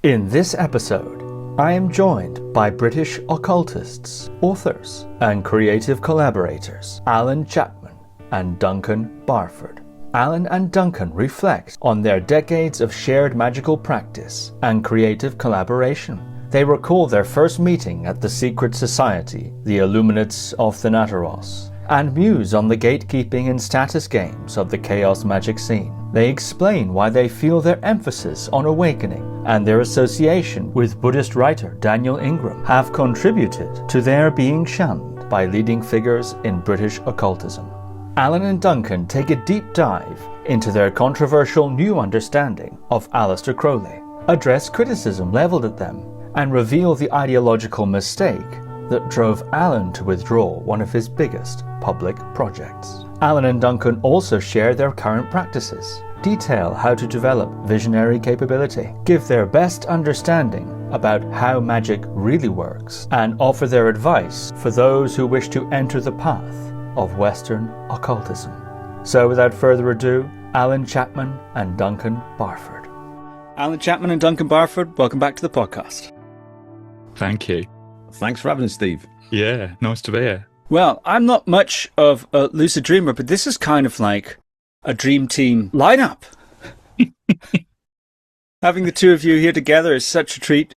In this episode, I am joined by British occultists, authors, and creative collaborators, Alan Chapman and Duncan Barford. Alan and Duncan reflect on their decades of shared magical practice and creative collaboration. They recall their first meeting at the secret society, the Illuminates of Thanateros, and muse on the gatekeeping and status games of the Chaos Magick scene. They explain why they feel their emphasis on awakening and their association with Buddhist writer Daniel Ingram have contributed to their being shunned by leading figures in British occultism. Alan and Duncan take a deep dive into their controversial new understanding of Aleister Crowley, address criticism leveled at them, and reveal the ideological mistake that drove Alan to withdraw one of his biggest public projects. Alan and Duncan also share their current practices, detail how to develop visionary capability, give their best understanding about how magic really works, and offer their advice for those who wish to enter the path of Western occultism. So without further ado, Alan Chapman and Duncan Barford. Alan Chapman and Duncan Barford, welcome back to the podcast. Thank you. Thanks for having us, Steve. Yeah, nice to be here. Well, I'm not much of a lucid dreamer, but this is kind of like a dream team lineup. Having the two of you here together is such a treat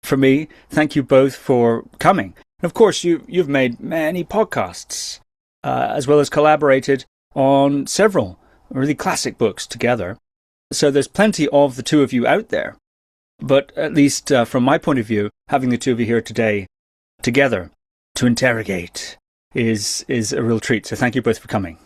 for me. Thank you both for coming. And of course, you've made many podcasts, as well as collaborated on several really classic books together. So there's plenty of the two of you out there. But at least from my point of view, having the two of you here today together to interrogate is a real treat. So thank you both for coming.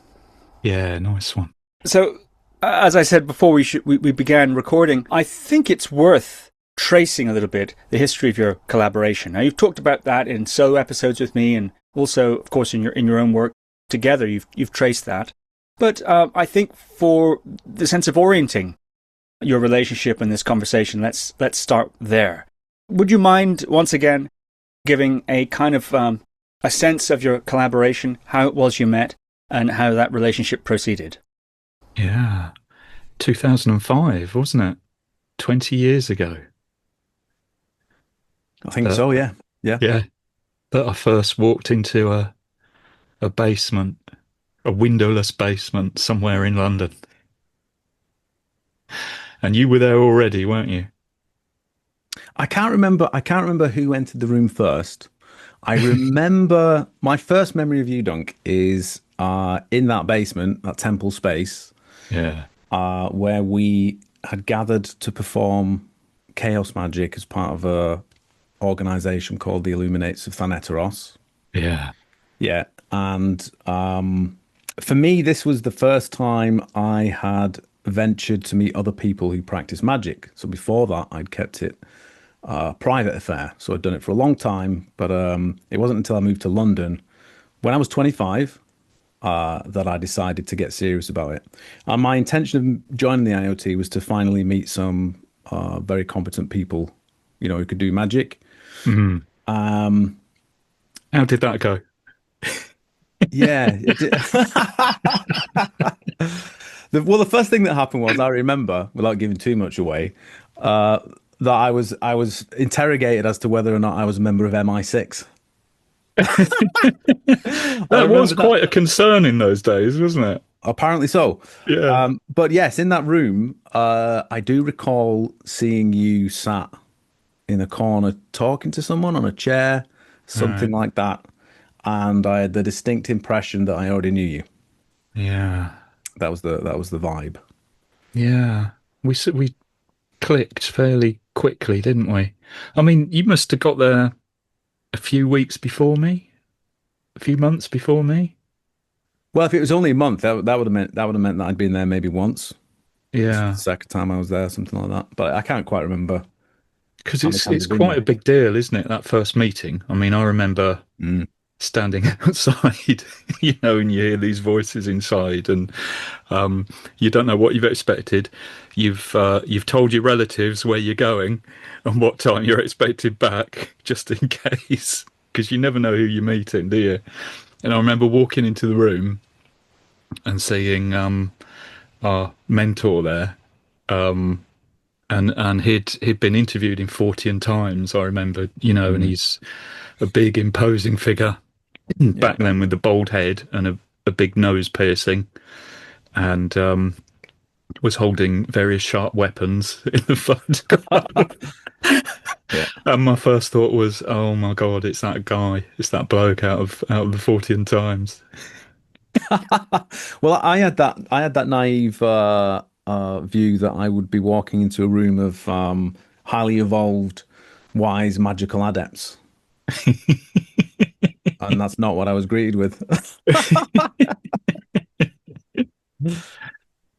Yeah, nice one. So, as I said before we began recording, I think it's worth tracing a little bit the history of your collaboration. Now, you've talked about that in solo episodes with me, and also, of course, in your own work together, you've traced that. But I think for the sense of orienting your relationship in this conversation, let's start there. Would you mind once again giving a kind of a sense of your collaboration, how it was you met, and how that relationship proceeded? Yeah, 2005, wasn't it? 20 years ago. I think so, yeah. Yeah, that I first walked into a basement, a windowless basement somewhere in London. And you were there already, weren't you? I can't remember who entered the room first. I remember my first memory of you, Dunk, is in that basement, that temple space, Yeah. where we had gathered to perform Chaos Magick as part of a organization called the Illuminates of Thanateros. Yeah. Yeah, and for me, this was the first time I had ventured to meet other people who practice magic. So before that, I'd kept it a private affair. So I'd done it for a long time, but it wasn't until I moved to London when I was 25 that I decided to get serious about it. And my intention of joining the IoT was to finally meet some very competent people, who could do magic. Mm-hmm. How did that go? Yeah. The first thing that happened was, I remember, without giving too much away, that I was interrogated as to whether or not I was a member of MI6. That was quite a concern in those days, wasn't it? Apparently so. Yeah. But yes, in that room, I do recall seeing you sat in a corner talking to someone on a chair, something like that. And I had the distinct impression that I already knew you. Yeah. That was the vibe. Yeah. We clicked fairly quickly, didn't we? I mean, you must have got there a few weeks before me, a few months before me. Well, if it was only a month, that would have meant that I'd been there maybe once. Yeah. The second time I was there, something like that. But I can't quite remember. Because it's quite a big deal, isn't it, that first meeting? I mean, I remember standing outside, and you hear these voices inside, and you don't know what you've expected. You've told your relatives where you're going and what time you're expected back, just in case, because you never know who you're meeting, do you? And I remember walking into the room and seeing our mentor there, and he'd been interviewed in Fortean Times, I remember, and he's a big imposing figure back then with the bald head and a big nose piercing, and was holding various sharp weapons in the photograph. And my first thought was, oh my God, it's that guy, it's that bloke out of the Fortean Times. Well, I had that naive view that I would be walking into a room of highly evolved, wise, magical adepts. And that's not what I was greeted with.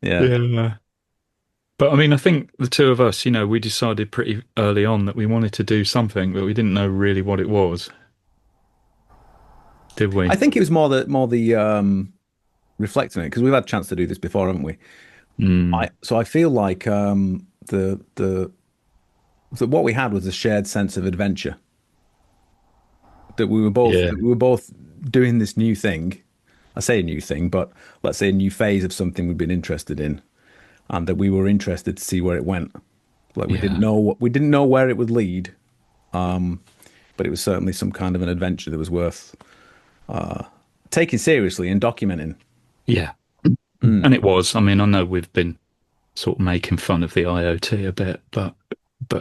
Yeah. But I mean, I think the two of us, we decided pretty early on that we wanted to do something, but we didn't know really what it was. Did we? I think it was more the reflecting it, because we've had a chance to do this before, haven't we? So I feel like the what we had was a shared sense of adventure. That we were both doing this new thing. I say a new thing, but let's say a new phase of something we've been interested in, and that we were interested to see where it went. Like we didn't know where it would lead, but it was certainly some kind of an adventure that was worth taking seriously and documenting. Yeah, and it was. I mean, I know we've been sort of making fun of the IoT a bit, but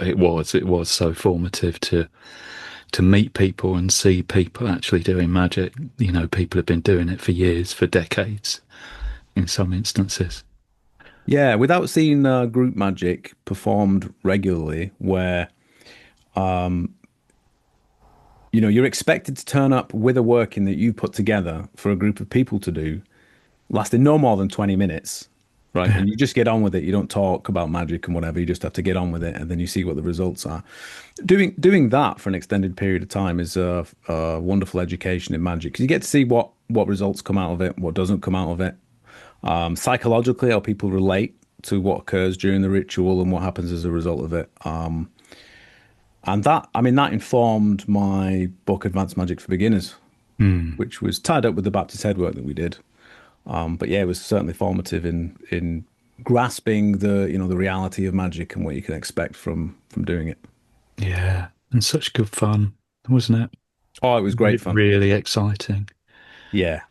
it was so formative to meet people and see people actually doing magic. People have been doing it for years, for decades, in some instances. Yeah, without seeing group magic performed regularly, where you're expected to turn up with a working that you put together for a group of people to do, lasting no more than 20 minutes, right? And you just get on with it. You don't talk about magic and whatever. You just have to get on with it, and then you see what the results are. Doing that for an extended period of time is a wonderful education in magic, because you get to see what results come out of it, what doesn't come out of it. Psychologically, how people relate to what occurs during the ritual and what happens as a result of it. And that informed my book, Advanced Magic for Beginners, which was tied up with the Baptist Head work that we did. But yeah, it was certainly formative in grasping the reality of magic and what you can expect from doing it. Yeah, and such good fun, wasn't it? Oh, it was great fun. Really exciting. Yeah.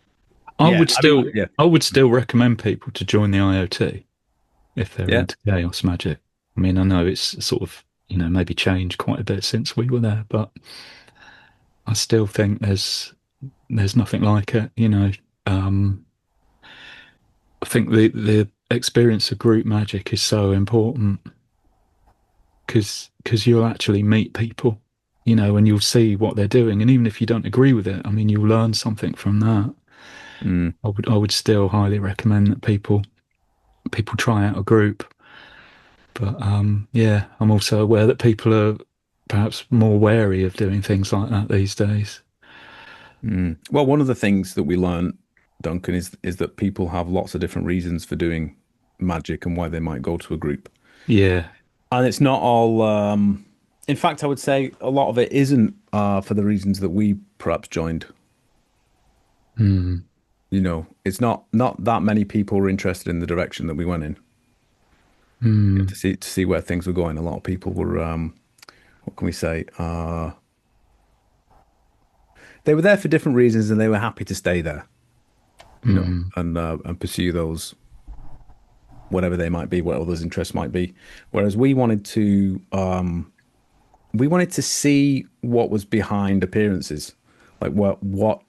I would still recommend people to join the IoT if they're into Chaos Magic. I mean, I know it's sort of, maybe changed quite a bit since we were there, but I still think there's nothing like it. I think the experience of group magic is so important, because you'll actually meet people, and you'll see what they're doing, and even if you don't agree with it, I mean, you'll learn something from that. I would still highly recommend that people try out a group. But I'm also aware that people are perhaps more wary of doing things like that these days. Well, one of the things that we learn, Duncan, is that people have lots of different reasons for doing magic and why they might go to a group. Yeah. And it's not all in fact, I would say a lot of it isn't for the reasons that we perhaps joined. It's not that many people were interested in the direction that we went in. To see where things were going. A lot of people were what can we say? They were there for different reasons, and they were happy to stay there. And pursue those, whatever they might be, what others' interests might be. Whereas we wanted to see what was behind appearances, like what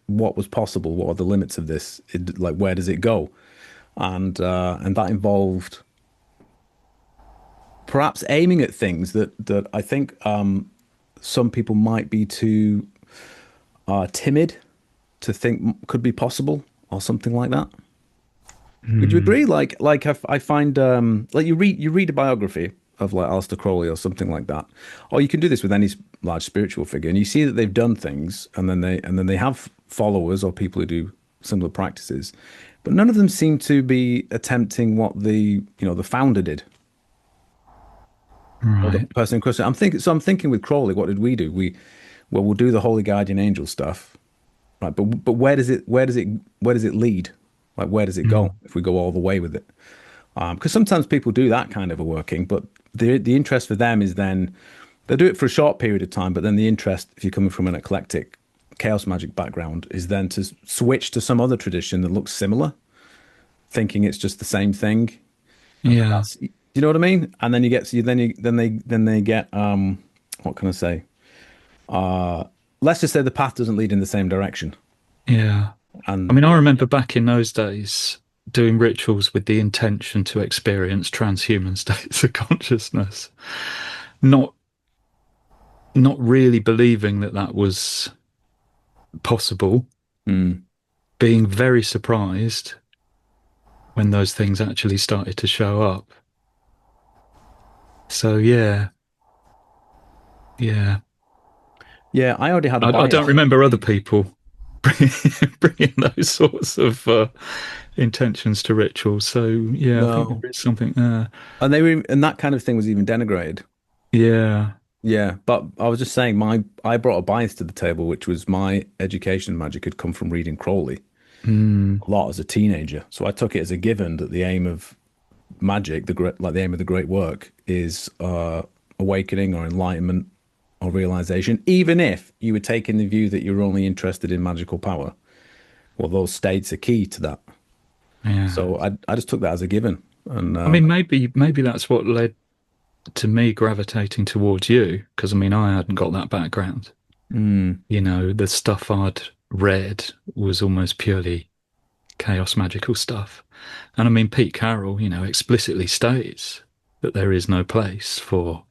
was possible, what are the limits of this, like where does it go, and that involved perhaps aiming at things that I think some people might be too timid to think could be possible, or something like that. Would you agree? Like I find like you read a biography of like Aleister Crowley or something like that, or you can do this with any large spiritual figure, and you see that they've done things, and then they have followers or people who do similar practices, but none of them seem to be attempting what the founder did. Right. Or the person in question. I'm thinking with Crowley, what did we do? We'll do the Holy Guardian Angel stuff, right? But where does it lead? Like, where does it go if we go all the way with it? Because sometimes people do that kind of a working, but the interest for them is then they'll do it for a short period of time, but then the interest, if you're coming from an eclectic chaos magic background, is then to switch to some other tradition that looks similar, thinking it's just the same thing. Yeah. You know what I mean? And then you get then they get what can I say? Let's just say the path doesn't lead in the same direction. Yeah. And I mean, I remember back in those days doing rituals with the intention to experience transhuman states of consciousness, not really believing that was possible, being very surprised when those things actually started to show up. So yeah. I already had. I don't remember other people bringing those sorts of intentions to rituals. So yeah, I think there is something there. And that kind of thing was even denigrated. Yeah, but I was just saying, I brought a bias to the table, which was my education in magic had come from reading Crowley a lot as a teenager. So I took it as a given that the aim of magic, the aim of the great work, is awakening or enlightenment or realization. Even if you were taking the view that you're only interested in magical power, well, those states are key to that. Yeah. So I just took that as a given. And I mean, maybe that's what led to me gravitating towards you, because I mean, I hadn't got that background. You know, the stuff I'd read was almost purely chaos magical stuff. And I mean, Pete Carroll, you know, explicitly states that there is no place for,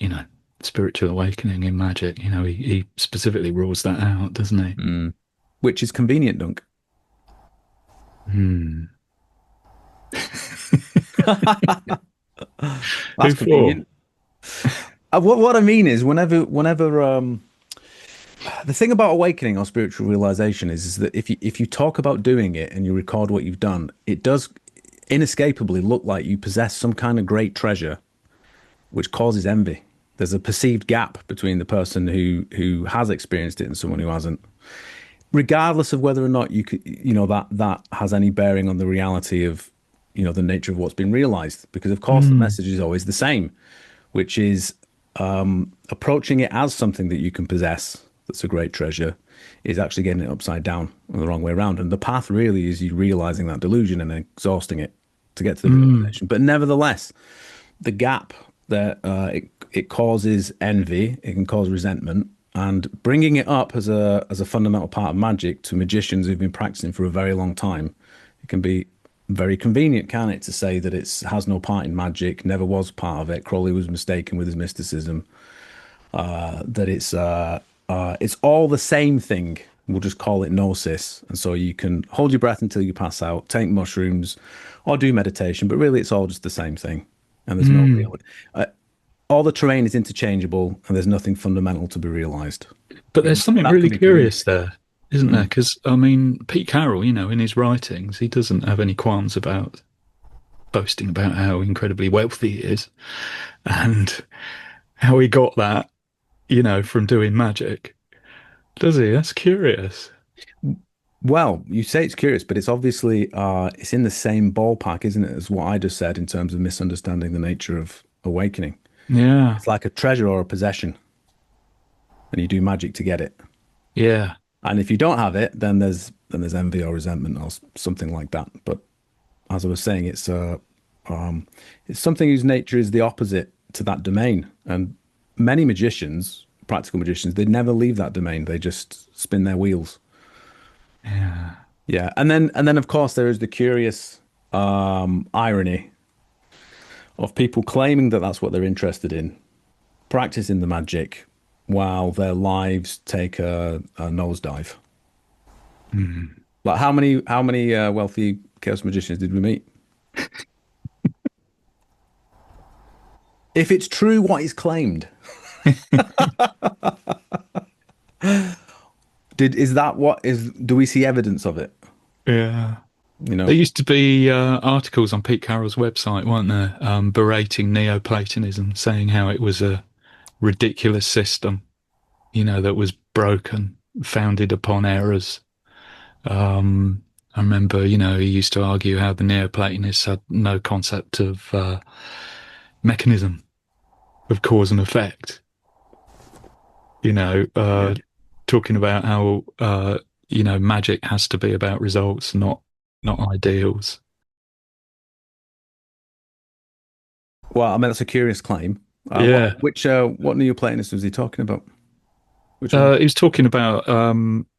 you know, spiritual awakening in magic. You know, he specifically rules that out, doesn't he? Which is convenient, Dunk. That's convenient. What I mean is, whenever the thing about awakening or spiritual realization is that if you talk about doing it and you record what you've done, it does inescapably look like you possess some kind of great treasure, which causes envy. There's a perceived gap between the person who has experienced it and someone who hasn't, regardless of whether or not you could, you know, that has any bearing on the reality of, you know, the nature of what's been realized. Because of course the message is always the same, which is approaching it as something that you can possess that's a great treasure is actually getting it upside down or the wrong way around. And the path really is you realizing that delusion and then exhausting it to get to the realization. But nevertheless, the gap that it causes envy, it can cause resentment, and bringing it up as a fundamental part of magic to magicians who've been practicing for a very long time, it can be very convenient, can it, to say that it has no part in magic, never was part of it. Crowley was mistaken with his mysticism. That it's all the same thing. We'll just call it gnosis. And so you can hold your breath until you pass out, take mushrooms, or do meditation, but really it's all just the same thing. And there's no real... all the terrain is interchangeable, and there's nothing fundamental to be realized. But there's something really curious there, isn't there? Because, I mean, Pete Carroll, you know, in his writings, he doesn't have any qualms about boasting about how incredibly wealthy he is and how he got that, you know, from doing magic. Does he? That's curious. Well, you say it's curious, but it's obviously it's in the same ballpark, isn't it, as what I just said in terms of misunderstanding the nature of awakening. Yeah. It's like a treasure or a possession, and you do magic to get it. Yeah. And if you don't have it, then there's envy or resentment or something like that. But as I was saying, it's something whose nature is the opposite to that domain. And many magicians, practical magicians, they never leave that domain. They just spin their wheels. Yeah. Yeah. And then of course there is the curious irony of people claiming that that's what they're interested in, practicing the magic while their lives take a nosedive. Like how many wealthy chaos magicians did we meet? If it's true what is claimed, do we see evidence of it? Yeah. You know, there used to be articles on Pete Carroll's website, weren't there, berating Neoplatonism, saying how it was a ridiculous system, you know, that was broken, founded upon errors. I remember, you know, he used to argue how the Neoplatonists had no concept of mechanism of cause and effect. Talking about how magic has to be about results, not ideals. Well, I mean, that's a curious claim. Yeah. What Neoplatonist was he talking about? He was talking about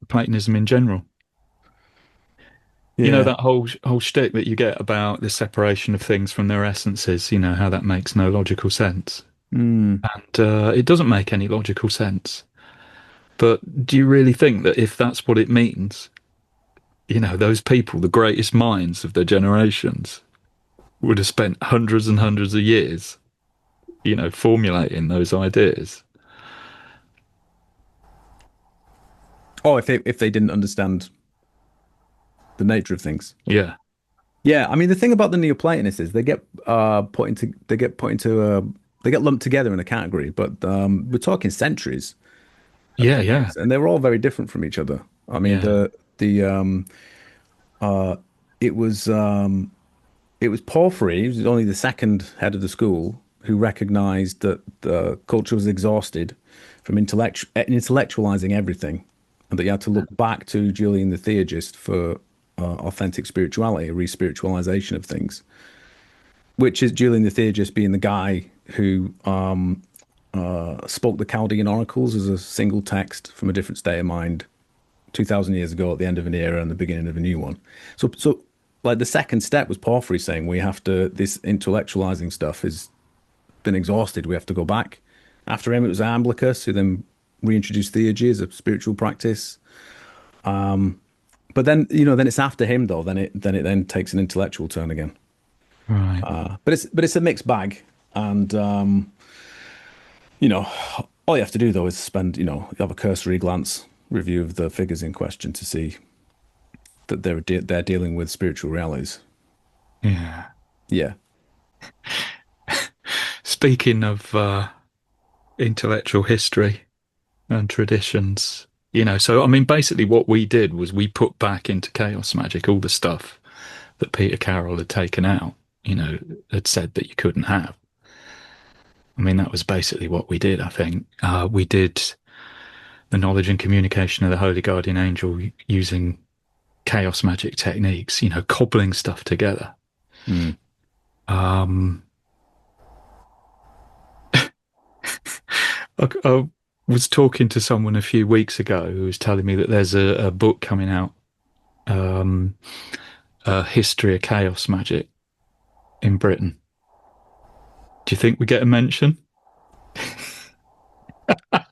Platonism in general. Yeah. That whole shtick that you get about the separation of things from their essences, how that makes no logical sense. Mm. And it doesn't make any logical sense. But do you really think that if that's what it means, those people, the greatest minds of their generations, would have spent hundreds and hundreds of years, formulating those ideas? Oh, if they didn't understand the nature of things. Yeah. Yeah, I mean, the thing about the Neoplatonists is they get lumped together in a category, but we're talking centuries. Yeah. And they were all very different from each other. I mean, it was Porphyry, who was only the second head of the school, who recognized that the culture was exhausted from intellectualizing everything, and that you had to look back to Julian the Theurgist for authentic spirituality, a re-spiritualization of things, which is Julian the Theurgist being the guy who spoke the Chaldean oracles as a single text from a different state of mind 2,000 years ago at the end of an era and the beginning of a new one. So like the second step was Porphyry saying this intellectualizing stuff has been exhausted. We have to go back. After him, it was Iamblichus, who then reintroduced theurgy as a spiritual practice. But then, then it's after him though. Then it takes an intellectual turn again. Right. But it's a mixed bag, and all you have to do though is have a cursory glance review of the figures in question to see that they're dealing with spiritual realities. Yeah. Yeah. Speaking of intellectual history and traditions, so I mean, basically what we did was we put back into Chaos Magick all the stuff that Peter Carroll had taken out, had said that you couldn't have. I mean, that was basically what we did, I think. We did the knowledge and communication of the Holy Guardian Angel using Chaos Magick techniques, cobbling stuff together. Mm. I was talking to someone a few weeks ago who was telling me that there's a book coming out, a history of Chaos Magick in Britain. Do you think we get a mention?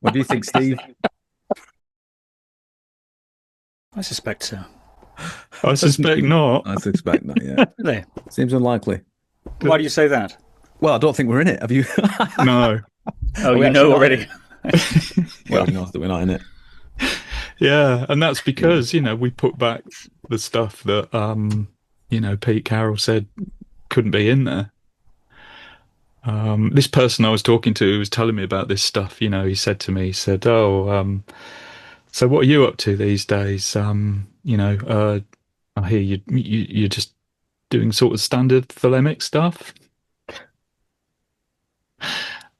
What do you think, Steve? I suspect so. I suspect not. I suspect not, yeah. Really? Seems unlikely. Why do you say that? Well, I don't think we're in it. Have you? No. Oh, you know already. Well, he knows that we're not in it. Yeah, and that's because, we put back the stuff that, Pete Carroll said couldn't be in there. This person I was talking to was telling me about this stuff, he said to me, so what are you up to these days? I hear you're just doing sort of standard thelemic stuff.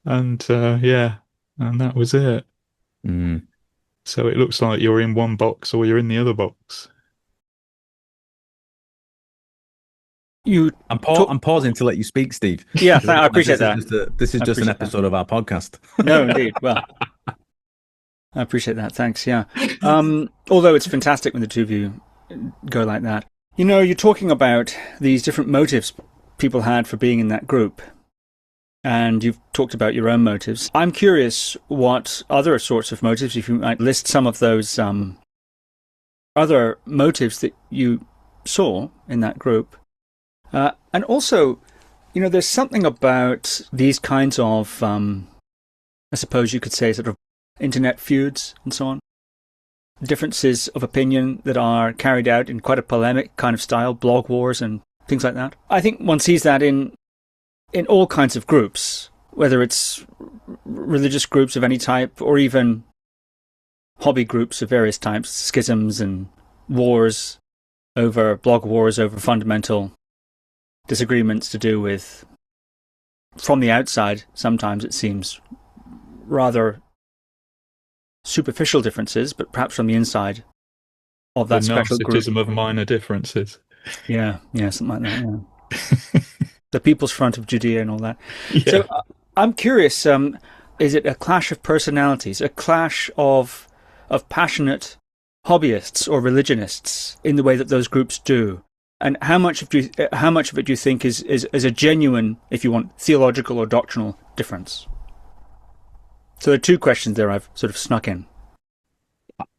And and that was it. Mm. So it looks like you're in one box or you're in the other box. I'm pausing to let you speak, Steve. Yeah, I appreciate that. This is just an episode of our podcast. No, indeed. Well, I appreciate that. Thanks. Yeah. Although it's fantastic when the two of you go like that. You're talking about these different motives people had for being in that group. And you've talked about your own motives. I'm curious what other sorts of motives, if you might list some of those other motives that you saw in that group. And also, there's something about these kinds of, I suppose you could say, sort of internet feuds and so on. Differences of opinion that are carried out in quite a polemic kind of style, blog wars and things like that. I think one sees that in all kinds of groups, whether it's religious groups of any type or even hobby groups of various types, schisms and blog wars over fundamental disagreements to do with from the outside, sometimes it seems rather superficial differences, but perhaps from the inside of that special group. The narcissism of minor differences. Yeah, something like that, yeah. The People's Front of Judea and all that. Yeah. So I'm curious, is it a clash of personalities, a clash of passionate hobbyists or religionists in the way that those groups do? And how much of it do you think is a genuine, if you want, theological or doctrinal difference? So there are two questions there I've sort of snuck in.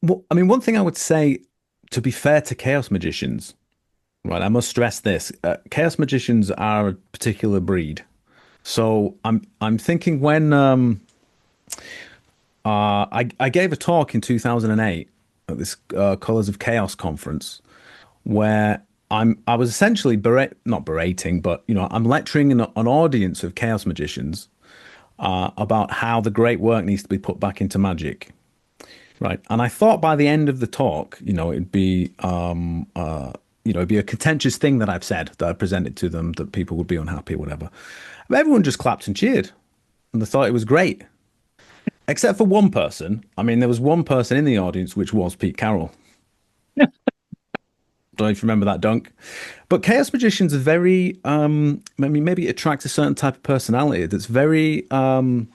Well, I mean, one thing I would say, to be fair to chaos magicians, right, I must stress this: chaos magicians are a particular breed. So I'm thinking when I gave a talk in 2008 at this Colors of Chaos conference, where I was essentially not berating, but I'm lecturing an audience of chaos magicians about how the great work needs to be put back into magic, right? And I thought by the end of the talk, it'd be it'd be a contentious thing that I've said, that I presented to them, that people would be unhappy or whatever. But everyone just clapped and cheered, and they thought it was great, except for one person. I mean, there was one person in the audience, which was Pete Carroll. Don't know if you remember that, Dunk. But chaos magicians are very, maybe it attracts a certain type of personality that's very open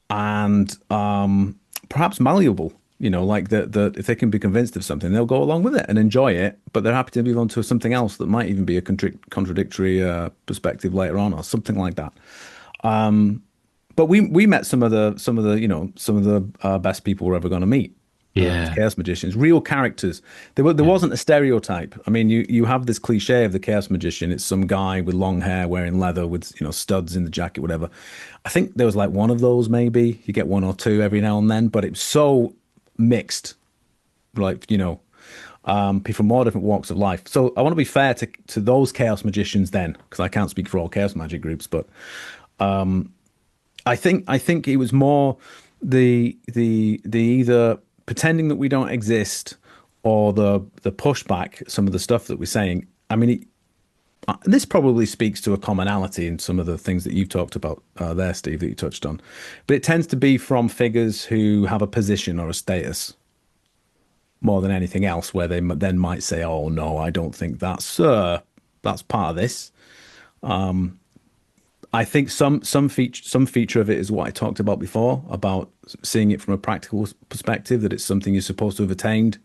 and perhaps malleable. Like if they can be convinced of something, they'll go along with it and enjoy it, but they're happy to move on to something else that might even be a contradictory perspective later on, or something like that. But we met some of the best people we're ever going to meet. Yeah, chaos magicians, real characters. There wasn't a stereotype. I mean, you have this cliche of the chaos magician. It's some guy with long hair wearing leather with studs in the jacket, whatever. I think there was like one of those, maybe. You get one or two every now and then, but it's so mixed, like people from all different walks of life. So I want to be fair to those chaos magicians then, because I can't speak for all chaos magic groups, but I think it was more the either pretending that we don't exist, or the pushback, some of the stuff that we're saying. I mean, this probably speaks to a commonality in some of the things that you've talked about there, Steve, that you touched on. But it tends to be from figures who have a position or a status more than anything else, where they then might say, "Oh no, I don't think that's part of this." I think some feature of it is what I talked about before, about seeing it from a practical perspective, that it's something you're supposed to have attained.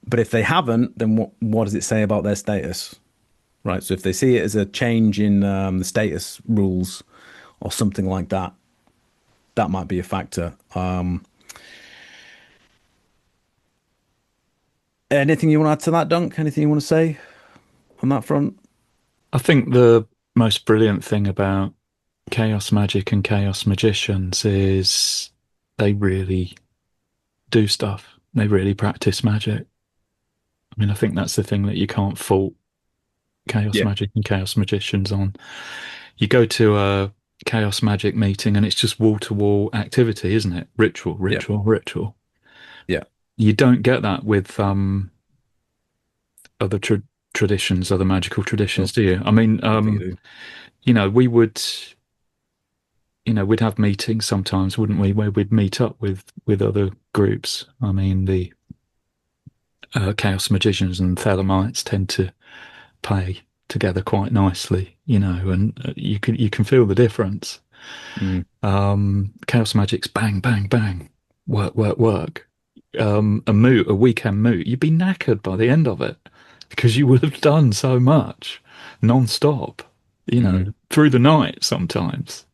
But if they haven't, then what does it say about their status? Right. So if they see it as a change in the status rules or something like that, that might be a factor. Anything you want to add to that, Dunk? Anything you want to say on that front? I think the most brilliant thing about chaos magic and chaos magicians is they really do stuff. They really practice magic. I mean, I think that's the thing that you can't fault chaos magic and chaos magicians on. You go to a chaos magic meeting and it's just wall-to-wall activity, isn't it? Ritual. Yeah. You don't get that with other traditions, other magical traditions, do you? I mean, we would, we'd have meetings sometimes, wouldn't we, where we'd meet up with other groups. I mean, the chaos magicians and Thelemites tend to play together quite nicely, and you can feel the difference. Chaos magic's bang, bang, bang, work. A weekend moot, you'd be knackered by the end of it, because you would have done so much non-stop, through the night sometimes.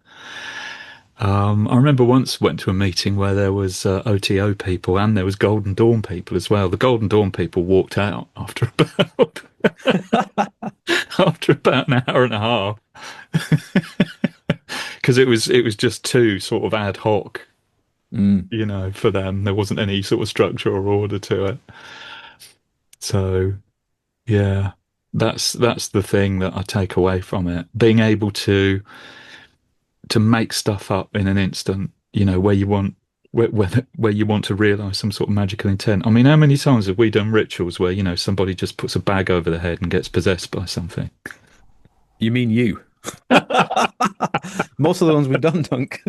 I remember once went to a meeting where there was OTO people and there was Golden Dawn people as well. The Golden Dawn people walked out after about an hour and a half, because it was just too sort of ad hoc, for them. There wasn't any sort of structure or order to it. So, yeah, that's the thing that I take away from it. Being able to make stuff up in an instant, where you want to realize some sort of magical intent. I mean, how many times have we done rituals where somebody just puts a bag over their head and gets possessed by something? You mean you? Most of the ones we've done, Dunk.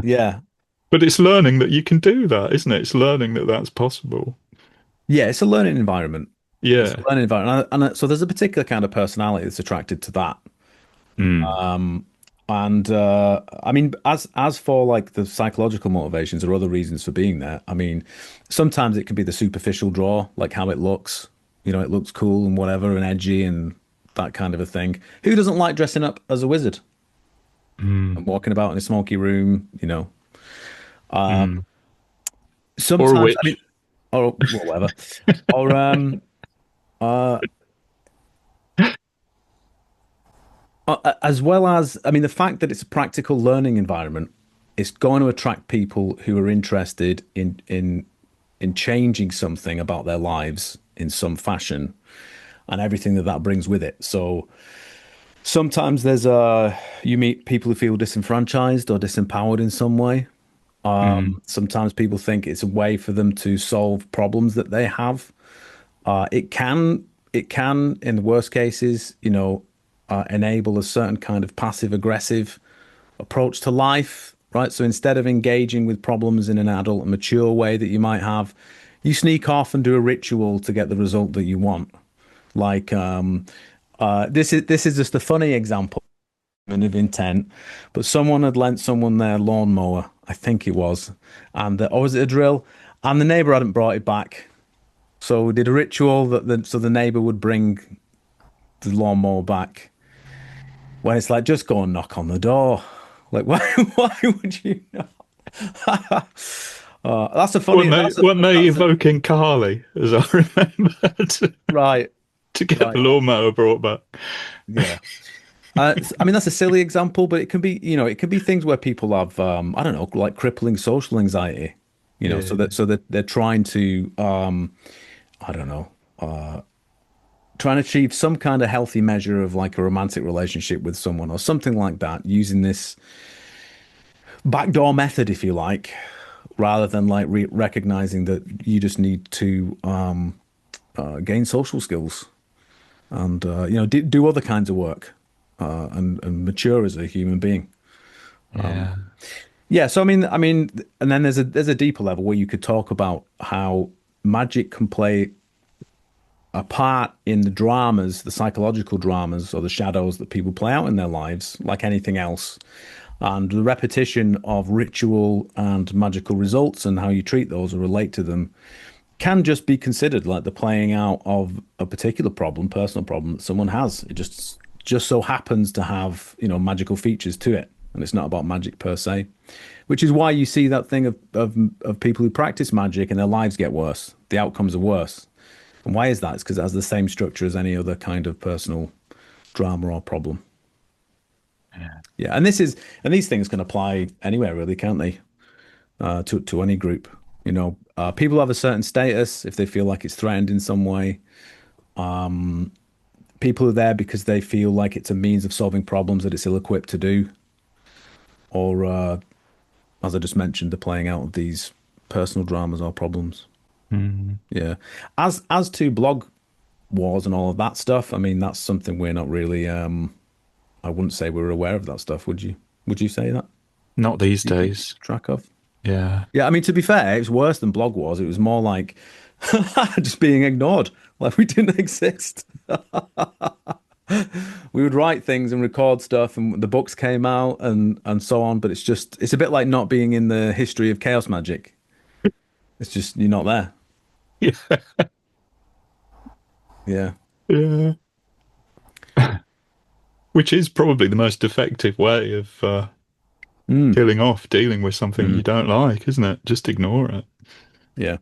Yeah. But it's learning that you can do that, isn't it? It's learning that that's possible. Yeah, it's a learning environment. It's Yeah. a learning environment. And so there's a particular kind of personality that's attracted to that. And I mean, as for like the psychological motivations or other reasons for being there, I mean, sometimes it can be the superficial draw, like how it looks. You know, it looks cool and whatever and edgy and that kind of a thing. Who doesn't like dressing up as a wizard and walking about in a smoky room, you know? Sometimes, Or a witch. I mean, or whatever. Or as well as, I mean, the fact that it's a practical learning environment, it's going to attract people who are interested in changing something about their lives in some fashion, and everything that that brings with it. So sometimes there's you meet people who feel disenfranchised or disempowered in some way. Sometimes people think it's a way for them to solve problems that they have. It can, in the worst cases, you know, enable a certain kind of passive aggressive approach to life, right? So instead of engaging with problems in an adult and mature way that you might have, you sneak off and do a ritual to get the result that you want. Like this is just a funny example of intent, but someone had lent someone their lawnmower, I think it was, and or was it a drill? And the neighbor hadn't brought it back. So we did a ritual so the neighbor would bring the lawnmower back. When it's like, just go and knock on the door. Like, why would you not? That's a funny. Weren't they evoking Carly, as I remember, right, to get the lawnmower brought back? Yeah. I mean, that's a silly example, but it can be, you know, it can be things where people have, I don't know, like crippling social anxiety, you know, so that they're trying to, I don't know, trying to achieve some kind of healthy measure of like a romantic relationship with someone or something like that, using this backdoor method, if you like, rather than like recognizing that you just need to gain social skills and you know, do other kinds of work and mature as a human being. Yeah. So I mean, and then there's a deeper level where you could talk about how magic can play a part in the dramas, the psychological dramas or the shadows that people play out in their lives, like anything else. And the repetition of ritual and magical results and how you treat those or relate to them can just be considered like the playing out of a particular problem, personal problem that someone has. It just so happens to have, you know, magical features to it. And it's not about magic per se, which is why you see that thing of people who practice magic and their lives get worse. The outcomes are worse. And why is that? It's because it has the same structure as any other kind of personal drama or problem. Yeah. And these things can apply anywhere really, can't they? To any group. You know, people have a certain status if they feel like it's threatened in some way. People are there because they feel like it's a means of solving problems that it's ill-equipped to do. Or, as I just mentioned, the playing out of these personal dramas or problems. Yeah. As to blog wars and all of that stuff, I mean, that's something we're not really, I wouldn't say we're aware of that stuff, would you? Would you say that? Not these days. Track of? Yeah. Yeah, I mean, to be fair, it was worse than blog wars. It was more like just being ignored, like we didn't exist. We would write things and record stuff, and the books came out and so on. But it's a bit like not being in the history of Chaos Magick. It's just you're not there. Yeah. Yeah. Yeah. Which is probably the most effective way of dealing with something you don't like, isn't it? Just ignore it. Yeah.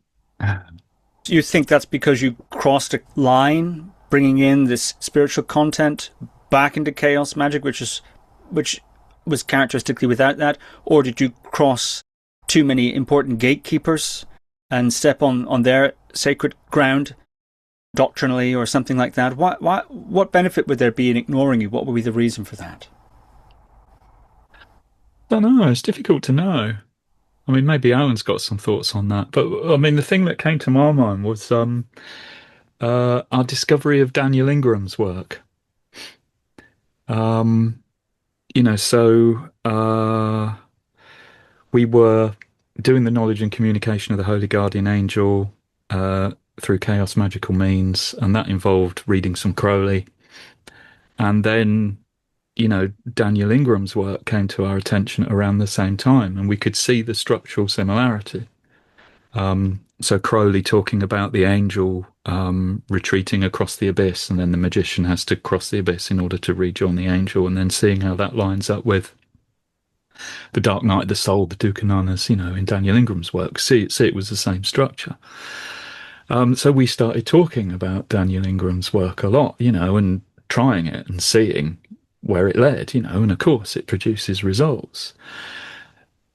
Do you think that's because you crossed a line, bringing in this spiritual content back into Chaos Magick, which was characteristically without that, or did you cross too many important gatekeepers and step on their sacred ground doctrinally or something like that? What benefit would there be in ignoring you? What would be the reason for that? I don't know. It's difficult to know. I mean, maybe Alan's got some thoughts on that. But I mean, the thing that came to my mind was our discovery of Daniel Ingram's work. We were doing the knowledge and communication of the Holy Guardian Angel through chaos magical means, and that involved reading some Crowley. And then, Daniel Ingram's work came to our attention around the same time, and we could see the structural similarity. So Crowley talking about the angel retreating across the abyss, and then the magician has to cross the abyss in order to rejoin the angel, and then seeing how that lines up with the Dark Night of the Soul, the Dukkananas, in Daniel Ingram's work. See, it was the same structure. So we started talking about Daniel Ingram's work a lot, and trying it and seeing where it led, and of course it produces results.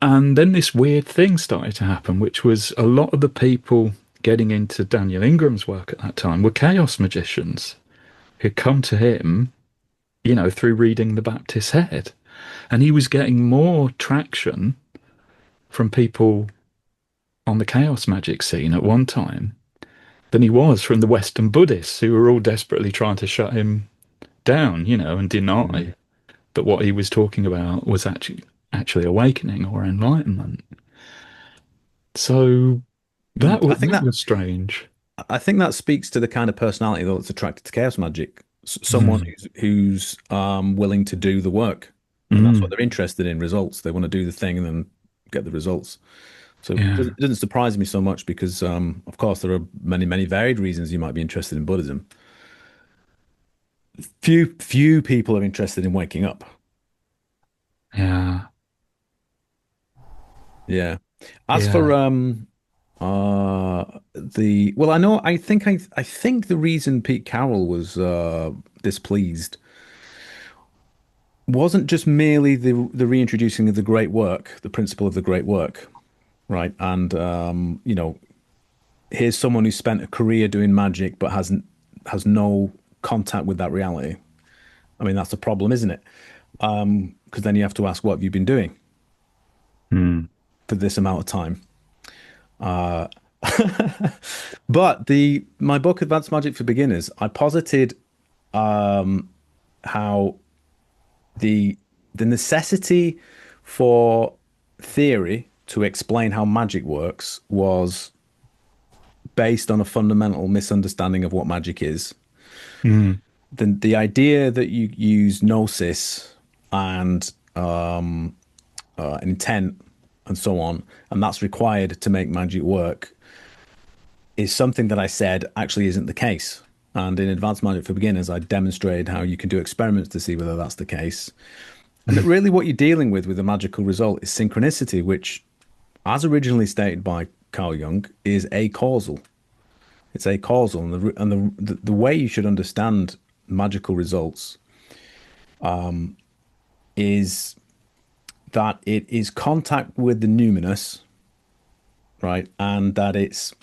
And then this weird thing started to happen, which was a lot of the people getting into Daniel Ingram's work at that time were chaos magicians who'd come to him, through reading The Baptist's Head. And he was getting more traction from people on the chaos magic scene at one time than he was from the Western Buddhists, who were all desperately trying to shut him down, and deny that what he was talking about was actually awakening or enlightenment. So that was strange. I think that speaks to the kind of personality that's attracted to chaos magic. Someone who's willing to do the work. And that's what they're interested in, results. They want to do the thing and then get the results. So it doesn't surprise me so much because, of course, there are many, many varied reasons you might be interested in Buddhism. Few people are interested in waking up. Yeah. Yeah. As for I think the reason Pete Carroll was displeased wasn't just merely the reintroducing of the great work, the principle of the great work, right? And here's someone who spent a career doing magic but has no contact with that reality. I mean, that's a problem, isn't it? Because then you have to ask, what have you been doing for this amount of time? But my book, Advanced Magic for Beginners, I posited how the necessity for theory to explain how magic works was based on a fundamental misunderstanding of what magic is. The idea that you use gnosis and intent and so on, and that's required to make magic work, is something that I said actually isn't the case. And in Advanced Magic for Beginners, I demonstrated how you can do experiments to see whether that's the case. And that really what you're dealing with a magical result is synchronicity, which, as originally stated by Carl Jung, is acausal. It's acausal. And the way you should understand magical results is that it is contact with the numinous, right? And that its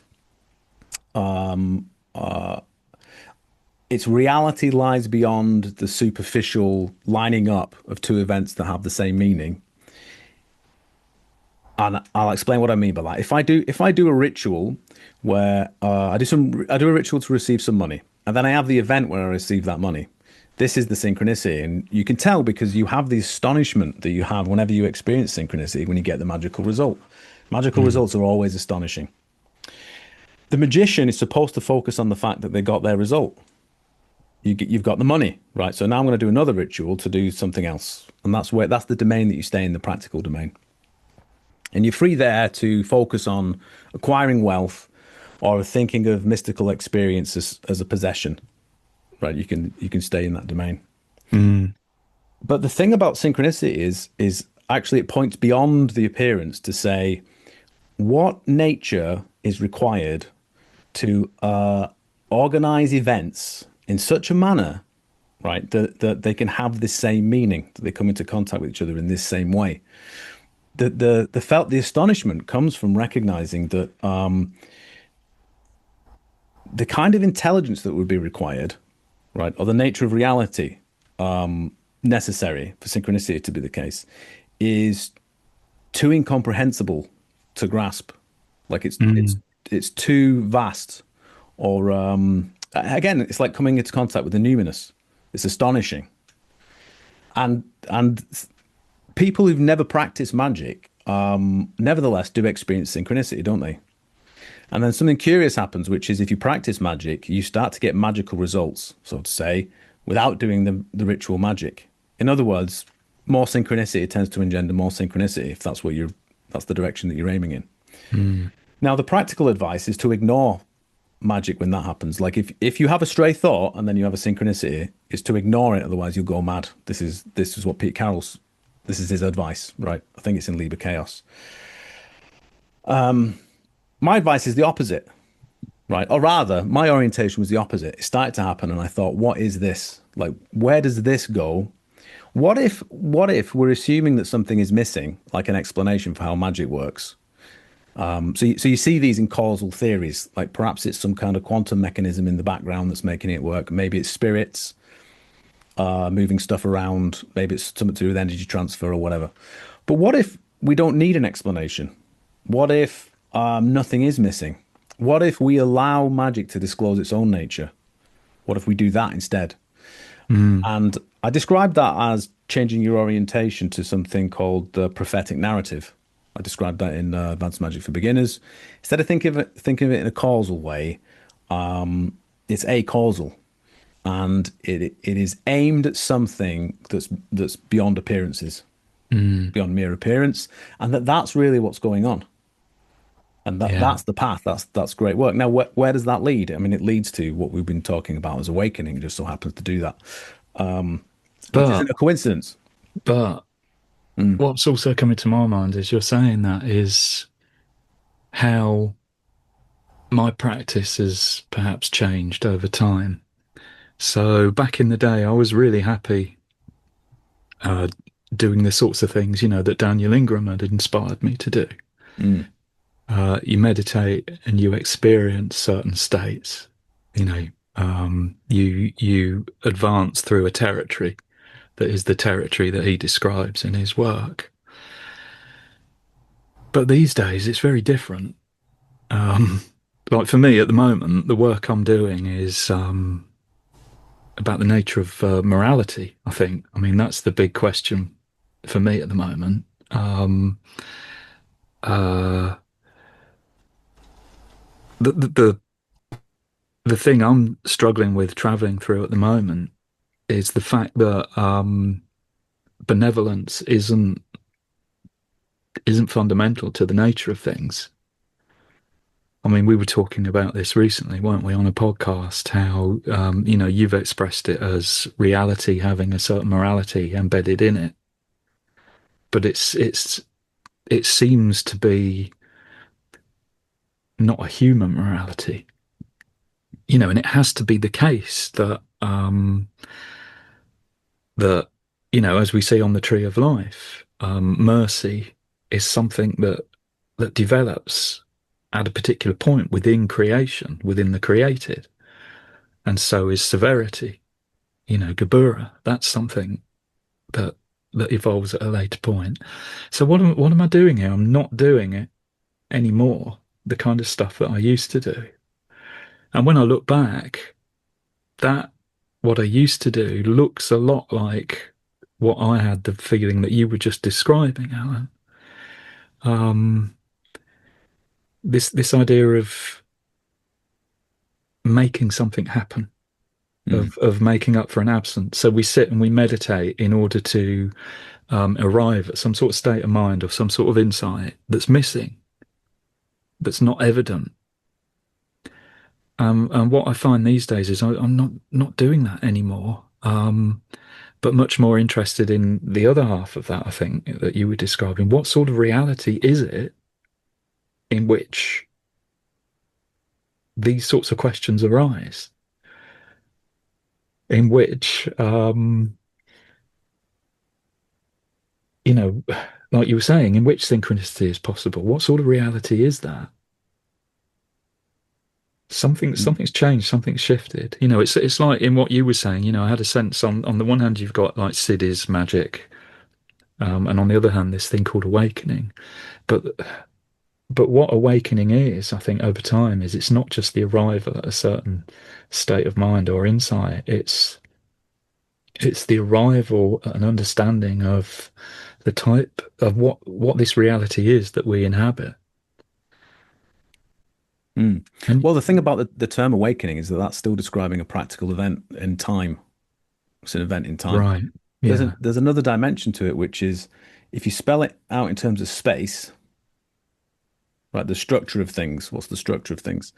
reality lies beyond the superficial lining up of two events that have the same meaning. And I'll explain what I mean by that. If I do a ritual where I do a ritual to receive some money, and then I have the event where I receive that money, this is the synchronicity. And you can tell because you have the astonishment that you have whenever you experience synchronicity when you get the magical result. Magical results are always astonishing. The magician is supposed to focus on the fact that they got their result. You've got the money, right? So now I'm going to do another ritual to do something else. And that's the domain that you stay in, the practical domain. And you're free there to focus on acquiring wealth or thinking of mystical experiences as a possession, right? You can stay in that domain. But the thing about synchronicity is actually it points beyond the appearance to say what nature is required to organize events in such a manner, right, that they can have this same meaning, that they come into contact with each other in this same way. The astonishment comes from recognizing that the kind of intelligence that would be required, right, or the nature of reality necessary for synchronicity to be the case, is too incomprehensible to grasp. Like it's too vast or again, it's like coming into contact with the numinous. It's astonishing. And people who've never practiced magic, nevertheless do experience synchronicity, don't they? And then something curious happens, which is if you practice magic, you start to get magical results, so to say, without doing the ritual magic. In other words, more synchronicity tends to engender more synchronicity if that's that's the direction that you're aiming in. Mm. Now, the practical advice is to ignore magic when that happens. Like if you have a stray thought and then you have a synchronicity, is to ignore it, otherwise you'll go mad. This is what Pete Carroll's, this is his advice, right? I think it's in Liber Chaos. My advice is the opposite, right? Or rather, my orientation was the opposite. It started to happen and I thought, what is this? Like, where does this go? What if we're assuming that something is missing, like an explanation for how magic works? So you see these in causal theories, like perhaps it's some kind of quantum mechanism in the background that's making it work. Maybe it's spirits moving stuff around. Maybe it's something to do with energy transfer or whatever. But what if we don't need an explanation? What if nothing is missing? What if we allow magic to disclose its own nature? What if we do that instead? And I described that as changing your orientation to something called the prophetic narrative. I described that in Advanced Magic for Beginners. Instead of thinking of it in a causal way, it's acausal, and it is aimed at something that's beyond appearances, beyond mere appearance, and that's really what's going on. And that's the path. That's great work. Now, where does that lead? I mean, it leads to what we've been talking about as awakening. It just so happens to do that. But isn't a coincidence. But what's also coming to my mind as you're saying that is how my practice has perhaps changed over time. So back in the day, I was really happy doing the sorts of things, that Daniel Ingram had inspired me to do. You meditate and you experience certain states. You advance through a territory that is the territory that he describes in his work. But these days, it's very different. Like for me at the moment, the work I'm doing is about the nature of morality, I think. I mean, that's the big question for me at the moment. The thing I'm struggling with traveling through at the moment is the fact that benevolence isn't fundamental to the nature of things. I mean, we were talking about this recently, weren't we, on a podcast, how, you've expressed it as reality having a certain morality embedded in it. But it seems to be not a human morality, and it has to be the case that, as we see on the Tree of Life, mercy is something that develops at a particular point within creation, within the created. And so is severity, Gebura. That's something that evolves at a later point. So what am I doing here? I'm not doing it anymore, the kind of stuff that I used to do. And when I look back, what I used to do looks a lot like what I had the feeling that you were just describing, Alan. This idea of making something happen, of making up for an absence. So we sit and we meditate in order to arrive at some sort of state of mind or some sort of insight that's missing, that's not evident. And what I find these days is I'm not doing that anymore, but much more interested in the other half of that, I think, that you were describing. What sort of reality is it in which these sorts of questions arise? In which, like you were saying, in which synchronicity is possible? What sort of reality is that? Something's changed, something's shifted. It's like in what you were saying, I had a sense on the one hand, you've got like Sid's magic, and on the other hand, this thing called awakening. But but what awakening is, I think, over time, is it's not just the arrival at a certain state of mind or insight. It's the arrival at an understanding of the type of what this reality is that we inhabit. Mm. Well, the thing about the term awakening is that that's still describing a practical event in time. It's an event in time. Right. Yeah. There's another dimension to it, which is if you spell it out in terms of space, right, the structure of things. What's the structure of things?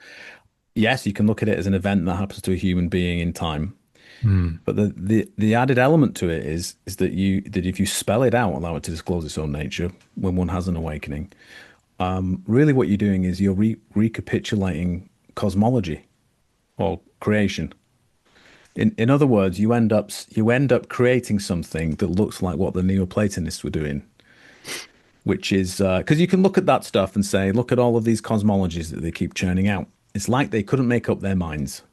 Yes, you can look at it as an event that happens to a human being in time. But the added element to it is that if you spell it out, allow it to disclose its own nature when one has an awakening, really what you're doing is you're recapitulating cosmology or creation. In other words, you end up creating something that looks like what the Neoplatonists were doing, which is because you can look at that stuff and say, look at all of these cosmologies that they keep churning out. It's like they couldn't make up their minds.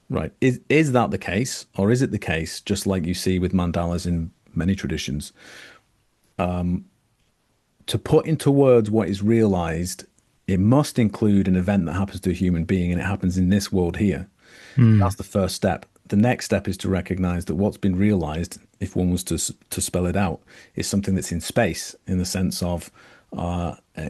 Right. Is that the case? Or is it the case, just like you see with mandalas in many traditions, to put into words what is realized, it must include an event that happens to a human being, and it happens in this world here. That's the first step. The next step is to recognize that what's been realized, if one was to spell it out, is something that's in space, in the sense of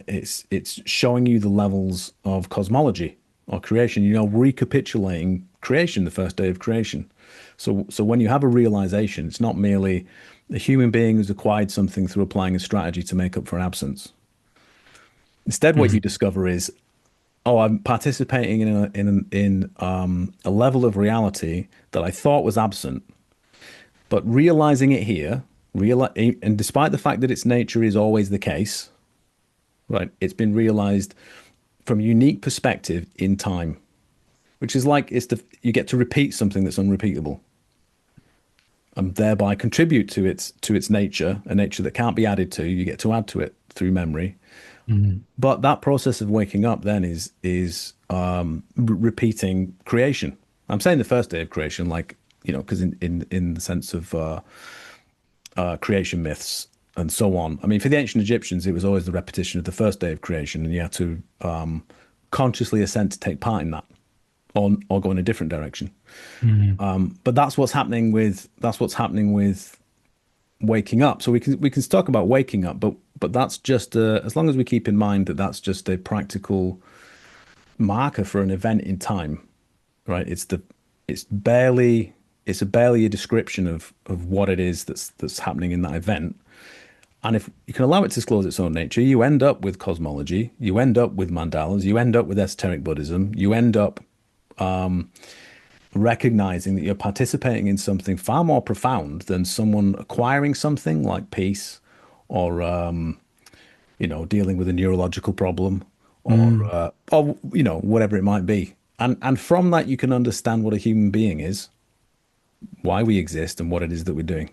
it's showing you the levels of cosmology or creation, recapitulating creation, the first day of creation. So when you have a realization, it's not merely a human being who's acquired something through applying a strategy to make up for an absence. Instead, what you discover is, I'm participating in a level of reality that I thought was absent, but realizing it here, and despite the fact that its nature is always the case, right? It's been realized from a unique perspective in time, which is like you get to repeat something that's unrepeatable, and thereby contribute to its nature, a nature that can't be added to. You get to add to it through memory. But that process of waking up then is repeating creation. I'm saying the first day of creation, like, because in the sense of creation myths and so on. I mean, for the ancient Egyptians, it was always the repetition of the first day of creation, and you had to consciously assent to take part in that, or go in a different direction. But that's what's happening with waking up. So we can talk about waking up, but that's just as long as we keep in mind that that's just a practical marker for an event in time, right? It's barely a description of what it is that's happening in that event. And if you can allow it to disclose its own nature, you end up with cosmology, you end up with mandalas, you end up with esoteric Buddhism, you end up recognizing that you're participating in something far more profound than someone acquiring something like peace, or dealing with a neurological problem, or whatever it might be. And from that, you can understand what a human being is, why we exist, and what it is that we're doing.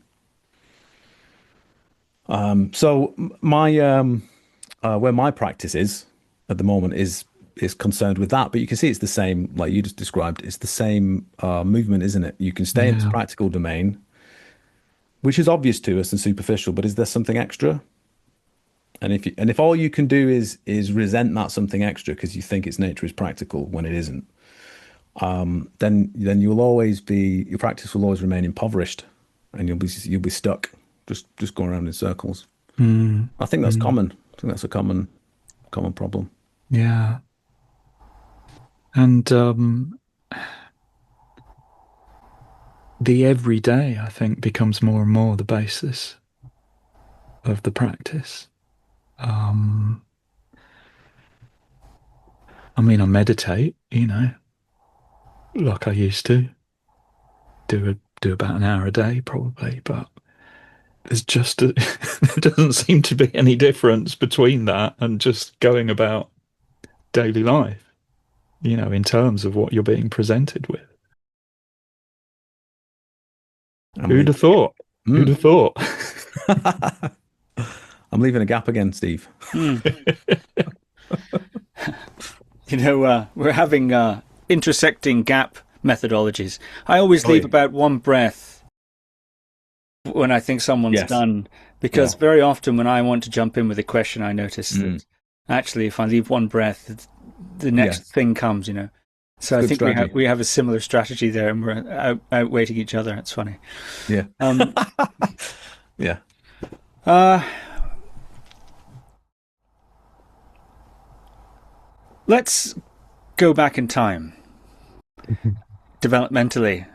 So my where my practice is at the moment is concerned with that, but you can see it's the same, like you just described. It's the same movement, isn't it? You can stay in this practical domain, which is obvious to us and superficial, but is there something extra? And if all you can do is resent that something extra because you think its nature is practical when it isn't, then your practice will always remain impoverished, and you'll be stuck just going around in circles. I think that's common. I think that's a common problem. Yeah. And the everyday, I think, becomes more and more the basis of the practice. I mean, I meditate, like I used to do about an hour a day, probably, but there's just there doesn't seem to be any difference between that and just going about daily life, in terms of what you're being presented with. Who'd have thought? Who'd have thought? I'm leaving a gap again, Steve. We're having intersecting gap methodologies. I always leave about one breath when I think someone's done, because very often when I want to jump in with a question, I notice that Actually, if I leave one breath, the next thing comes, So I think we have a similar strategy there, and we're outweighting each other. It's funny. Yeah. Yeah. Let's go back in time, developmentally,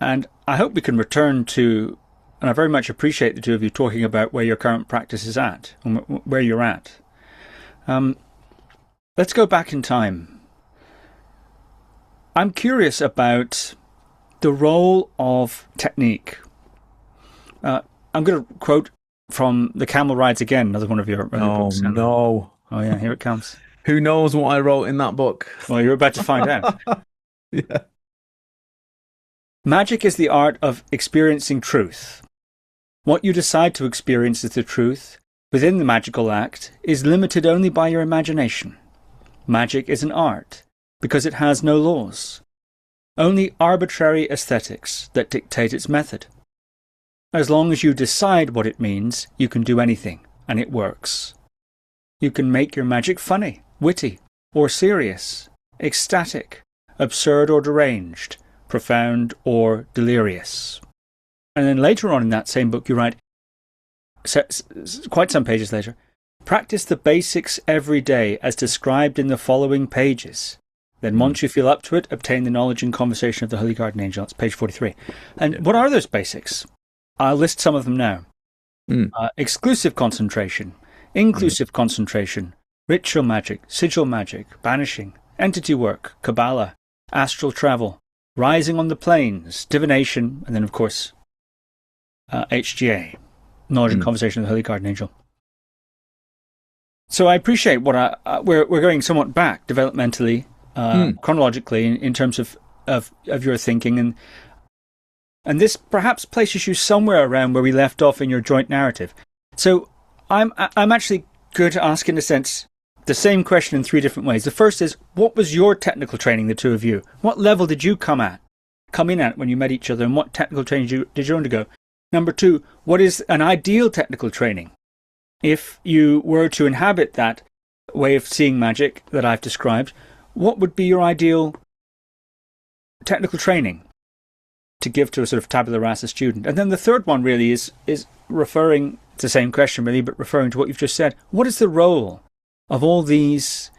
and I hope we can return to, and I very much appreciate the two of you talking about where your current practice is at, and where you're at. Let's go back in time. I'm curious about the role of technique. I'm going to quote from The Camel Rides Again, another one of your books. Oh, no. Oh, yeah, here it comes. Who knows what I wrote in that book? Well, you're about to find out. Yeah. Magic is the art of experiencing truth. What you decide to experience as the truth within the magical act is limited only by your imagination. Magic is an art because it has no laws, only arbitrary aesthetics that dictate its method. As long as you decide what it means, you can do anything, and it works. You can make your magic funny, witty, or serious, ecstatic, absurd or deranged, profound or delirious. And then later on in that same book you write, quite some pages later, practice the basics every day as described in the following pages. Then once you feel up to it, obtain the knowledge and conversation of the Holy Guardian Angel. That's page 43. And what are those basics? I'll list some of them now. Exclusive concentration, inclusive concentration, ritual magic, sigil magic, banishing, entity work, Kabbalah, astral travel, rising on the planes, divination, and then, of course, HGA, knowledge and conversation of the Holy Guardian Angel. So I appreciate what we're going somewhat back developmentally, chronologically, in terms of your thinking, and this perhaps places you somewhere around where we left off in your joint narrative. So I'm actually going to ask, in a sense, the same question in three different ways. The first is, what was your technical training, the two of you? What level did you come in at when you met each other, and what technical training did you undergo? Number two, what is an ideal technical training? If you were to inhabit that way of seeing magic that I've described, what would be your ideal technical training to give to a sort of tabula rasa student? And then the third one really is referring, it's the same question really, but referring to what you've just said. What is the role of all these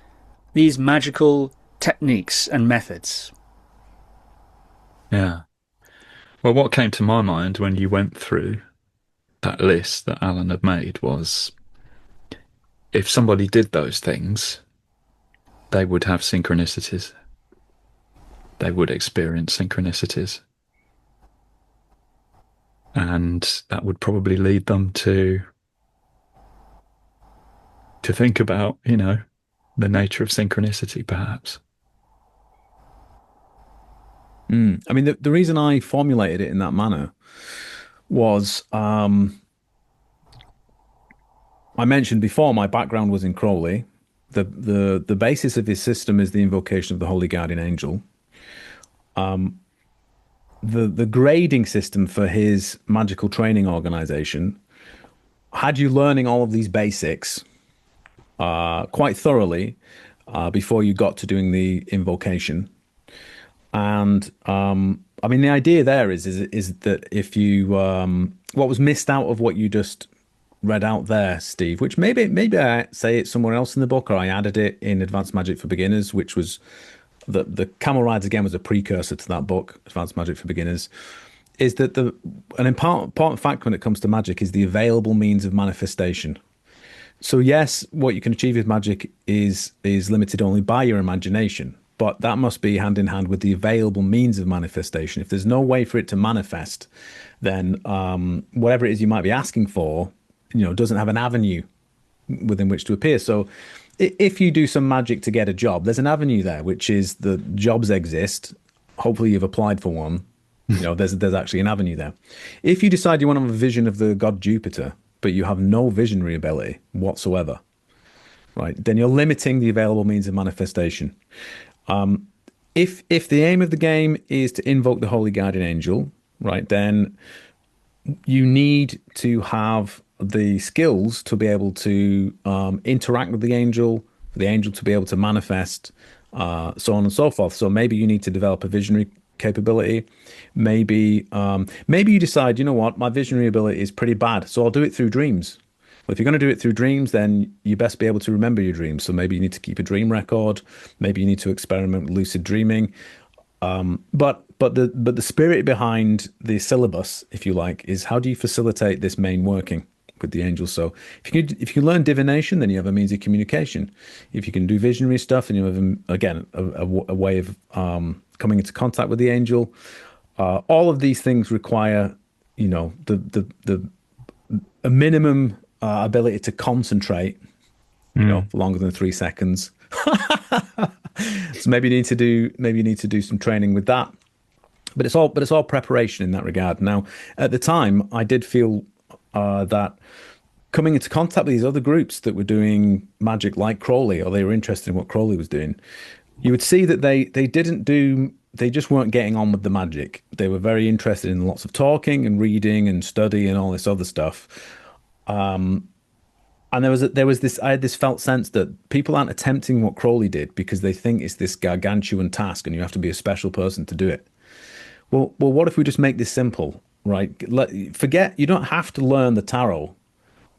magical techniques and methods? Yeah. Well, what came to my mind when you went through that list that Alan had made was, if somebody did those things, they would have synchronicities. They would experience synchronicities. And that would probably lead them to think about, the nature of synchronicity, perhaps. I mean, the reason I formulated it in that manner was, I mentioned before, my background was in Crowley. The basis of his system is the invocation of the Holy Guardian Angel. The grading system for his magical training organization had you learning all of these basics quite thoroughly before you got to doing the invocation. And I mean, the idea there is that if you what was missed out of what you just read out there, Steve, which maybe I say it somewhere else in the book, or I added it in Advanced Magic for Beginners, which was the Camel Rides Again was a precursor to that book, Advanced Magic for Beginners, is that an important fact when it comes to magic is the available means of manifestation. So yes, what you can achieve with magic is limited only by your imagination, but that must be hand in hand with the available means of manifestation. If there's no way for it to manifest, then whatever it is you might be asking for, doesn't have an avenue within which to appear. So if you do some magic to get a job, there's an avenue there, which is the jobs exist. Hopefully you've applied for one. There's actually an avenue there. If you decide you want to have a vision of the god Jupiter, but you have no visionary ability whatsoever, right, then you're limiting the available means of manifestation. If the aim of the game is to invoke the Holy Guardian Angel, right, then you need to have the skills to be able to interact with the angel, for the angel to be able to manifest, so on and so forth. So maybe you need to develop a visionary capability. Maybe you decide, you know what, my visionary ability is pretty bad, so I'll do it through dreams. Well, if you're going to do it through dreams, then you best be able to remember your dreams. So maybe you need to keep a dream record. Maybe you need to experiment with lucid dreaming. But the spirit behind the syllabus, if you like, is how do you facilitate this main working with the angels? So if you can learn divination, then you have a means of communication. If you can do visionary stuff, then you have again a way of coming into contact with the angel. All of these things require, you know, a minimum ability to concentrate, you know, for longer than 3 seconds. So maybe you need to do some training with that. But it's all preparation in that regard. Now, at the time, I did feel that coming into contact with these other groups that were doing magic like Crowley, or they were interested in what Crowley was doing, you would see that they just weren't getting on with the magic. They were very interested in lots of talking and reading and study and all this other stuff. And I had this felt sense that people aren't attempting what Crowley did because they think it's this gargantuan task and you have to be a special person to do it. Well, what if we just make this simple, right? Forget, you don't have to learn the tarot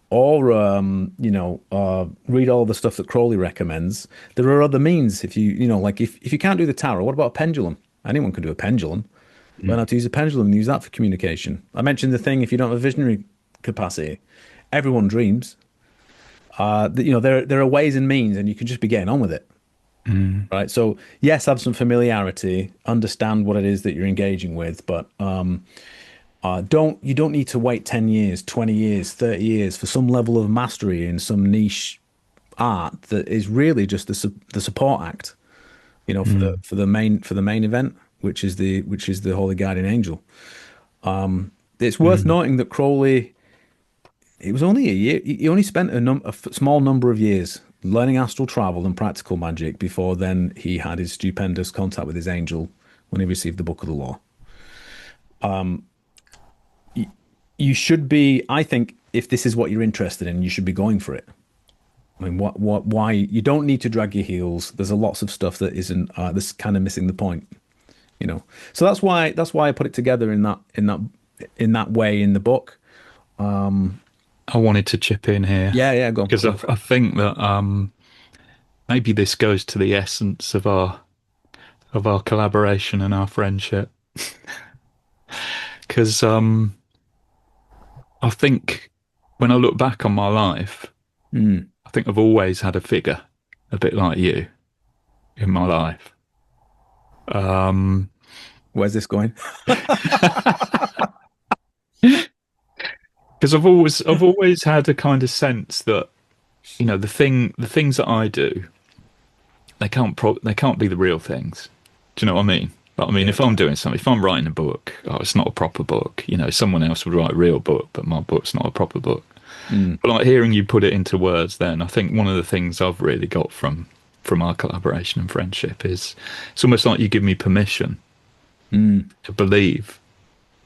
or, read all the stuff that Crowley recommends. There are other means. If you can't do the tarot, what about a pendulum? Anyone can do a pendulum. Learn how to use a pendulum and use that for communication. I mentioned the thing, if you don't have a visionary capacity, everyone dreams. There are ways and means, and you can just be getting on with it. Right. So yes, have some familiarity, understand what it is that you're engaging with, but you don't need to wait 10 years, 20 years, 30 years for some level of mastery in some niche art that is really just the support act, you know, for the main event, which is the Holy Guardian Angel. It's worth noting that Crowley, it was only a year. He only spent a small number of years learning astral travel and practical magic before then he had his stupendous contact with his angel when he received the Book of the Law. You should be, I think, if this is what you're interested in, you should be going for it. I mean, why? You don't need to drag your heels. There's lots of stuff that isn't, that's kind of missing the point, you know. So that's why I put it together in that way in the book. I wanted to chip in here. Yeah, go on. Because I think that maybe this goes to the essence of our collaboration and our friendship. Because I think when I look back on my life, I think I've always had a figure a bit like you in my life. Where's this going? Because I've always had a kind of sense that, you know, the things that I do, they can't be the real things. Do you know what I mean? But I mean, if I'm doing something, if I'm writing a book, it's not a proper book. You know, someone else would write a real book, but my book's not a proper book. But like hearing you put it into words, then I think one of the things I've really got from our collaboration and friendship is it's almost like you give me permission to believe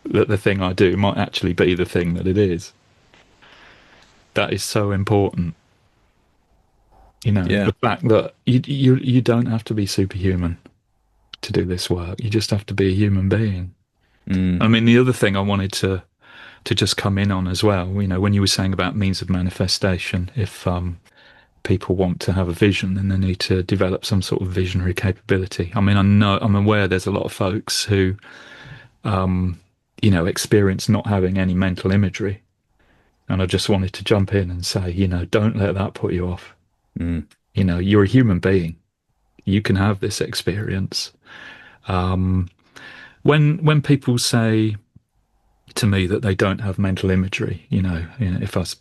that the thing I do might actually be the thing that it is. That is so important. You know, the fact that you don't have to be superhuman to do this work. You just have to be a human being. I mean, the other thing I wanted to just come in on as well, you know, when you were saying about means of manifestation, if people want to have a vision, then they need to develop some sort of visionary capability. I mean, I'm aware there's a lot of folks who experience not having any mental imagery. And I just wanted to jump in and say, you know, don't let that put you off. You know, you're a human being. You can have this experience. When people say to me that they don't have mental imagery, if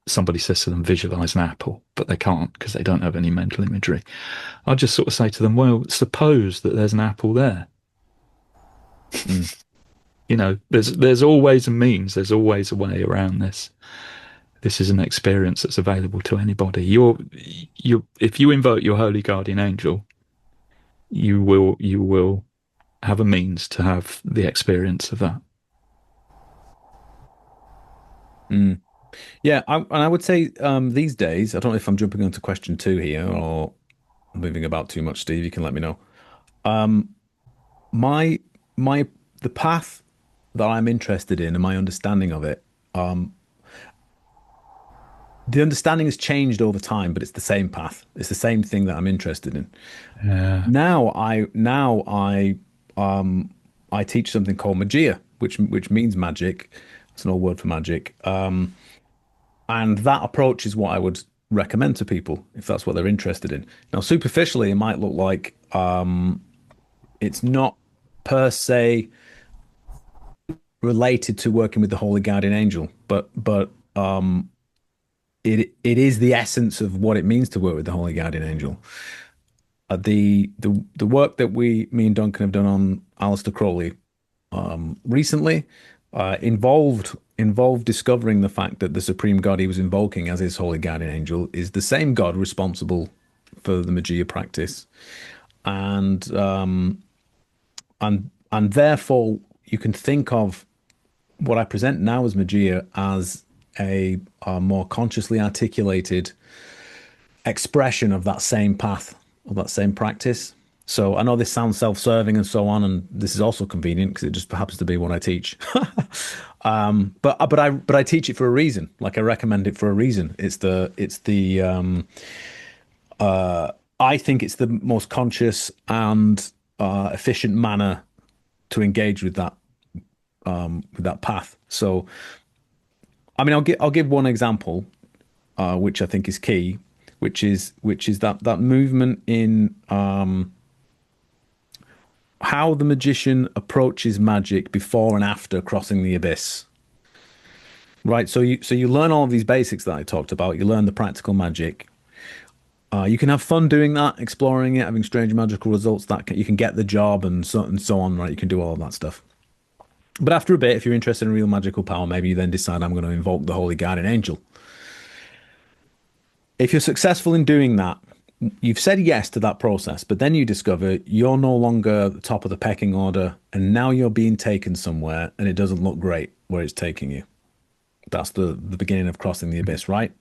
somebody says to them, visualize an apple, but they can't because they don't have any mental imagery, I just sort of say to them, well, suppose that there's an apple there. You know, there's always a means, there's always a way around this. This is an experience that's available to anybody. If you invoke your holy guardian angel, you will have a means to have the experience of that. Yeah, and I would say these days, I don't know if I'm jumping onto question two here or moving about too much, Steve. You can let me know. My my the path that I'm interested in and my understanding of it, the understanding has changed over time, but it's the same path. It's the same thing that I'm interested in. Yeah. Now I teach something called magia, which means magic. It's an old word for magic. And that approach is what I would recommend to people if that's what they're interested in. Now, superficially, it might look like it's not per se related to working with the holy guardian angel, but it is the essence of what it means to work with the holy guardian angel. The work that me and Duncan have done on Aleister Crowley recently involved discovering the fact that the supreme god he was invoking as his holy guardian angel is the same god responsible for the magia practice, and and therefore you can think of what I present now as magia as a more consciously articulated expression of that same path, of that same practice. So I know this sounds self-serving and so on, and this is also convenient because it just happens to be what I teach. But I teach it for a reason. Like I recommend it for a reason. I think it's the most conscious and efficient manner to engage with that path. So I mean, I'll give one example, which I think is key, which is that movement in how the magician approaches magic before and after crossing the abyss. Right. So you learn all of these basics that I talked about. You learn the practical magic. You can have fun doing that, exploring it, having strange magical results. You can get the job and so on. Right. You can do all of that stuff. But after a bit, if you're interested in real magical power, maybe you then decide I'm going to invoke the holy guardian angel. If you're successful in doing that, you've said yes to that process, but then you discover you're no longer the top of the pecking order, and now you're being taken somewhere, and it doesn't look great where it's taking you. That's the beginning of crossing the abyss, right?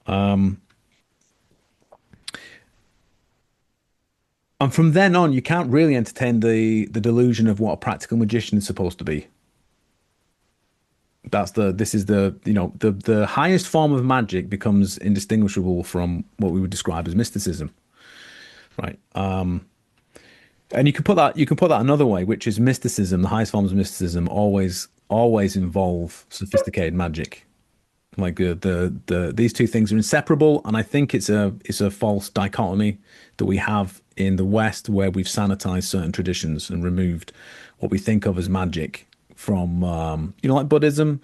And from then on, you can't really entertain the delusion of what a practical magician is supposed to be. The highest form of magic becomes indistinguishable from what we would describe as mysticism, right? And you can put that another way, which is mysticism. The highest forms of mysticism always involve sophisticated magic. Like these two things are inseparable, and I think it's a false dichotomy that we have in the West, where we've sanitized certain traditions and removed what we think of as magic from like Buddhism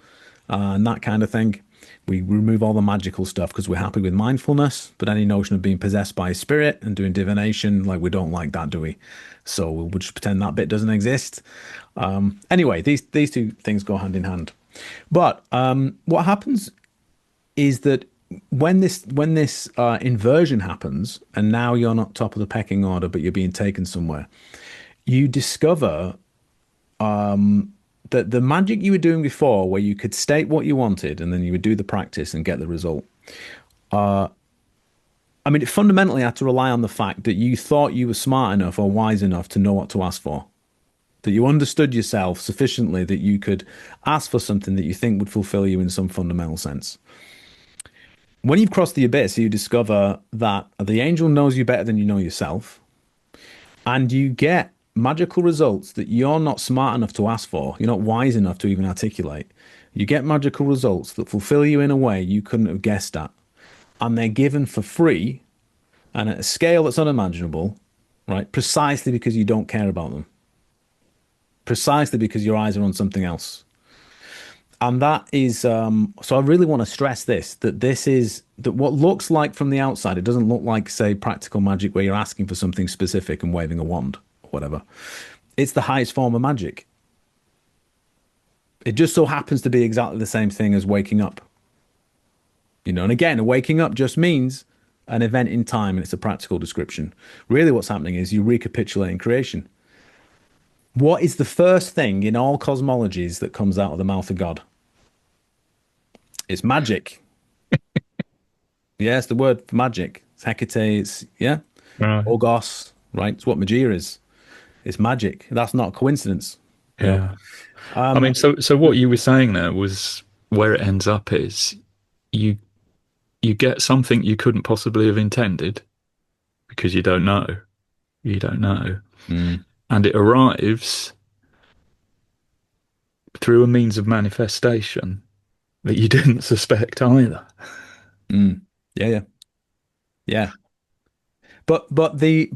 and that kind of thing. We remove all the magical stuff because we're happy with mindfulness, but any notion of being possessed by a spirit and doing divination, like we don't like that, do we? So we'll just pretend that bit doesn't exist. Anyway, these two things go hand in hand. But what happens is that when this inversion happens, and now you're not top of the pecking order, but you're being taken somewhere, you discover that the magic you were doing before, where you could state what you wanted and then you would do the practice and get the result. I mean, it fundamentally had to rely on the fact that you thought you were smart enough or wise enough to know what to ask for. That you understood yourself sufficiently that you could ask for something that you think would fulfill you in some fundamental sense. When you've crossed the abyss, you discover that the angel knows you better than you know yourself, and you get magical results that you're not smart enough to ask for. You're not wise enough to even articulate. You get magical results that fulfill you in a way you couldn't have guessed at, and they're given for free and at a scale that's unimaginable, right? Precisely because you don't care about them. Precisely because your eyes are on something else. And that is, so I really want to stress that what looks like from the outside, it doesn't look like, say, practical magic where you're asking for something specific and waving a wand or whatever. It's the highest form of magic. It just so happens to be exactly the same thing as waking up. And again, waking up just means an event in time, and it's a practical description. Really what's happening is you're recapitulating creation. What is the first thing in all cosmologies that comes out of the mouth of God? It's magic. Yes, the word for magic. It's Hecate. It's Orgos. Right. It's what magia is. It's magic. That's not a coincidence. Yeah. I mean, so what you were saying there was where it ends up is you get something you couldn't possibly have intended because you don't know. You don't know. And it arrives through a means of manifestation that you didn't suspect either. Yeah. But the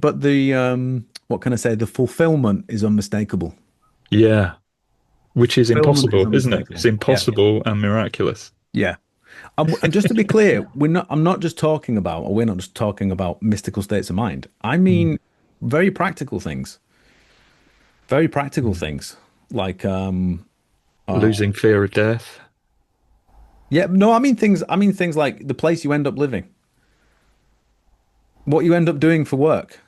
what can I say? The fulfillment is unmistakable. Yeah. Which is impossible, isn't it? It's impossible and miraculous. Yeah. And just to be clear, we're not just talking about mystical states of mind. I mean very practical things. Very practical things. Like losing fear of death. Yeah, no, I mean things like the place you end up living. What you end up doing for work.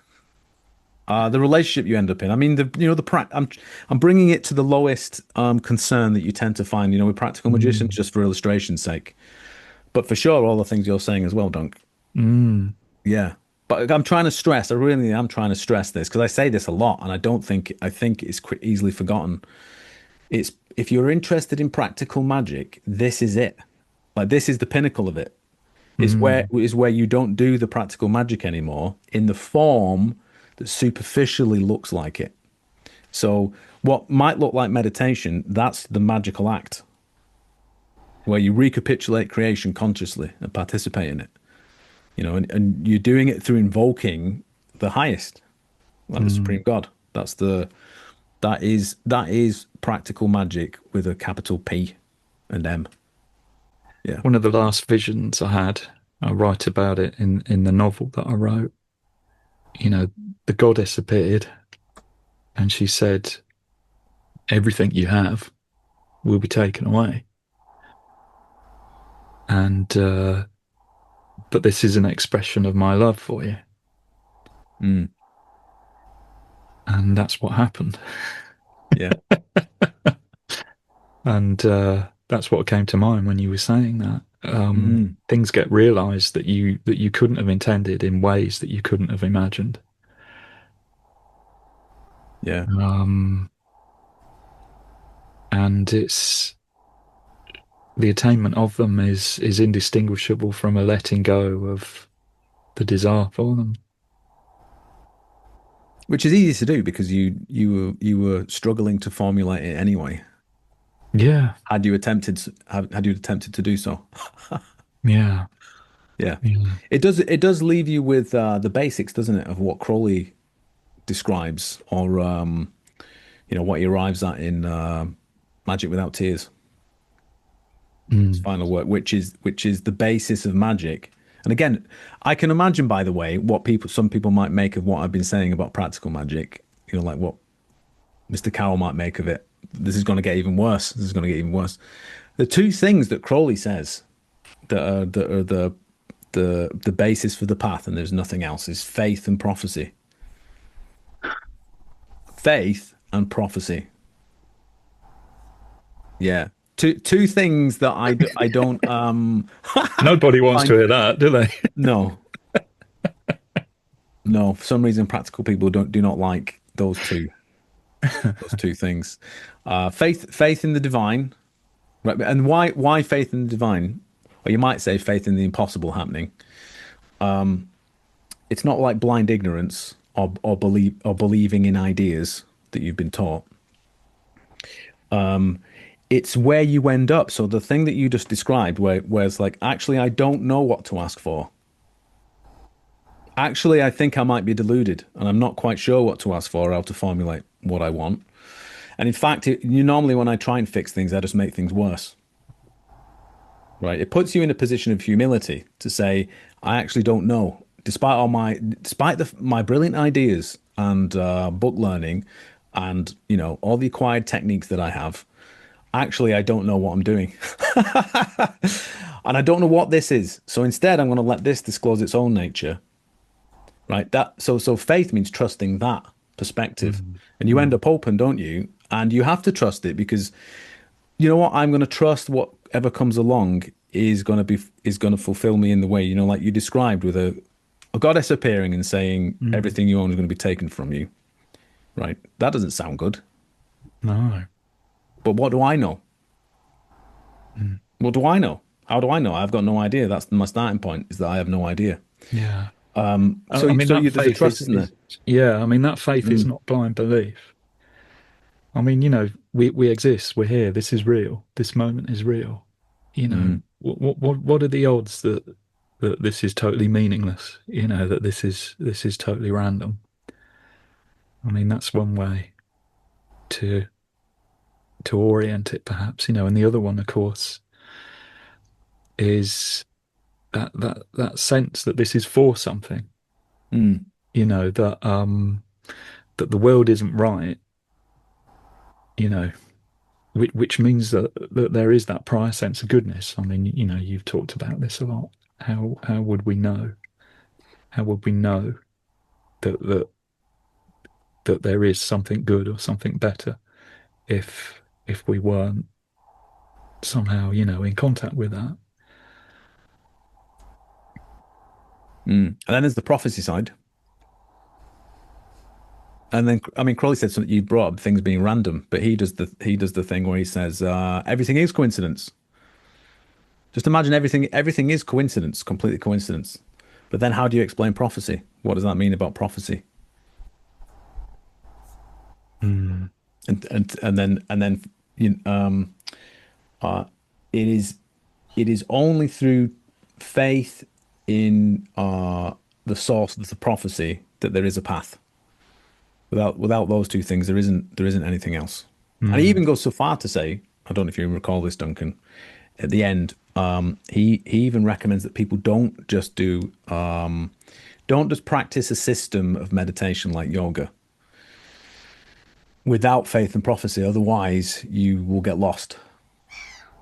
The relationship you end up in. I mean, I'm bringing it to the lowest concern that you tend to find, with practical magicians, just for illustration's sake. But for sure, all the things you're saying as well, Dunk. Yeah, but I'm trying to stress. I really am trying to stress this because I say this a lot, and I think it's easily forgotten. It's if you're interested in practical magic, this is it. Like this is the pinnacle of it. Is where you don't do the practical magic anymore in the form that superficially looks like it. So what might look like meditation, that's the magical act where you recapitulate creation consciously and participate in it. And you're doing it through invoking the highest, like the supreme God. That is practical magic with a capital P and M. Yeah. One of the last visions I had, I write about it in the novel that I wrote. The goddess appeared and she said, everything you have will be taken away. And, but this is an expression of my love for you. And that's what happened. Yeah. And that's what came to mind when you were saying that. Things get realized that you couldn't have intended in ways that you couldn't have imagined. Yeah. And it's the attainment of them is indistinguishable from a letting go of the desire for them. Which is easy to do because you were struggling to formulate it anyway. Yeah. Had you attempted to do so? Yeah. Yeah. It does leave you with the basics, doesn't it, of what Crowley describes, or what he arrives at in Magic Without Tears. His final work, which is the basis of magic. And again, I can imagine, by the way, what some people might make of what I've been saying about practical magic. Like what Mr. Carroll might make of it. This is going to get even worse. The two things that Crowley says that are the basis for the path, and there's nothing else, is faith and prophecy. Faith and prophecy. Yeah. Two things that I don't nobody wants to hear that, do they? No, for some reason practical people do not like those two things. Faith in the divine, right? And why faith in the divine? Or you might say faith in the impossible happening. It's not like blind ignorance or believing in ideas that you've been taught. It's where you end up. So the thing that you just described, where it's like, actually, I don't know what to ask for. Actually, I think I might be deluded, and I'm not quite sure what to ask for or how to formulate what I want. And in fact, normally when I try and fix things, I just make things worse. Right? It puts you in a position of humility to say, I actually don't know. Despite my brilliant ideas and book learning, and all the acquired techniques that I have. Actually, I don't know what I'm doing. And I don't know what this is. So instead, I'm going to let this disclose its own nature. Right? So faith means trusting that perspective. And you end up open, don't you? And you have to trust it because, you know what? I'm going to trust whatever comes along is going to fulfill me in the way, you know, like you described, with a goddess appearing and saying everything you own is going to be taken from you. Right? That doesn't sound good. No. But what do I know? What do I know? How do I know? I've got no idea. That's my starting point, is that I have no idea. Yeah. So, there's a trust, isn't there? Yeah, I mean, that faith is not blind belief. I mean, you know, we exist. We're here. This is real. This moment is real. You know, what are the odds that this is totally meaningless? You know, that this is totally random. I mean, that's one way to orient it, perhaps. You know, and the other one, of course, is that sense that this is for something. You know, that that the world isn't right. You know, which means that there is that prior sense of goodness. I mean, you know, you've talked about this a lot. How would we know? How would we know that there is something good or something better if we weren't somehow, you know, in contact with that? And then there's the prophecy side. And then, I mean, Crowley said something, you brought up things being random, but he does the thing where he says everything is coincidence. Just imagine everything is coincidence, completely coincidence. But then, how do you explain prophecy? What does that mean about prophecy? And then it is only through faith in the source of the prophecy that there is a path. Without those two things, there isn't anything else. And he even goes so far to say, I don't know if you recall this, Duncan, at the end, he even recommends that people don't just practice a system of meditation like yoga without faith and prophecy. Otherwise, you will get lost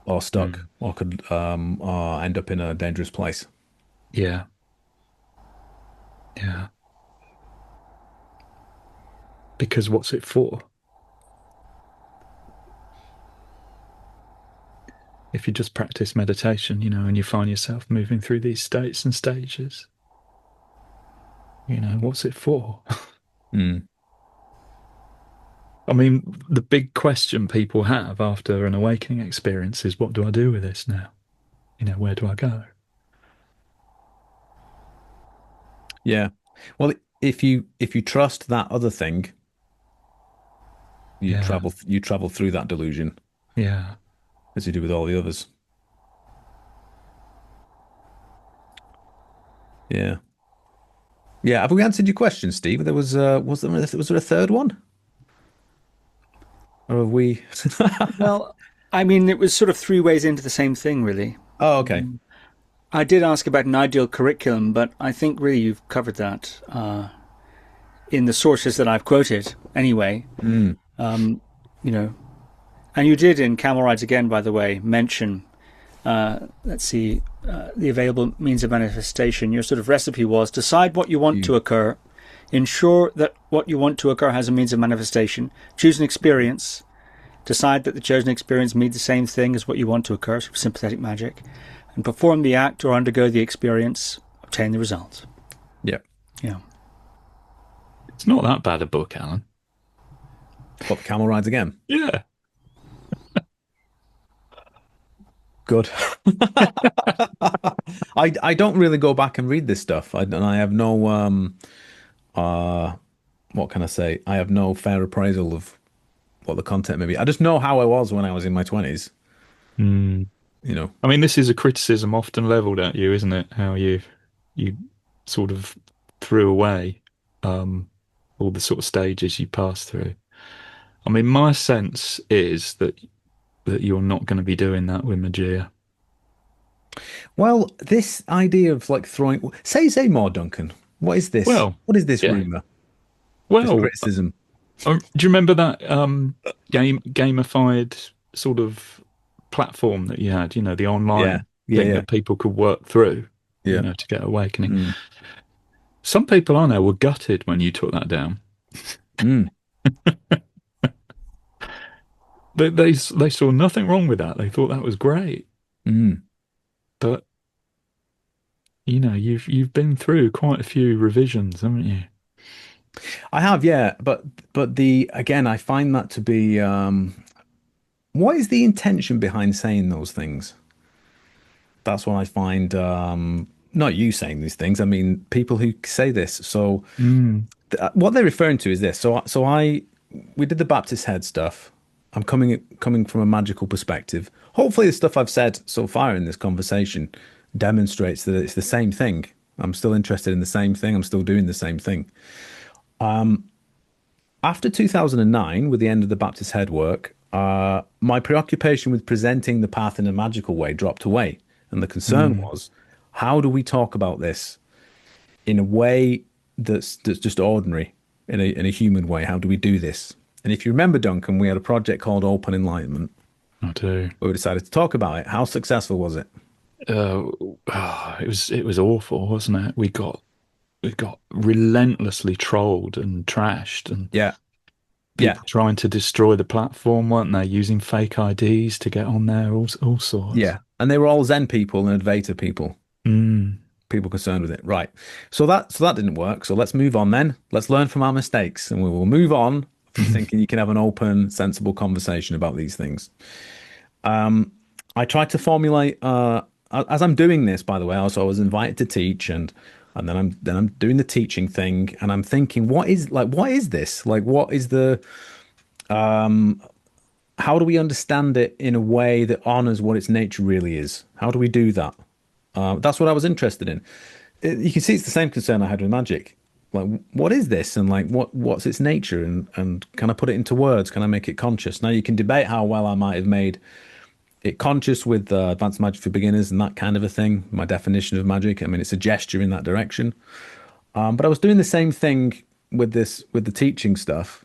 or stuck or could end up in a dangerous place. Yeah. Yeah. Because what's it for? If you just practice meditation, you know, and you find yourself moving through these states and stages, you know, what's it for? I mean, the big question people have after an awakening experience is, what do I do with this now? You know, where do I go? Yeah. Well, if you trust that other thing, you travel through that delusion. Yeah. As you do with all the others. Yeah. Yeah. Have we answered your question, Steve? There was there a third one? Or have we? Well, I mean, it was sort of three ways into the same thing, really. Oh, okay. I did ask about an ideal curriculum, but I think really you've covered that in the sources that I've quoted anyway. You know, and you did in Camel Rides Again, by the way, mention, let's see, the available means of manifestation. Your sort of recipe was decide what you want to occur, ensure that what you want to occur has a means of manifestation, choose an experience, decide that the chosen experience means the same thing as what you want to occur, sort of sympathetic magic, and perform the act or undergo the experience, obtain the result. Yeah. Yeah. It's not that bad a book, Alan. What, Camel Rides Again? Yeah. Good. I don't really go back and read this stuff. I have no what can I say? I have no fair appraisal of what the content may be. I just know how I was when I was in my 20s. You know. I mean, this is a criticism often leveled at you, isn't it? How you sort of threw away all the sort of stages you passed through. I mean, my sense is that you're not going to be doing that with Magia. Well, this idea of like throwing... Say more, Duncan. What is this? Well, what is this rumour? Well, this criticism. Do you remember that gamified sort of platform that you had, you know, the online thing that people could work through, you know, to get awakening? Some people I know were gutted when you took that down. They saw nothing wrong with that. They thought that was great. but you've been through quite a few revisions, haven't you? I have, yeah, but again, I find that to be what is the intention behind saying those things? That's what I find. Not you saying these things. I mean, people who say this. So Mm. what they're referring to is this. We did the Baptist head stuff. I'm coming from a magical perspective. Hopefully, the stuff I've said so far in this conversation demonstrates that it's the same thing. I'm still interested in the same thing. I'm still doing the same thing. After 2009, with the end of the Baptist head work, my preoccupation with presenting the path in a magical way dropped away. And the concern was, how do we talk about this in a way that's just ordinary, in a human way? How do we do this? And if you remember, Duncan, we had a project called Open Enlightenment. I do. We decided to talk about it. How successful was it? It was awful, wasn't it? We got relentlessly trolled and trashed, and Yeah. people trying to destroy the platform, weren't they? Using fake IDs to get on there, all sorts. Yeah. And they were all Zen people and Advaita people. People concerned with it. Right. So that didn't work. So let's move on then. Let's learn from our mistakes, and we will move on from thinking you can have an open, sensible conversation about these things. I tried to formulate as I'm doing this, by the way. Also, I was invited to teach, and then I'm doing the teaching thing, and I'm thinking, what is this? Like, what is the how do we understand it in a way that honors what its nature really is? How do we do that? That's what I was interested in. You can see it's the same concern I had with magic. Like, what is this? And like, what's its nature? And can I put it into words? Can I make it conscious? Now, you can debate how well I might have made it conscious with Advanced Magic for Beginners and that kind of a thing. My definition of magic, I mean, it's a gesture in that direction. But I was doing the same thing with the teaching stuff.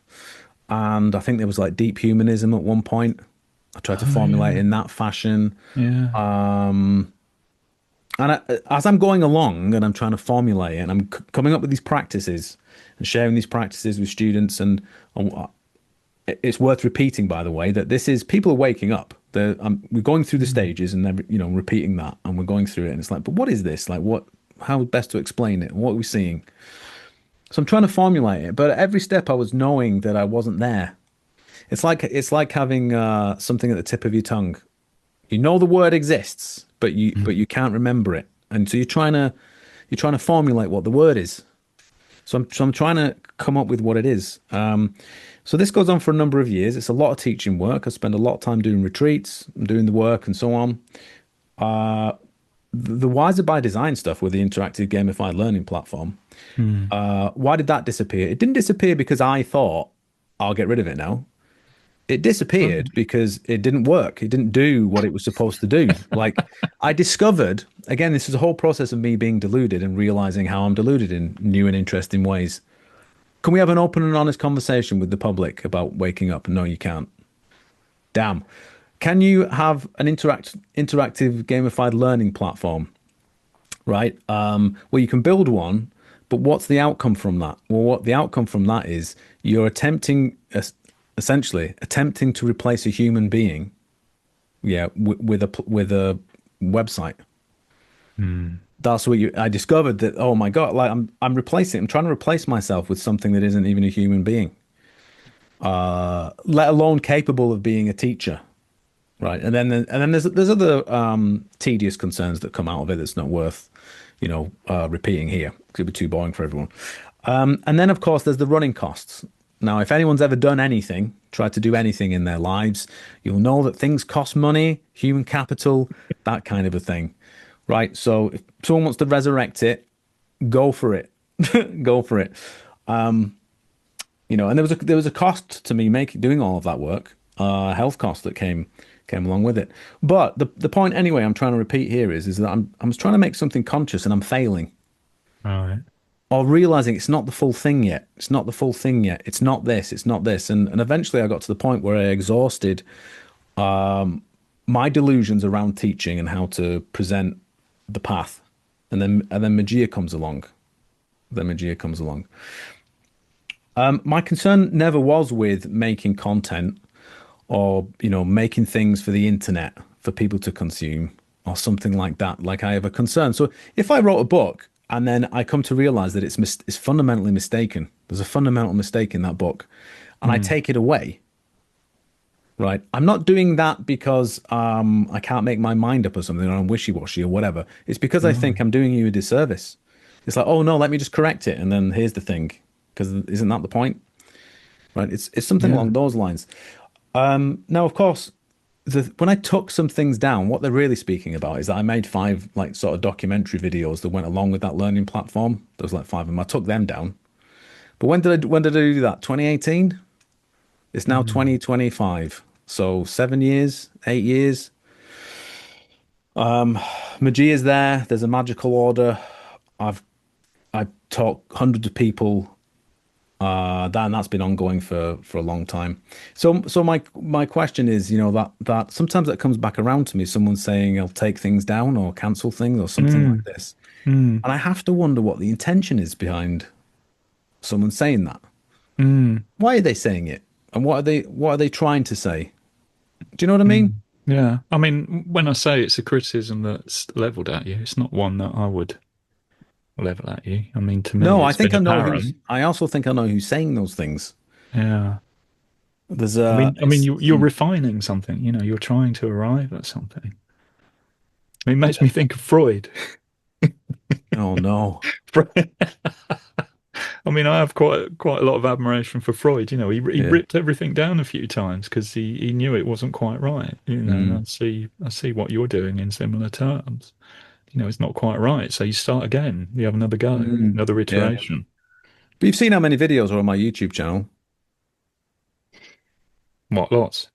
And I think there was like deep humanism at one point. I tried to formulate it in that fashion. Yeah. And as I'm going along and I'm trying to formulate it, and I'm coming up with these practices and sharing these practices with students, and it's worth repeating, by the way, that this is, people are waking up. We're going through the stages and they're, repeating that, and we're going through it, and it's like, but what is this? Like, how best to explain it? What are we seeing? So I'm trying to formulate it, but at every step I was knowing that I wasn't there. It's like having something at the tip of your tongue. You know the word exists, but you can't remember it, and so you're trying to formulate what the word is. So I'm trying to come up with what it is. So this goes on for a number of years. It's a lot of teaching work. I spend a lot of time doing retreats, doing the work, and so on. The Wiser by Design stuff with the interactive gamified learning platform. Why did that disappear? It didn't disappear because I thought I'll get rid of it now. It disappeared because it didn't work. It didn't do what it was supposed to do. Like, I discovered, again, this is a whole process of me being deluded and realizing how I'm deluded in new and interesting ways. Can we have an open and honest conversation with the public about waking up? No, you can't. Damn. Can you have an interactive gamified learning platform, right? Well, you can build one, but what's the outcome from that? Well, what the outcome from that is, you're essentially attempting to replace a human being, with a website. That's what I discovered, that, oh my God, like I'm trying to replace myself with something that isn't even a human being, let alone capable of being a teacher. Right. And then there's other tedious concerns that come out of it that's not worth, repeating here. It'd be too boring for everyone. And then, of course, there's the running costs. Now, if anyone's ever done anything, tried to do anything in their lives, you'll know that things cost money, human capital, that kind of a thing. Right. So if someone wants to resurrect it, go for it. Go for it. And there was a cost to me doing all of that work, health cost that came along with it. But the point, anyway, I'm trying to repeat here is that I'm trying to make something conscious, and I'm failing. All right. Or realizing it's not the full thing yet. It's not the full thing yet. It's not this. It's not this. And eventually I got to the point where I exhausted my delusions around teaching and how to present the path. And then Magia comes along. My concern never was with making content or, making things for the internet for people to consume or something like that. Like I have a concern. So if I wrote a book and then I come to realize that it's fundamentally mistaken, there's a fundamental mistake in that book, and I take it away, right? I'm not doing that because I can't make my mind up or something, or I'm wishy-washy or whatever. It's because I think I'm doing you a disservice. It's like, oh no, let me just correct it, and then here's the thing, because isn't that the point, right? It's something along those lines. Now, of course, when I took some things down, what they're really speaking about is that I made 5 like sort of documentary videos that went along with that learning platform. There was like 5 of them. I took them down. But when did I do that? 2018? It's now 2025. So 7 years, 8 years. Magia is there. There's a magical order. I taught hundreds of people. That's been ongoing for a long time. So my question is, that sometimes that comes back around to me. Someone saying I'll take things down or cancel things or something like this, and I have to wonder what the intention is behind someone saying that. Why are they saying it, and what are they trying to say? Do you know what I mean? Yeah, I mean, when I say it's a criticism that's leveled at you, it's not one that I would level at you. I mean, to me, No, I it's think I been know apparent. I also think I know who's saying those things. Yeah. There's I mean, you're refining something. You're trying to arrive at something. It makes me think of Freud. Oh no. I mean, I have quite a lot of admiration for Freud. He ripped everything down a few times because he knew it wasn't quite right. I see what you're doing in similar terms. It's not quite right. So you start again. You have another go, another iteration. Yeah. But you've seen how many videos are on my YouTube channel? What, lots?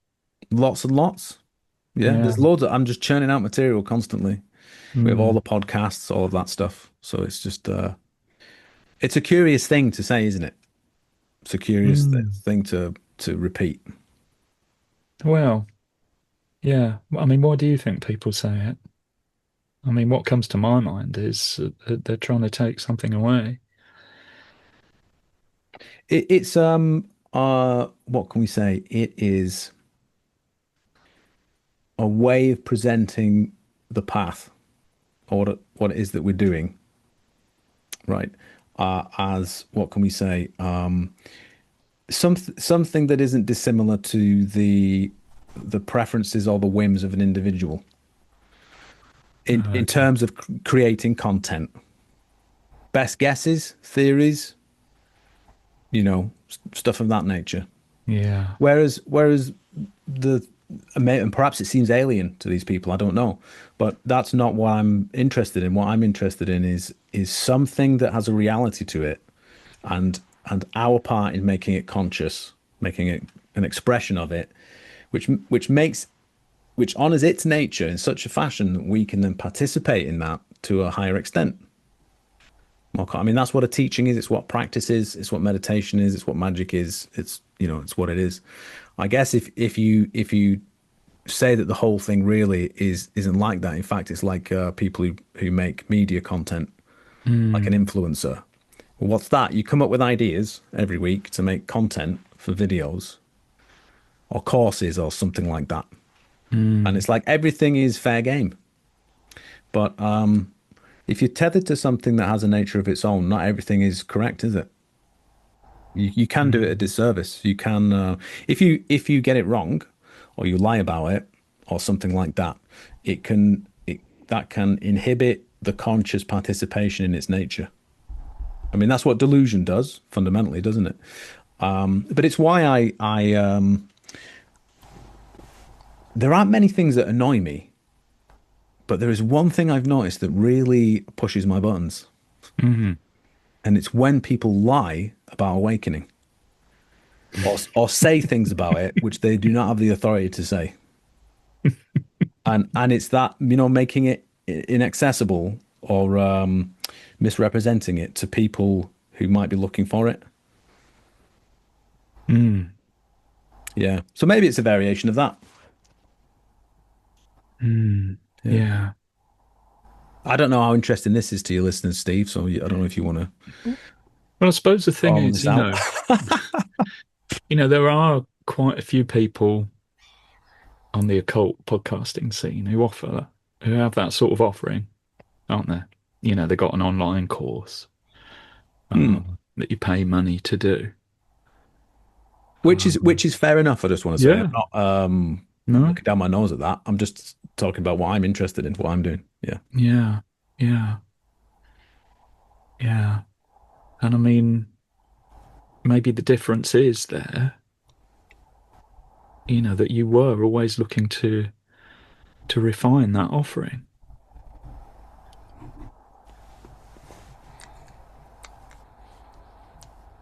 Lots and lots. Yeah, there's loads I'm just churning out material constantly. We have all the podcasts, all of that stuff. So it's just it's a curious thing to say, isn't it? It's a curious thing to repeat. Well, yeah. I mean, why do you think people say it? I mean, what comes to my mind is that they're trying to take something away. It's what can we say? It is a way of presenting the path, or what it is that we're doing, right? As what can we say? Something that isn't dissimilar to the preferences or the whims of an individual in terms of creating content. Best guesses, theories, stuff of that nature. Yeah. Whereas and perhaps it seems alien to these people, I don't know, but that's not what I'm interested in. What I'm interested in is something that has a reality to it, and our part in making it conscious, making it an expression of it, which honors its nature in such a fashion that we can then participate in that to a higher extent. I mean, that's what a teaching is. It's what practice is. It's what meditation is. It's what magic is. It's it's what it is. I guess if you say that the whole thing really isn't like that. In fact, it's like people who make media content, like an influencer. Well, what's that? You come up with ideas every week to make content for videos or courses or something like that, and it's like everything is fair game. But if you're tethered to something that has a nature of its own, not everything is correct, is it? You can do it a disservice. You can if you get it wrong, or you lie about it, or something like that. That can inhibit the conscious participation in its nature. I mean, that's what delusion does fundamentally, doesn't it? But it's why I there aren't many things that annoy me, but there is one thing I've noticed that really pushes my buttons. And it's when people lie about awakening or say things about it which they do not have the authority to say. And it's that, making it inaccessible or misrepresenting it to people who might be looking for it. Yeah. So maybe it's a variation of that. Yeah. I don't know how interesting this is to your listeners, Steve. So I don't know if you want to. Well, I suppose the thing is, there are quite a few people on the occult podcasting scene who offer who have that sort of offering, aren't there? You know, they got an online course that you pay money to do. Which is fair enough. I just want to say, Yeah. I'm not looking down my nose at that. I'm just talking about what I'm interested in, what I'm doing. Yeah. Yeah. Yeah. Yeah. And I mean, maybe the difference is there, you know, that you were always looking to refine that offering.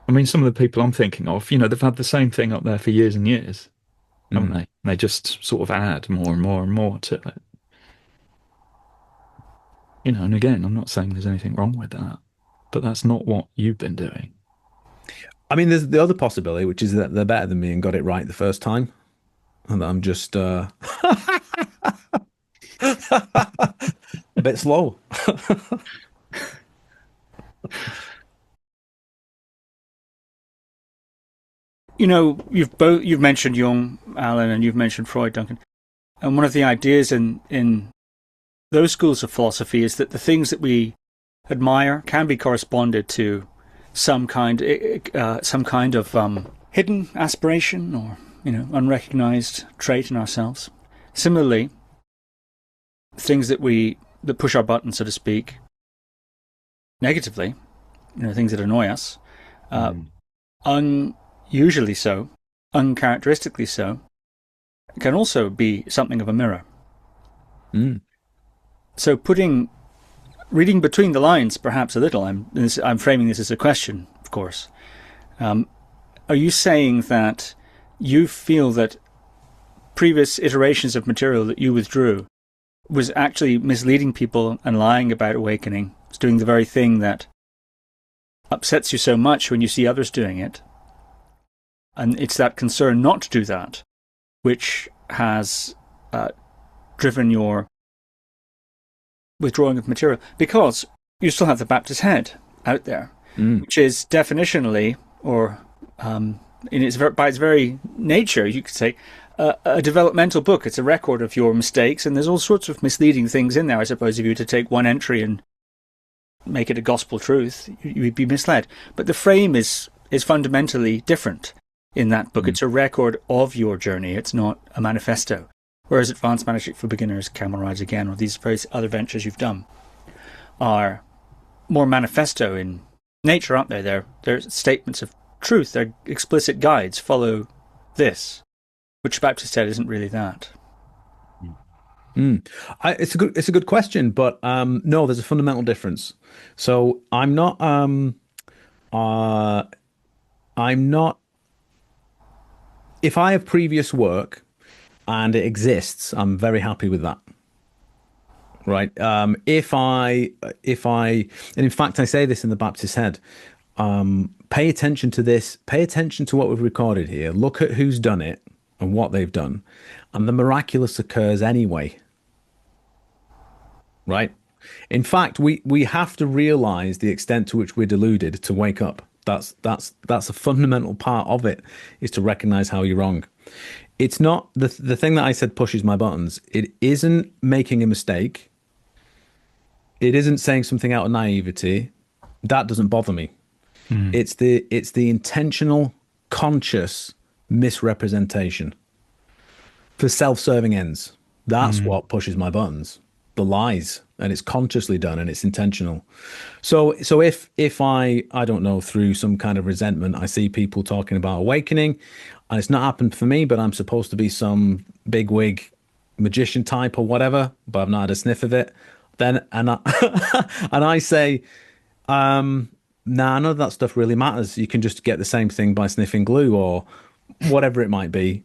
I mean, some of the people I'm thinking of, you know, they've had the same thing up there for years and years, haven't they? They just sort of add more and more and more to it. You know, and again, I'm not saying there's anything wrong with that, but that's not what you've been doing. I mean, there's the other possibility, which is that they're better than me and got it right the first time, and that I'm just a bit slow. You know, you've mentioned Jung, Alan, and you've mentioned Freud, Duncan. And one of the ideas in those schools of philosophy is that the things that we admire can be corresponded to some kind of hidden aspiration or, you know, unrecognized trait in ourselves. Similarly, things that push our buttons, so to speak, negatively, you know, things that annoy us, unusually so, uncharacteristically so, can also be something of a mirror. So reading between the lines perhaps a little, I'm framing this as a question, of course. Are you saying that you feel that previous iterations of material that you withdrew was actually misleading people and lying about awakening? It's doing the very thing that upsets you so much when you see others doing it. And it's that concern not to do that which has driven your withdrawing of material. Because you still have the Baptist head out there, which is definitionally, or by its very nature, you could say, a developmental book. It's a record of your mistakes, and there's all sorts of misleading things in there. I suppose if you were to take one entry and make it a gospel truth, you'd be misled. But the frame is fundamentally different in that book. It's a record of your journey. It's not a manifesto. Whereas Advanced Magic for Beginners, Camel Rides Again, or these various other ventures you've done are more manifesto in nature, aren't they? They're statements of truth. They're explicit guides. Follow this, which Baptist said isn't really that. It's a good question, but no, there's a fundamental difference. So I'm not. If I have previous work and it exists, I'm very happy with that. Right. If I, and in fact, I say this in the Baptist Head, pay attention to this, pay attention to what we've recorded here, look at who's done it and what they've done. And the miraculous occurs anyway. Right. In fact, we have to realize the extent to which we're deluded to wake up. That's a fundamental part of it, is to recognize how you're wrong. It's not the thing that I said pushes my buttons. It isn't making a mistake. It isn't saying something out of naivety. That doesn't bother me. It's the intentional, conscious misrepresentation for self-serving ends. That's what pushes my buttons. The lies, and it's consciously done and it's intentional. So if I don't know, through some kind of resentment, I see people talking about awakening, and it's not happened for me, but I'm supposed to be some bigwig magician type or whatever, but I've not had a sniff of it, then and I say, nah, none of that stuff really matters. You can just get the same thing by sniffing glue or whatever it might be,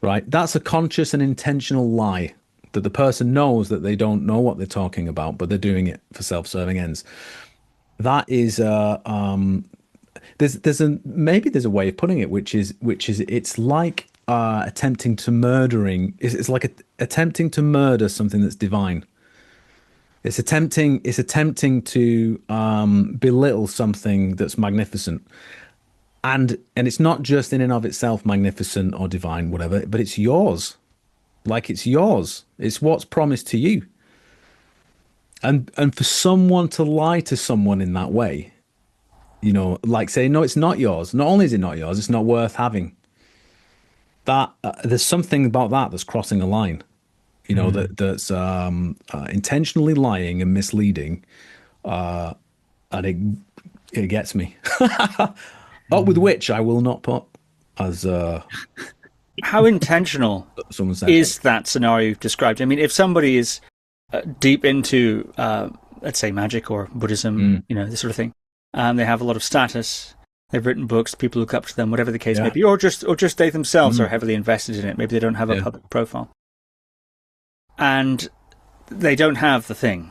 right? That's a conscious and intentional lie, that the person knows that they don't know what they're talking about, but they're doing it for self-serving ends. That is there's a way of putting it, which is it's like attempting to attempting to murder something that's divine. It's attempting to belittle something that's magnificent. And it's not just in and of itself magnificent or divine, whatever, but it's yours. Like, it's yours. It's what's promised to you. And for someone to lie to someone in that way, you know, like say, no, it's not yours. Not only is it not yours, it's not worth having. That there's something about that that's crossing a line, you know, that's intentionally lying and misleading, and it gets me. Up with which I will not put as how intentional someone said. is that scenario you've described? I mean, if somebody is deep into, let's say, magic or Buddhism, you know, this sort of thing, they have a lot of status. They've written books. People look up to them, whatever the case may be, or just they themselves are heavily invested in it. Maybe they don't have a public profile, and they don't have the thing,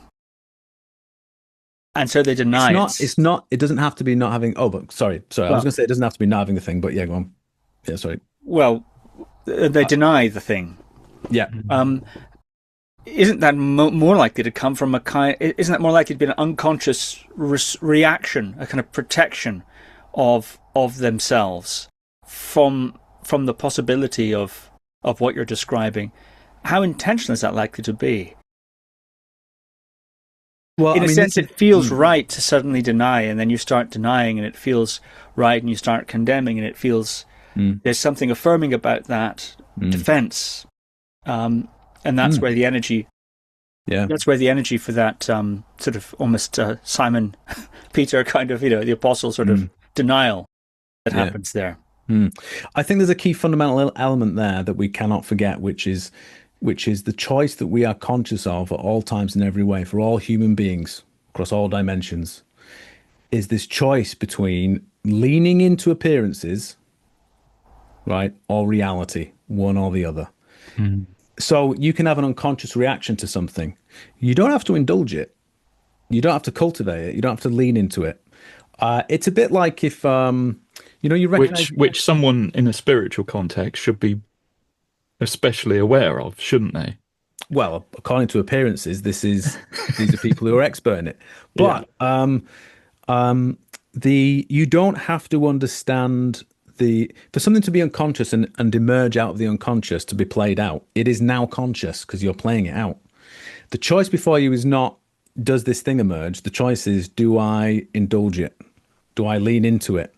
and so they deny it. It's not. It doesn't have to be not having. Oh, but sorry. Well, I was going to say it doesn't have to be not having the thing, but yeah, go on. Yeah, sorry. Well, they deny the thing. Yeah. Isn't that more likely to come from a kind? Isn't that more likely to be an unconscious reaction, a kind of protection of themselves from the possibility of what you're describing? How intentional is that likely to be? Well, in a sense, it feels right to suddenly deny, and then you start denying, and it feels right, and you start condemning, and it feels there's something affirming about that defense, and that's where the energy. Yeah, that's where the energy for that sort of almost Simon Peter kind of, you know, the apostle sort of denial that happens there. I think there's a key fundamental element there that we cannot forget, which is the choice that we are conscious of at all times in every way for all human beings across all dimensions, is this choice between leaning into appearances, right, or reality, one or the other. So you can have an unconscious reaction to something. You don't have to indulge it. You don't have to cultivate it. You don't have to lean into it. It's a bit like if, you know, you recognize... Which someone in a spiritual context should be especially aware of, shouldn't they? Well, according to appearances, these are people who are expert in it. But you don't have to understand for something to be unconscious and emerge out of the unconscious to be played out. It is now conscious because you're playing it out. The choice before you is not, does this thing emerge? The choice is, do I indulge it? Do I lean into it?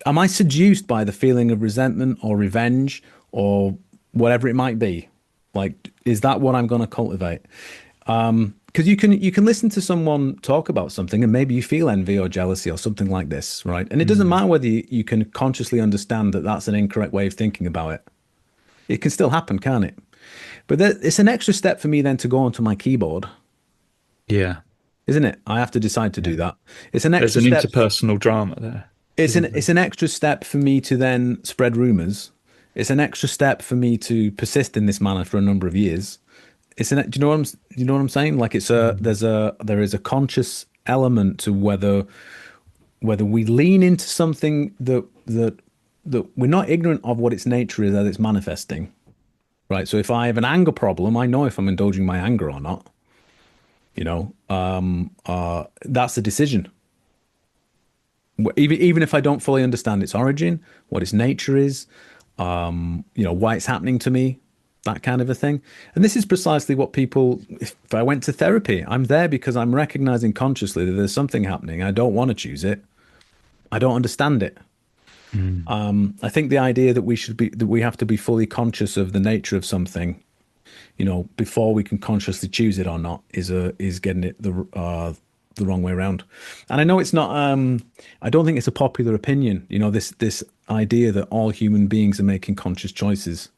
Am I seduced by the feeling of resentment or revenge or whatever it might be? Like, is that what I'm going to cultivate? Because you can listen to someone talk about something and maybe you feel envy or jealousy or something like this, right? And it doesn't matter whether you can consciously understand that that's an incorrect way of thinking about it. It can still happen, can't it? But it's an extra step for me then to go onto my keyboard. Yeah. Isn't it? I have to decide to do that. It's an extra There's an interpersonal drama there. It's an extra step for me to then spread rumors. It's an extra step for me to persist in this manner for a number of years. Do you know what I'm saying? Like there is a conscious element to whether we lean into something that we're not ignorant of what its nature is as it's manifesting, right? So if I have an anger problem, I know if I'm indulging my anger or not. You know, that's the decision. Even if I don't fully understand its origin, what its nature is, you know, why it's happening to me, that kind of a thing. And this is precisely what people, if I went to therapy, I'm there because I'm recognizing consciously that there's something happening. I don't want to choose it. I don't understand it. I think the idea that we have to be fully conscious of the nature of something, you know, before we can consciously choose it or not is getting it the wrong way around. And I know it's not, I don't think it's a popular opinion, you know, this idea that all human beings are making conscious choices.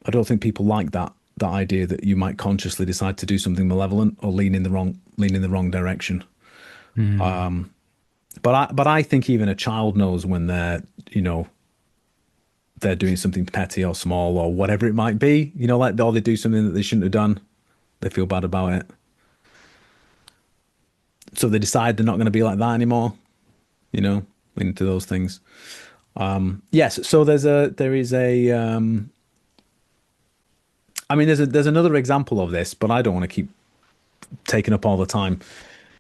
I don't think people like that idea that you might consciously decide to do something malevolent or lean in the wrong direction. But I think even a child knows when they're doing something petty or small or whatever it might be, you know, like, or they do something that they shouldn't have done. They feel bad about it. So they decide they're not going to be like that anymore, you know, into those things. Yes. So there's another example of this, but I don't want to keep taking up all the time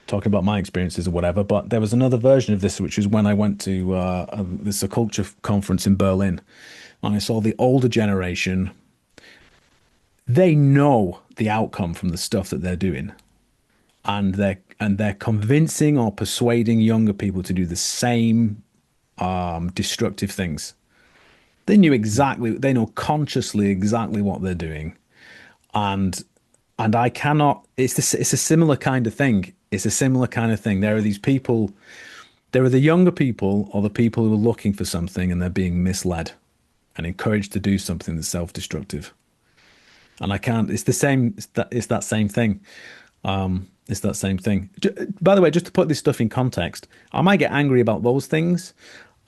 talking about my experiences or whatever. But there was another version of this, which was when I went to this occulture conference in Berlin, and I saw the older generation. They know the outcome from the stuff that they're doing. and they're convincing or persuading younger people to do the same destructive things. They know consciously exactly what they're doing, and I cannot. It's a similar kind of thing. It's a similar kind of thing. There are these people. There are the younger people or the people who are looking for something and they're being misled and encouraged to do something that's self-destructive. And I can't. It's the same. It's that same thing. It's that same thing. By the way, just to put this stuff in context, I might get angry about those things,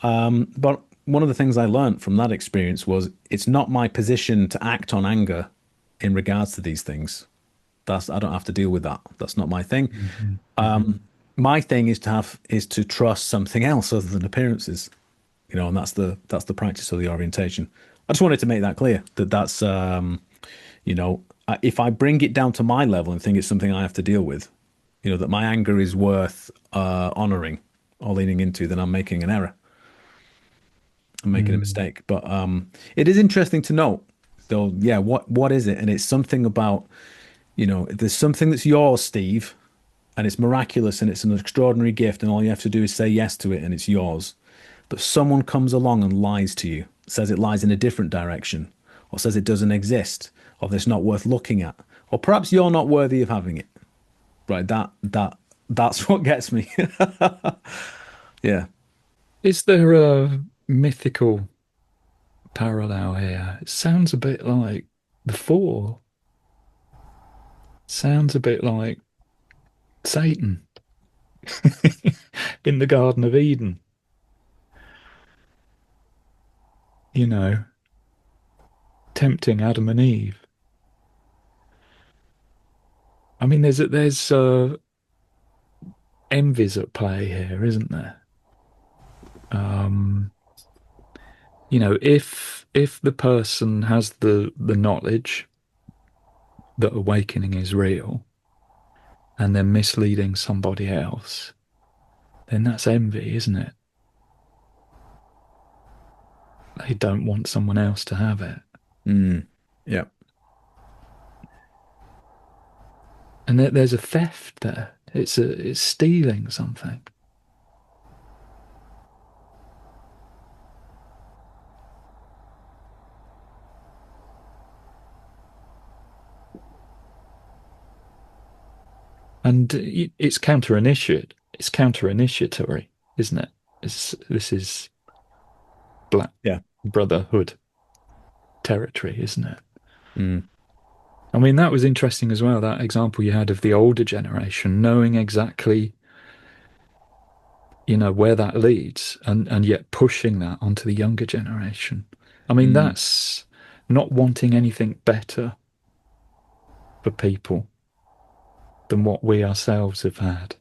but one of the things I learned from that experience was it's not my position to act on anger in regards to these things. I don't have to deal with that. That's not my thing. My thing is to trust something else other than appearances, and that's the practice of the orientation. I just wanted to make that clear that's if I bring it down to my level and think it's something I have to deal with, that my anger is worth honoring or leaning into, then I'm making an error. I'm making a mistake. But it is interesting to note, though. Yeah, what is it? And it's something about, if there's something that's yours, Steve, and it's miraculous and it's an extraordinary gift, and all you have to do is say yes to it and it's yours. But someone comes along and lies to you, says it lies in a different direction, or says it doesn't exist, or that it's not worth looking at, or perhaps you're not worthy of having it. Right? That's what gets me. Yeah. Is there a mythical parallel here? It sounds a bit like the Fall. Sounds a bit like Satan in the Garden of Eden. Tempting Adam and Eve. I mean, there's envies at play here, isn't there? If the person has the knowledge that awakening is real, and they're misleading somebody else, then that's envy, isn't it? They don't want someone else to have it. Yeah. And there's a theft there. It's stealing something. And it's counter-initiate. It's counter-initiatory, isn't it? This is Black Brotherhood territory, isn't it? I mean, that was interesting as well, that example you had of the older generation knowing exactly, where that leads, and yet pushing that onto the younger generation. I mean, that's not wanting anything better for people than what we ourselves have had.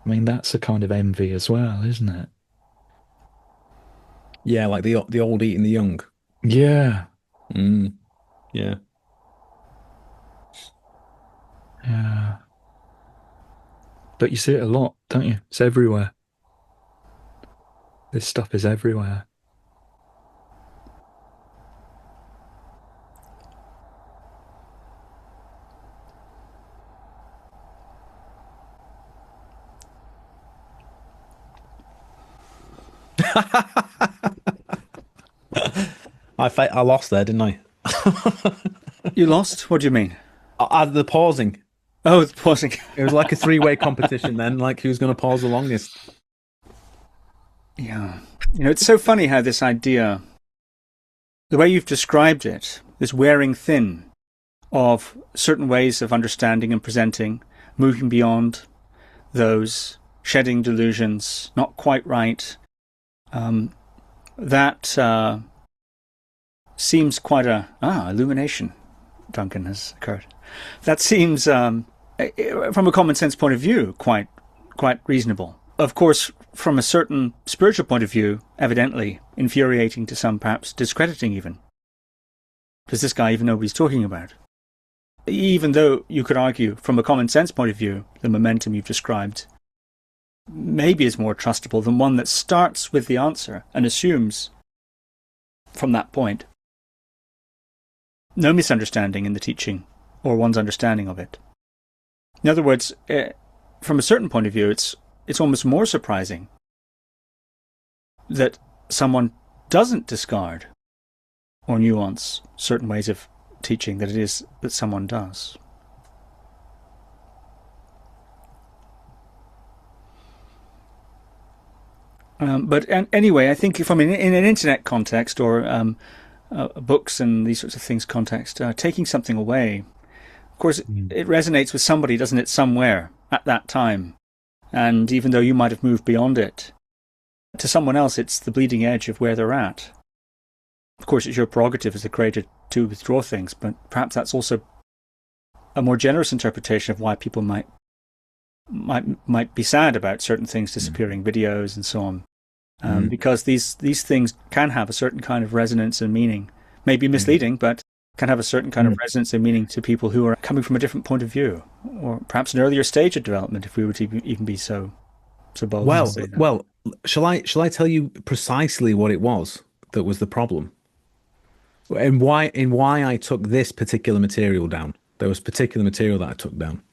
I mean, that's a kind of envy as well, isn't it? Yeah, like the old eating the young. Yeah. Yeah. Yeah. But you see it a lot, don't you? It's everywhere. This stuff is everywhere. I lost there, didn't I? You lost? What do you mean? The pausing. Oh, the pausing. It was like a three-way competition then, like who's going to pause the longest. Yeah. It's so funny how this idea, the way you've described it, this wearing thin of certain ways of understanding and presenting, moving beyond those, shedding delusions, not quite right, that seems quite illumination, Duncan, has occurred. That seems, from a common sense point of view, quite reasonable. Of course, from a certain spiritual point of view, evidently infuriating to some, perhaps discrediting even. Does this guy even know what he's talking about? Even though you could argue, from a common sense point of view, the momentum you've described maybe is more trustable than one that starts with the answer and assumes from that point no misunderstanding in the teaching or one's understanding of it. In other words, from a certain point of view, it's almost more surprising that someone doesn't discard or nuance certain ways of teaching than it is that someone does. Anyway, I think from in an internet context or books and these sorts of things context, taking something away, of course, it resonates with somebody, doesn't it, somewhere at that time. And even though you might have moved beyond it, to someone else, it's the bleeding edge of where they're at. Of course, it's your prerogative as the creator to withdraw things, but perhaps that's also a more generous interpretation of why people might be sad about certain things disappearing, videos and so on. Because these things can have a certain kind of resonance and meaning. May be misleading, but can have a certain kind of resonance and meaning to people who are coming from a different point of view, or perhaps an earlier stage of development, if we were to even be so bold. Well, shall I tell you precisely what it was that was the problem, and why I took this particular material down? There was particular material that I took down,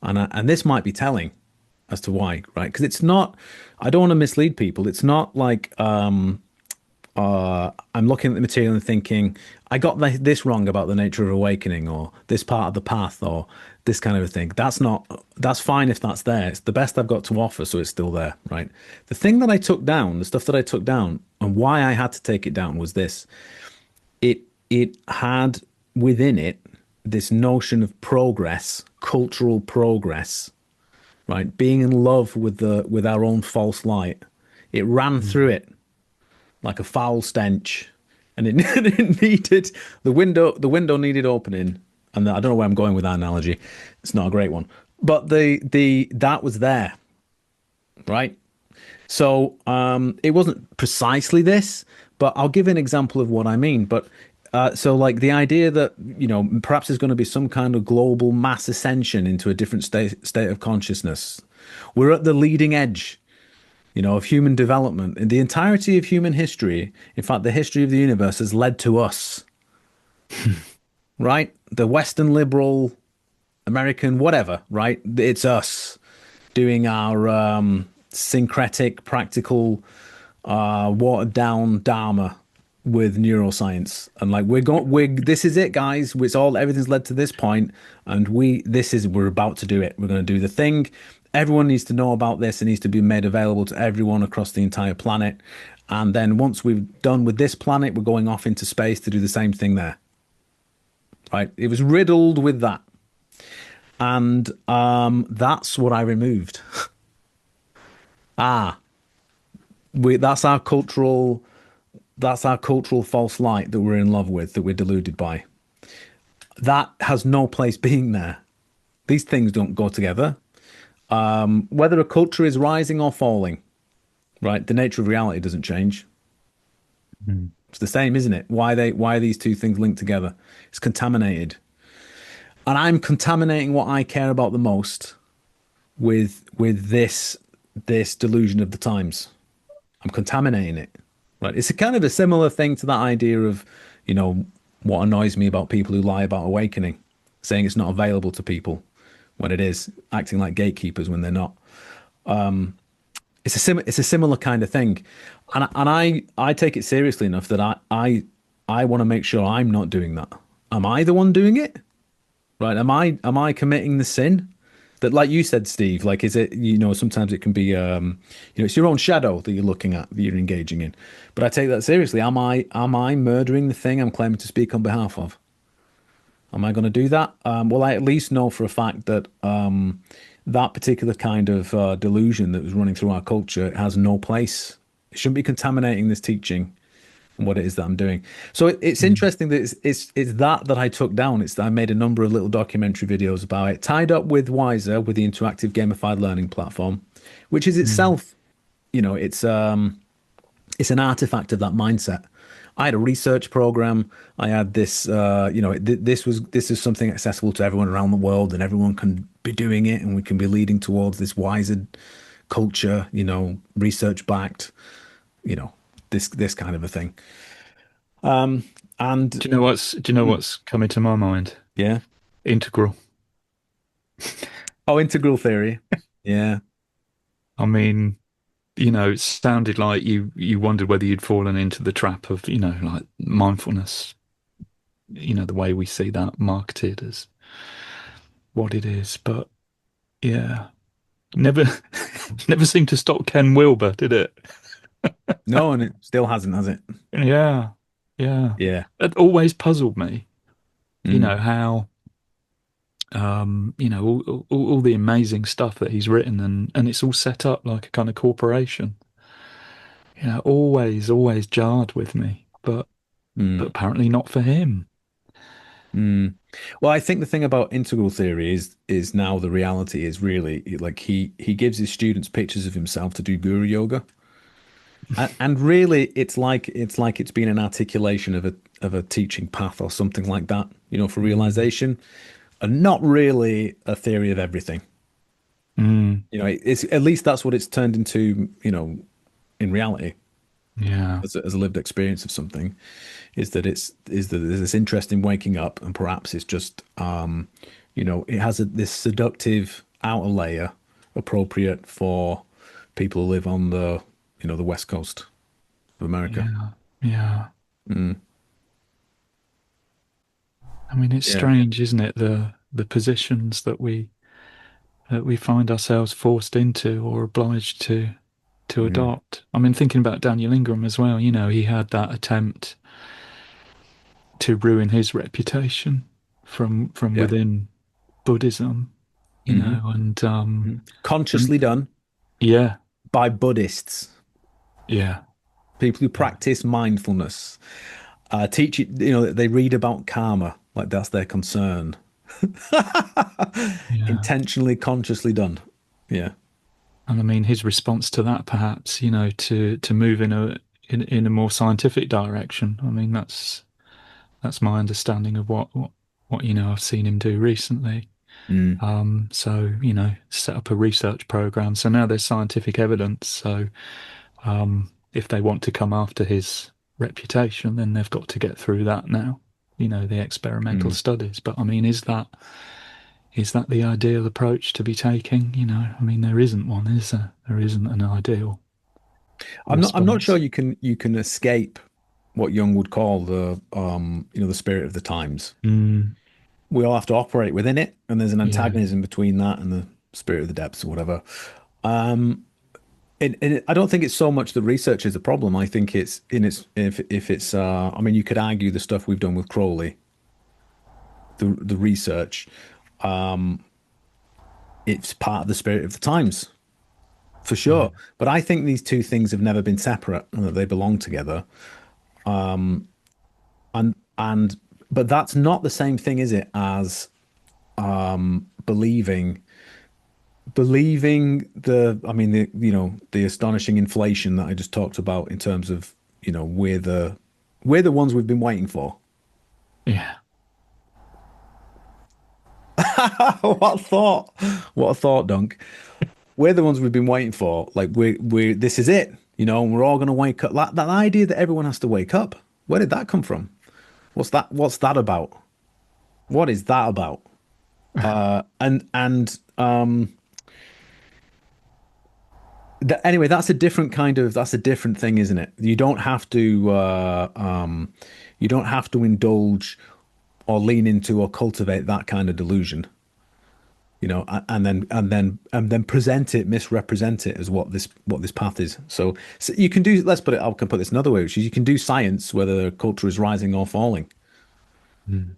and this might be telling as to why, right? Because it's not. I don't want to mislead people. It's not like I'm looking at the material and thinking I got this wrong about the nature of awakening, or this part of the path, or this kind of a thing. That's fine if that's there. It's the best I've got to offer, so it's still there, right? The thing that I took down, the stuff that I took down, and why I had to take it down was this. It had within it this notion of progress, cultural progress, right? Being in love with our own false light. It ran through it like a foul stench, and it needed the window needed opening. And I don't know where I'm going with that analogy. It's not a great one, but that was there, right? So it wasn't precisely this, but I'll give an example of what I mean. But so like the idea that, perhaps there's going to be some kind of global mass ascension into a different state of consciousness. We're at the leading edge, of human development. In the entirety of human history, in fact, the history of the universe has led to us, right? The Western liberal, American, whatever, right? It's us doing our syncretic, practical, watered down Dharma with neuroscience, and like this is it, guys. Everything's led to this point, and we're about to do it. We're going to do the thing. Everyone needs to know about this. It needs to be made available to everyone across the entire planet. And then once we've done with this planet, we're going off into space to do the same thing there. Right? It was riddled with that, and that's what I removed. That's our cultural false light that we're in love with, that we're deluded by. That has no place being there. These things don't go together. Whether a culture is rising or falling, right? The nature of reality doesn't change. It's the same, isn't it? Why are these two things linked together? It's contaminated. And I'm contaminating what I care about the most with this delusion of the times. I'm contaminating it. Right. It's a kind of a similar thing to that idea of, what annoys me about people who lie about awakening, saying it's not available to people when it is, acting like gatekeepers when they're not. It's a similar kind of thing, and I take it seriously enough that I want to make sure I'm not doing that. Am I the one doing it? Right? Am I committing the sin? That, like you said, Steve, like, is it, sometimes it can be, it's your own shadow that you're looking at, that you're engaging in. But I take that seriously. Am I murdering the thing I'm claiming to speak on behalf of? Am I going to do that? Well, I at least know for a fact that that particular kind of delusion that was running through our culture has no place. It shouldn't be contaminating this teaching and what it is that I'm doing. So it's interesting that it's that I took down. I made a number of little documentary videos about it, tied up with Wiser, with the interactive gamified learning platform, which is itself, it's an artifact of that mindset. I had a research program. I had this, this is something accessible to everyone around the world, and everyone can be doing it, and we can be leading towards this wiser culture, research backed, this kind of a thing. And do you know what's coming to my mind? Yeah, integral. Oh, integral theory. Yeah. I mean, it sounded like you wondered whether you'd fallen into the trap of, like mindfulness, the way we see that marketed as what it is. But yeah, never never seemed to stop Ken Wilber, did it? No, and it still hasn't, has it? Yeah, yeah. Yeah. It always puzzled me, Mm. how all the amazing stuff that he's written, and it's all set up like a kind of corporation. Always jarred with me, but apparently not for him. Well, I think the thing about integral theory is now the reality is really like he gives his students pictures of himself to do guru yoga, and really it's been an articulation of a teaching path or something like that, for realization, and not really a theory of everything. It's at least that's what it's turned into, in reality. Yeah. As a lived experience of something, is that there's this interest in waking up, and perhaps it's just it has this seductive outer layer appropriate for people who live on the the west coast of America. Yeah. I mean, it's strange, isn't it? The positions that we find ourselves forced into or obliged to adopt. I mean, thinking about Daniel Ingram as well, he had that attempt to ruin his reputation from within Buddhism, and consciously done, by Buddhists, people who practice mindfulness, teach it. They read about karma, like that's their concern. Intentionally, consciously done. Yeah. And I mean, his response to that, perhaps, to move in a more scientific direction. I mean, that's my understanding of what I've seen him do recently. So set up a research program. So now there's scientific evidence. So if they want to come after his reputation, then they've got to get through that now. The experimental studies. But I mean, is that the ideal approach to be taking? I mean, there isn't one, is there? There isn't an ideal. I'm not sure you can escape what Jung would call the the spirit of the times. We all have to operate within it, and there's an antagonism between that and the spirit of the depths or whatever. And I don't think it's so much the research is a problem. I think it's if it's I mean, you could argue the stuff we've done with Crowley, the research, it's part of the spirit of the times, for sure. But I think these two things have never been separate, and that they belong together. But that's not the same thing, is it, as believing the astonishing inflation that I just talked about in terms of we're the ones we've been waiting for. Yeah. What a thought, Dunk. We're the ones we've been waiting for. Like we're this is it, and we're all gonna wake up. That idea that everyone has to wake up. Where did that come from? What's that about? What is that about? Anyway, that's a different thing, isn't it? You don't have to indulge or lean into or cultivate that kind of delusion, and then misrepresent it as what this path is. So you can do. I can put this another way, which is you can do science whether the culture is rising or falling,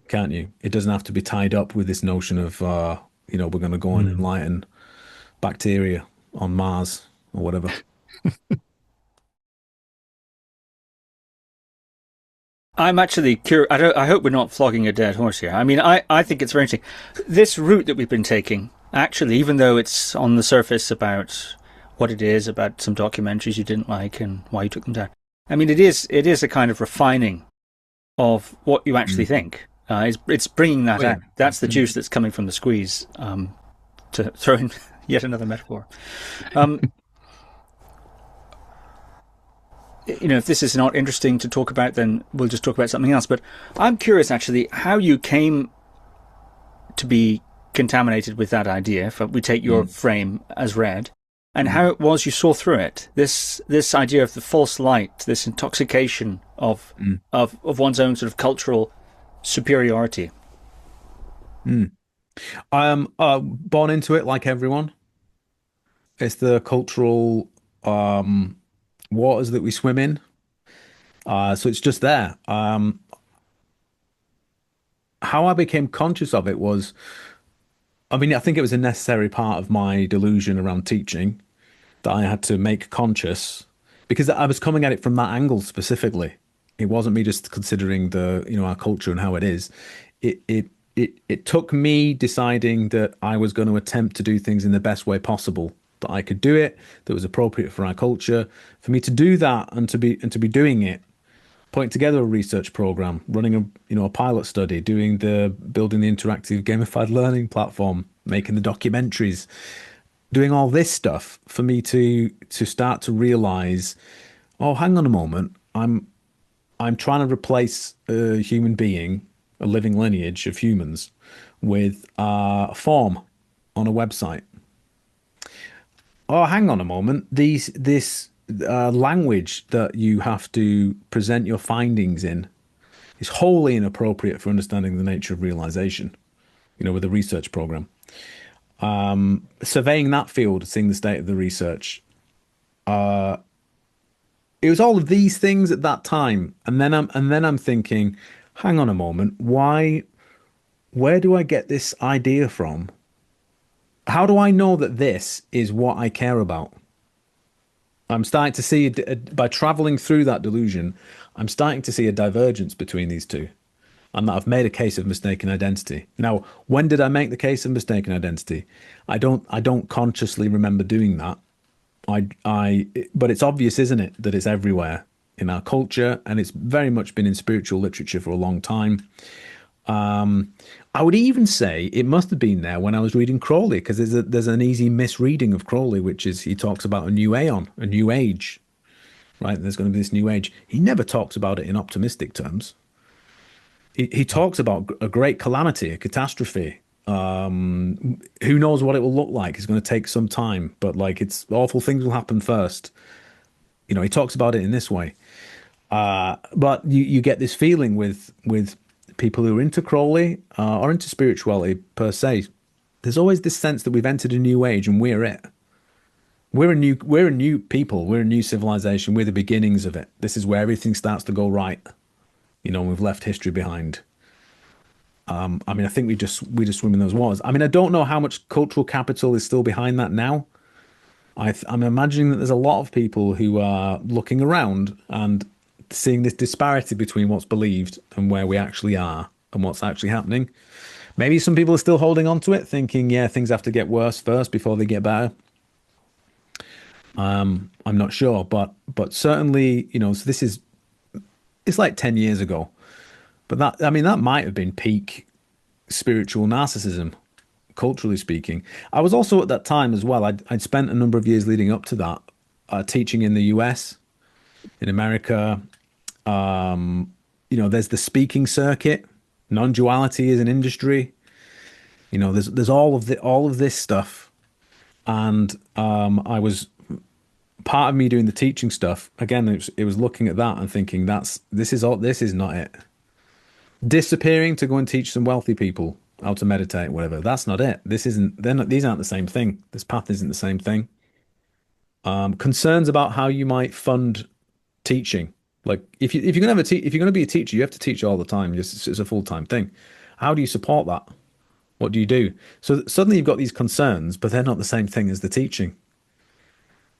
can't you? It doesn't have to be tied up with this notion of we're going to go and enlighten bacteria on Mars or whatever. I'm actually curious. I hope we're not flogging a dead horse here. I mean, I think it's very interesting. This route that we've been taking, actually, even though it's on the surface about what it is, about some documentaries you didn't like and why you took them down. I mean, it is a kind of refining of what you actually think. It's bringing that out. That's the juice that's coming from the squeeze, to throw in yet another metaphor. If this is not interesting to talk about, then we'll just talk about something else. But I'm curious, actually, how you came to be contaminated with that idea, if we take your frame as read, and how it was you saw through it. This idea of the false light, this intoxication of one's own sort of cultural superiority. I am born into it like everyone. It's the cultural waters that we swim in. So it's just there. How I became conscious of it was, I mean, I think it was a necessary part of my delusion around teaching that I had to make conscious, because I was coming at it from that angle specifically. It wasn't me just considering our culture and how it is. It took me deciding that I was going to attempt to do things in the best way possible, that I could do it, that was appropriate for our culture. For me to do that and to be doing it, putting together a research program, running a pilot study, building the interactive gamified learning platform, making the documentaries, doing all this stuff, for me to start to realize, oh, hang on a moment, I'm trying to replace a human being, a living lineage of humans, with a form on a website. Oh, hang on a moment, this language that you have to present your findings in is wholly inappropriate for understanding the nature of realization, with a research program. Surveying that field, seeing the state of the research, it was all of these things at that time, and then I'm thinking, hang on a moment, where do I get this idea from? How do I know that this is what I care about? I'm starting to see, by traveling through that delusion, I'm starting to see a divergence between these two, and that I've made a case of mistaken identity. Now, when did I make the case of mistaken identity? I don't consciously remember doing that. But it's obvious, isn't it, that it's everywhere in our culture, and it's very much been in spiritual literature for a long time. I would even say it must have been there when I was reading Crowley, because there's an easy misreading of Crowley, which is he talks about a new aeon, a new age, right? There's going to be this new age. He never talks about it in optimistic terms. He talks about a great calamity, a catastrophe. Who knows what it will look like? It's going to take some time, but it's awful things will happen first. He talks about it in this way. But you get this feeling with people who are into Crowley or into spirituality per se. There's always this sense that we've entered a new age and we're it. We're a new people. We're a new civilization. We're the beginnings of it. This is where everything starts to go right. We've left history behind. I think we just swim in those waters. I don't know how much cultural capital is still behind that now. I'm imagining that there's a lot of people who are looking around and seeing this disparity between what's believed and where we actually are and what's actually happening. Maybe some people are still holding on to it, thinking, yeah, things have to get worse first before they get better. I'm not sure, but certainly, so it's like 10 years ago. But that might have been peak spiritual narcissism, culturally speaking. I was also at that time as well, I'd spent a number of years leading up to that, teaching in the US, in America. There's the speaking circuit. Non-duality is an industry. There's all of this stuff. And I was part of me doing the teaching stuff. Again, it was looking at that and thinking this is not it. Disappearing to go and teach some wealthy people how to meditate, whatever. That's not it. These aren't the same thing. This path isn't the same thing. Concerns about how you might fund teaching. Like if you're going to be a teacher, you have to teach all the time. It's a full-time thing. How do you support that? What do you do? So suddenly you've got these concerns, but they're not the same thing as the teaching.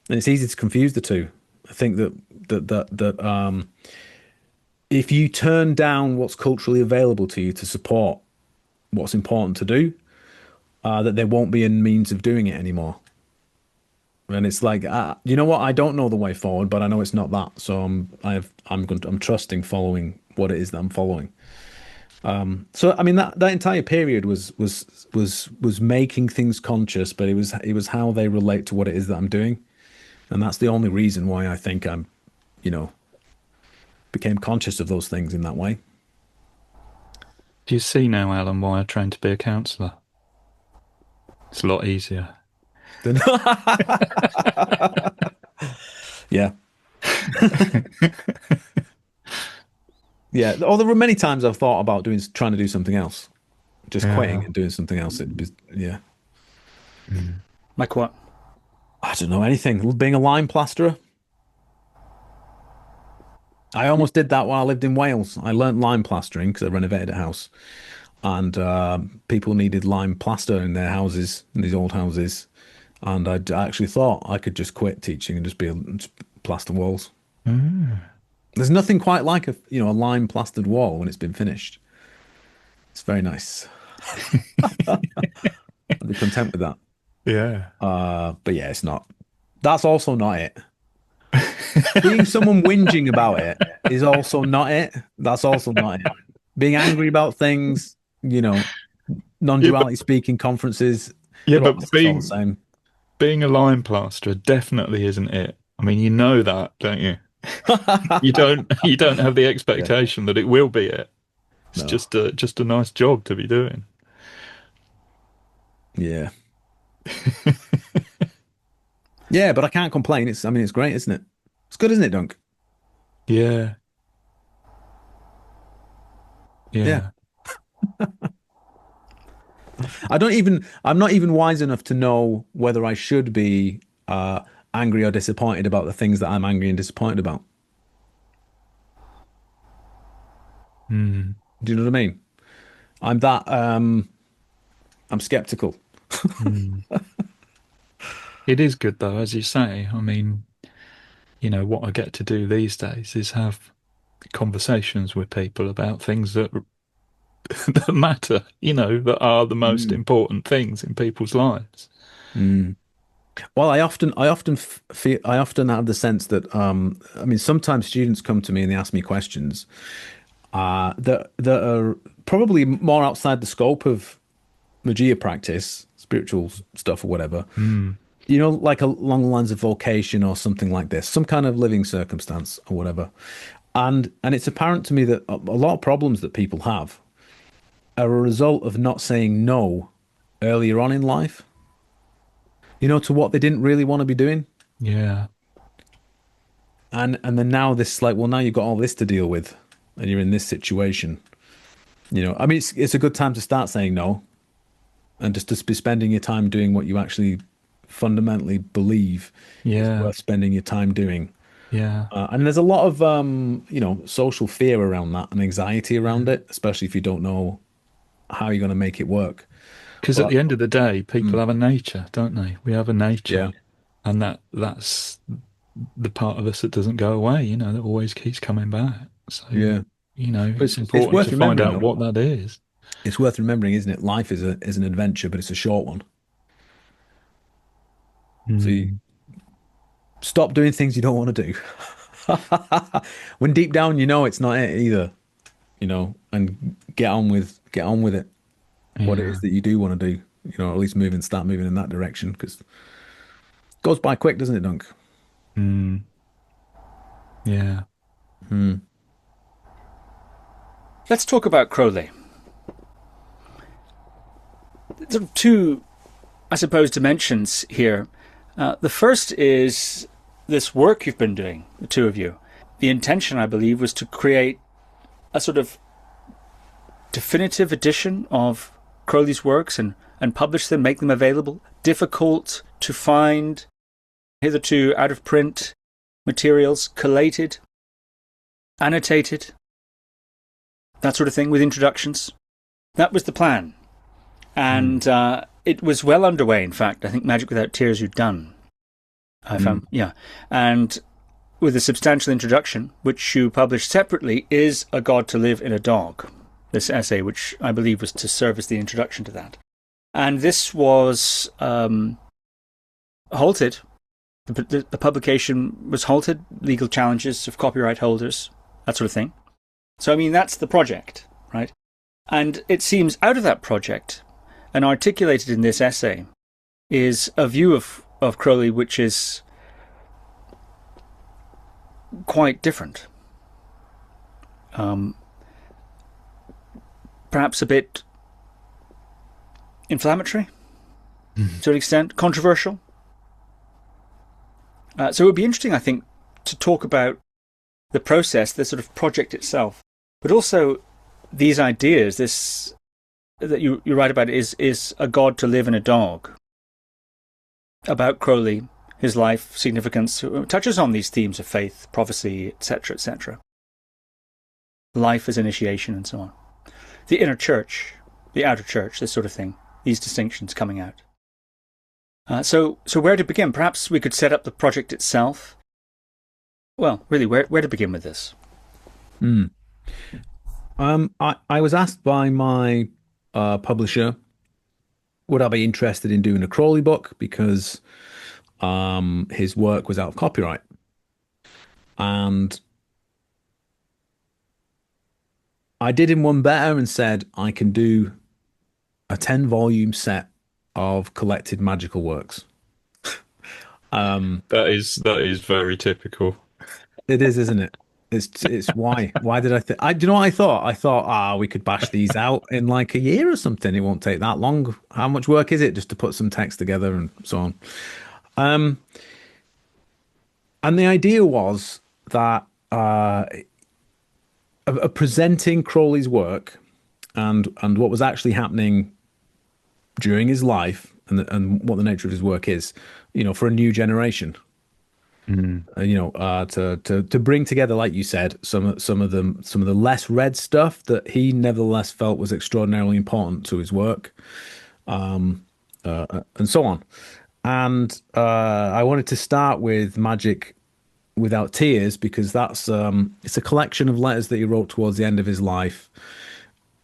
And it's easy to confuse the two. I think that if you turn down what's culturally available to you to support what's important to do, that there won't be a means of doing it anymore. And it's like, you know what? I don't know the way forward, but I know it's not that. So I'm trusting following what it is that I'm following. That entire period was making things conscious, but it was how they relate to what it is that I'm doing, and that's the only reason why I think I'm, became conscious of those things in that way. Do you see now, Alan, why I trained to be a counsellor? It's a lot easier. Yeah. Yeah. Oh, there were many times I've thought about trying to do something else, just quitting and doing something else. Yeah. Like what? I don't know, anything. Being a lime plasterer. I almost did that while I lived in Wales. I learnt lime plastering because I renovated a house, and people needed lime plaster in their houses, in these old houses. And I actually thought I could just quit teaching and just plaster walls. There's nothing quite like a lime plastered wall when it's been finished. It's very nice. I'd be content with that. Yeah. But yeah, it's not. That's also not it. Being someone whinging about it is also not it. That's also not it. Being angry about things, non-duality speaking conferences. Yeah, but it's all the same. Being a lime plasterer definitely isn't it. I mean, you know that, don't you? You don't have the expectation that it will be it. It's just a nice job to be doing. Yeah. Yeah, but I can't complain. It's great, isn't it? It's good, isn't it, Dunk? Yeah. Yeah. I'm not even wise enough to know whether I should be angry or disappointed about the things that I'm angry and disappointed about. Do you know what I mean? I'm skeptical. It is good though, as you say. I mean, what I get to do these days is have conversations with people about things that that matter, that are the most important things in people's lives. Well, I often have the sense that sometimes students come to me and they ask me questions that are probably more outside the scope of magia practice, spiritual stuff or whatever. Like along the lines of vocation or something like this, some kind of living circumstance or whatever. And it's apparent to me that a lot of problems that people have are a result of not saying no earlier on in life, to what they didn't really want to be doing. Yeah. And then now now you've got all this to deal with and you're in this situation. It's a good time to start saying no and just to be spending your time doing what you actually fundamentally believe is worth spending your time doing. Yeah. And there's a lot of social fear around that and anxiety around it, especially if you don't know how you're going to make it work. Because at the end of the day, people have a nature, don't they? We have a nature, and that's the part of us that doesn't go away. That always keeps coming back. So it's important to find out what that is. It's worth remembering, isn't it? Life is an adventure, but it's a short one. So you stop doing things you don't want to do. When deep down it's not it either, and get on with it. What it is that you do want to do, or at least start moving in that direction, because it goes by quick, doesn't it, Dunk? Yeah. Let's talk about Crowley. There are two, I suppose, dimensions here. The first is this work you've been doing, the two of you. The intention, I believe, was to create a sort of definitive edition of Crowley's works and publish them, make them available. Difficult to find, hitherto out of print materials, collated, annotated, that sort of thing, with introductions. That was the plan. And it was well underway, in fact. I think Magic Without Tears you'd done. I found, and with a substantial introduction, which you published separately, Is a God to Live in a Dog? This essay, which I believe was to serve as the introduction to that. And this was halted. The publication was halted, legal challenges of copyright holders, that sort of thing. So, that's the project, right? And it seems out of that project, and articulated in this essay, is a view of Crowley which is quite different. Perhaps a bit inflammatory? to an extent, controversial. So it would be interesting, I think, to talk about the process, the sort of project itself, but also these ideas, this that you write about is a god to live in a dog. About Crowley, his life, significance, touches on these themes of faith, prophecy, etc., etc. Life as initiation and so on. The inner church, the outer church, this sort of thing, these distinctions coming out. So where to begin? Perhaps we could set up the project itself. Well, really, where to begin with this? I was asked by my publisher, would I be interested in doing a Crowley book, because his work was out of copyright. And I did him one better and said I can do a 10-volume set of collected magical works. That is very typical. It is, isn't it? It's why did I think? Do you know what I thought? I thought, we could bash these out in like a year or something. It won't take that long. How much work is it just to put some text together and so on? And the idea was that presenting Crowley's work and what was actually happening during his life and what the nature of his work is, for a new generation. To bring together, like you said, some of the less read stuff that he nevertheless felt was extraordinarily important to his work, and so on. And I wanted to start with Magick Without Tears, because that's it's a collection of letters that he wrote towards the end of his life.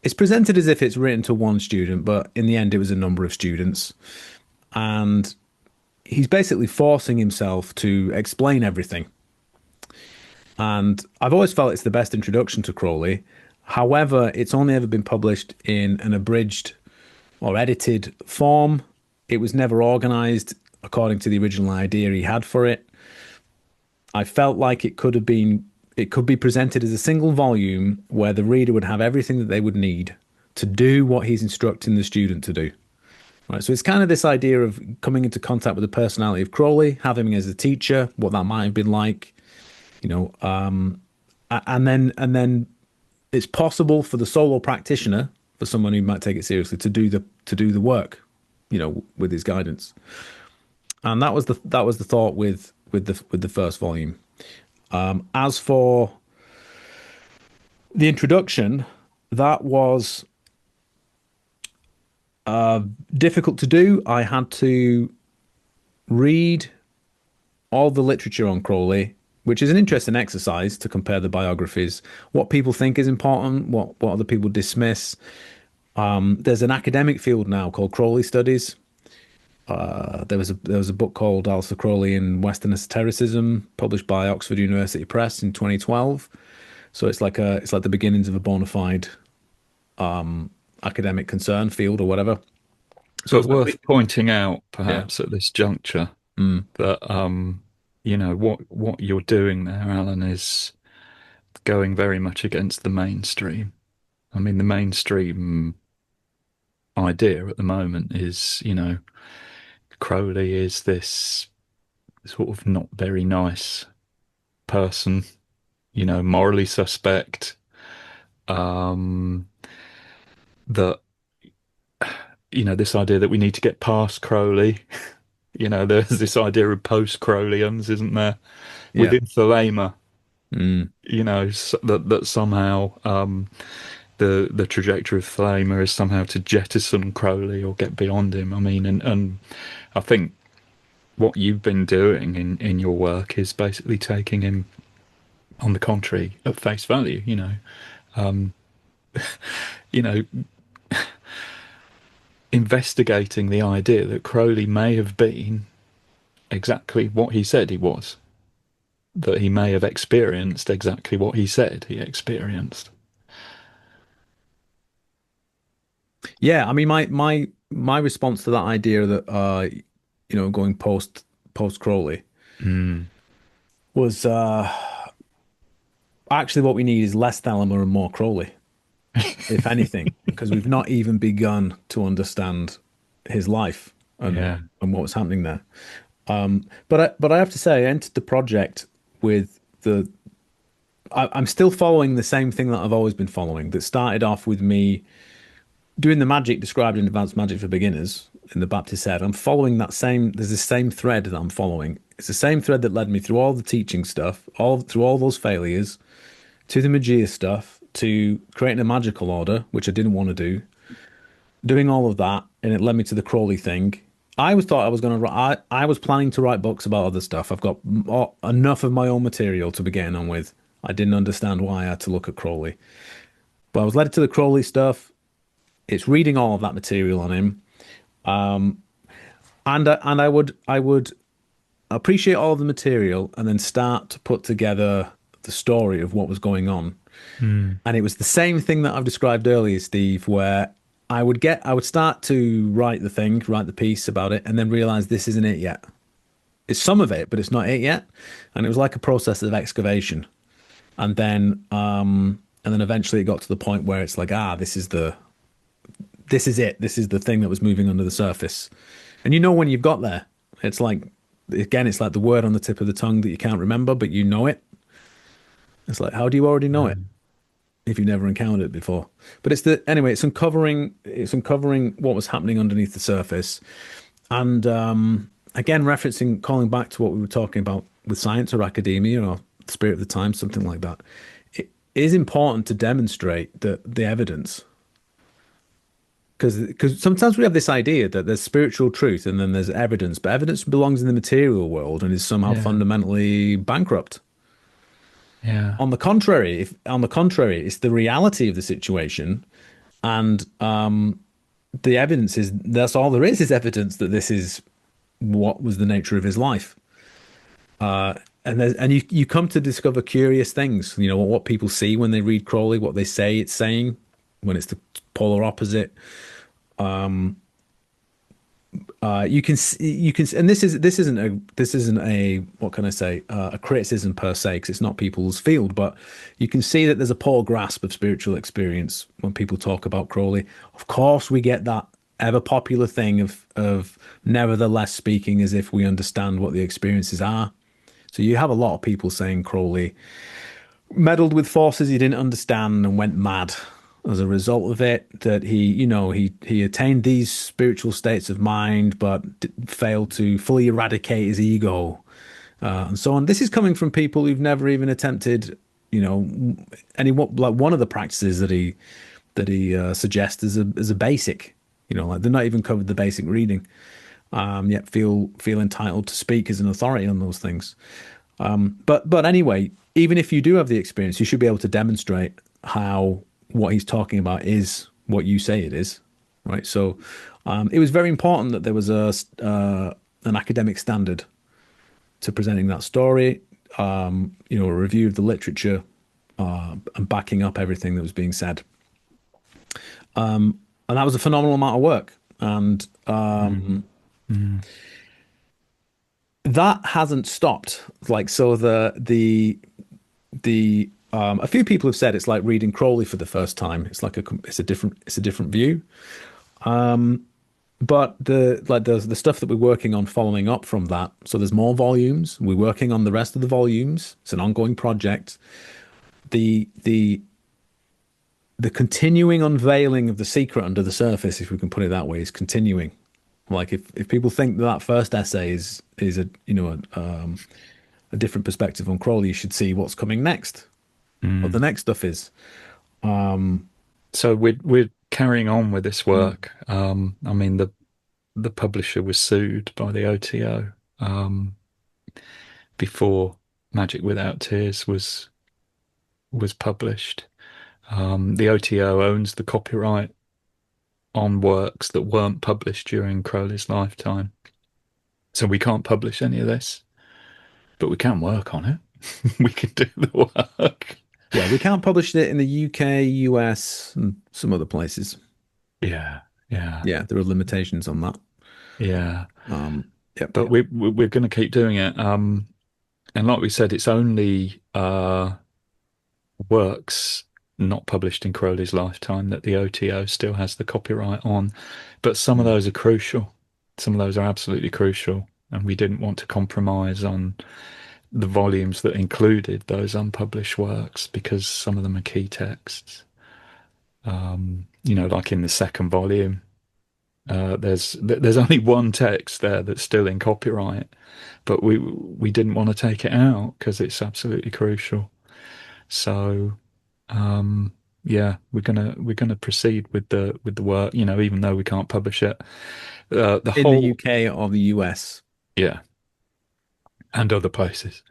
It's presented as if it's written to one student, but in the end it was a number of students. And he's basically forcing himself to explain everything. And I've always felt it's the best introduction to Crowley. However, it's only ever been published in an abridged or edited form. It was never organized according to the original idea he had for it. I felt like it could be presented as a single volume where the reader would have everything that they would need to do what he's instructing the student to do. Right, so it's kind of this idea of coming into contact with the personality of Crowley, having him as a teacher, what that might have been like, and then it's possible for the solo practitioner, for someone who might take it seriously, to do the work, with his guidance. And that was the thought with the first volume. As for the introduction, that was difficult to do. I had to read all the literature on Crowley, which is an interesting exercise to compare the biographies, what people think is important, what other people dismiss. There's an academic field now called Crowley Studies. There was a book called Aleister Crowley in Western Esotericism, published by Oxford University Press in 2012. So it's like the beginnings of a bona fide academic concern field or whatever. So it's worth pointing out, perhaps, at this juncture, that what you're doing there, Alan, is going very much against the mainstream. I mean, the mainstream idea at the moment is, Crowley is this sort of not very nice person, morally suspect, that, this idea that we need to get past Crowley. There's this idea of post-Crowleyans, isn't there? Yeah. Within Thelema, that somehow the trajectory of Thelema is somehow to jettison Crowley or get beyond him. I mean, and I think what you've been doing in your work is basically taking him, on the contrary, at face value, investigating the idea that Crowley may have been exactly what he said he was, that he may have experienced exactly what he said he experienced. Yeah, I mean, my response to that idea that going post Crowley was actually what we need is less Thelema and more Crowley, if anything, because we've not even begun to understand his life. and what was happening there. But I have to say, I entered the project with I'm still following the same thing that I've always been following. That started off with me doing the magic described in Advanced Magic for Beginners in the Baptist set. I'm following that same. There's the same thread that I'm following. It's the same thread that led me through all the teaching stuff, through all those failures, to the Magia stuff, to creating a magical order, which I didn't want to do, doing all of that, and it led me to the Crowley thing. I was planning to write books about other stuff. I've got enough of my own material to be getting on with. I didn't understand why I had to look at Crowley, but I was led to the Crowley stuff. It's reading all of that material on him, and I would appreciate all of the material and then start to put together the story of what was going on. And it was the same thing that I've described earlier, Steve, where I would start to write the piece about it, and then realize this isn't it yet. It's some of it, but it's not it yet. And it was like a process of excavation. And then eventually it got to the point where it's like, this is it. This is the thing that was moving under the surface. And when you've got there, it's like, again, it's like the word on the tip of the tongue that you can't remember, but you know it. It's like, how do you already know it if you've never encountered it before? But it's uncovering what was happening underneath the surface. And again, calling back to what we were talking about with science or academia or the spirit of the time, something like that. It is important to demonstrate the evidence. Because sometimes we have this idea that there's spiritual truth and then there's evidence, but evidence belongs in the material world and is somehow fundamentally bankrupt. Yeah. On the contrary, it's the reality of the situation, and the evidence that's all there is evidence that this is what was the nature of his life. And you come to discover curious things. What people see when they read Crowley, what they say it's saying, when it's the polar opposite. You can, and this isn't a what can I say, a criticism per se, because it's not people's field, but you can see that there's a poor grasp of spiritual experience when people talk about Crowley. Of course, we get that ever popular thing of nevertheless speaking as if we understand what the experiences are. So you have a lot of people saying Crowley meddled with forces he didn't understand and went mad as a result of it, that he attained these spiritual states of mind but failed to fully eradicate his ego, and so on. This is coming from people who've never even attempted, one of the practices that he suggests as a basic, like they're not even covered the basic reading, yet feel entitled to speak as an authority on those things. But anyway, even if you do have the experience, you should be able to demonstrate how what he's talking about is what you say it is, right? So it was very important that there was an academic standard to presenting that story, a review of the literature, and backing up everything that was being said. And that was a phenomenal amount of work. And that hasn't stopped. Like, so a few people have said it's like reading Crowley for the first time. It's like it's a different view. But the stuff that we're working on following up from that. So there's more volumes. We're working on the rest of the volumes. It's an ongoing project. The continuing unveiling of the secret under the surface, if we can put it that way, is continuing. Like if people think that first essay is a different perspective on Crowley, you should see what's coming next. What the next stuff is. So we're carrying on with this work. I mean, the publisher was sued by the OTO before Magic Without Tears was published. The OTO owns the copyright on works that weren't published during Crowley's lifetime, so we can't publish any of this, but we can work on it. We can do the work. Yeah, we can't publish it in the UK, US, and some other places. Yeah. There are limitations on that. Yeah. But we're going to keep doing it. And like we said, it's only works not published in Crowley's lifetime that the OTO still has the copyright on. But some of those are crucial Some of those are absolutely crucial, and we didn't want to compromise on the volumes that included those unpublished works because some of them are key texts. Like in the second volume, there's only one text there that's still in copyright, but we didn't want to take it out because it's absolutely crucial. So we're gonna proceed with the work, even though we can't publish it. In the UK or the US, and other places,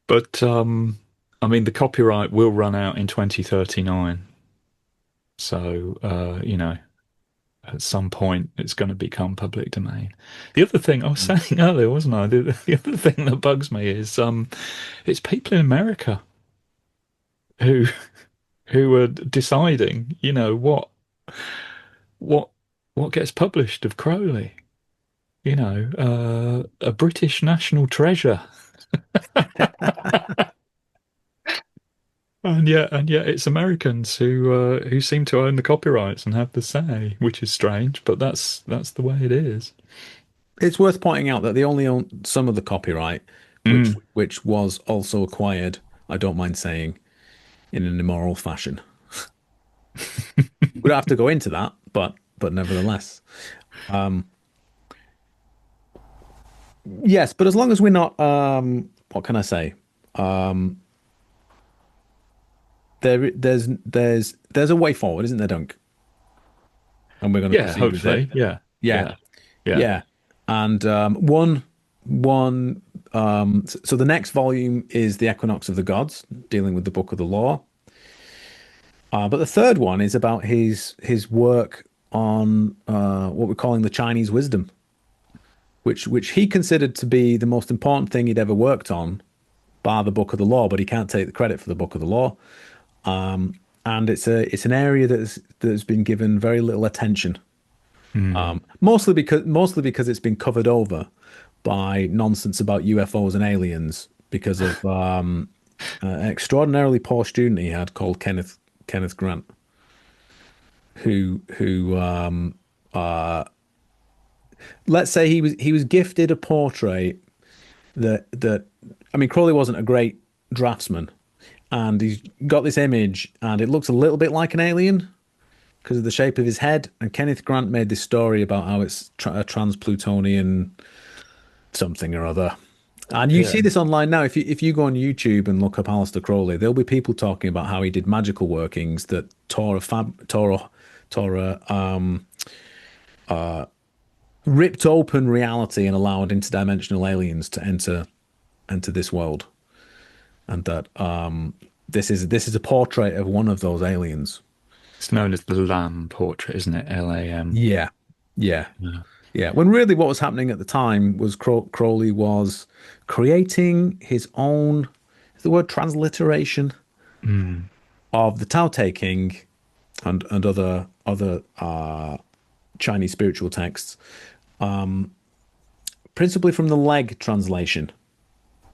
But the copyright will run out in 2039. So at some point it's going to become public domain. The other thing I was saying earlier, wasn't I? The other thing that bugs me is it's people in America who are deciding, what gets published of Crowley. A British national treasure. And yet it's Americans who seem to own the copyrights and have the say, which is strange, but that's the way it is. It's worth pointing out that they only own some of the copyright, which was also acquired, I don't mind saying, in an immoral fashion. We don't have to go into that, but nevertheless. Yes, but as long as we're not, what can I say? There's a way forward, isn't there, Dunk? And we're going to proceed hopefully, with it. Yeah. And so the next volume is the Equinox of the Gods, dealing with the Book of the Law. But the third one is about his work on what we're calling the Chinese wisdom, which he considered to be the most important thing he'd ever worked on, bar the Book of the Law, but he can't take the credit for the Book of the Law. And it's an area that's been given very little attention, mostly because it's been covered over by nonsense about UFOs and aliens because of an extraordinarily poor student he had called Kenneth Grant, who let's say he was gifted a portrait that Crowley wasn't a great draftsman. And he's got this image, and it looks a little bit like an alien because of the shape of his head. And Kenneth Grant made this story about how it's a trans-Plutonian something or other. And you see this online now. If you go on YouTube and look up Aleister Crowley, there'll be people talking about how he did magical workings that ripped open reality and allowed interdimensional aliens to enter this world. And that this is a portrait of one of those aliens. It's known as the Lamb portrait, isn't it? LAM. Yeah. When really what was happening at the time was Crowley was creating his own, the word transliteration of the Tao Te Ching and other Chinese spiritual texts, principally from the Leg translation.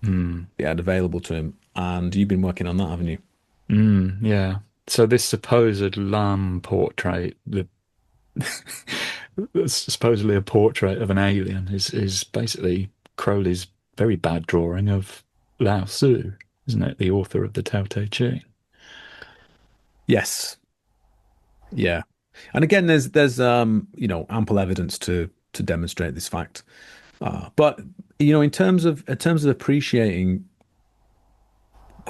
He had available to him, and you've been working on that, haven't you? Yeah. So this supposed Lam portrait, supposedly a portrait of an alien, is basically Crowley's very bad drawing of Lao Tzu, isn't it? The author of the Tao Te Ching. Yes. Yeah. And again, there's ample evidence to demonstrate this fact. But in terms of appreciating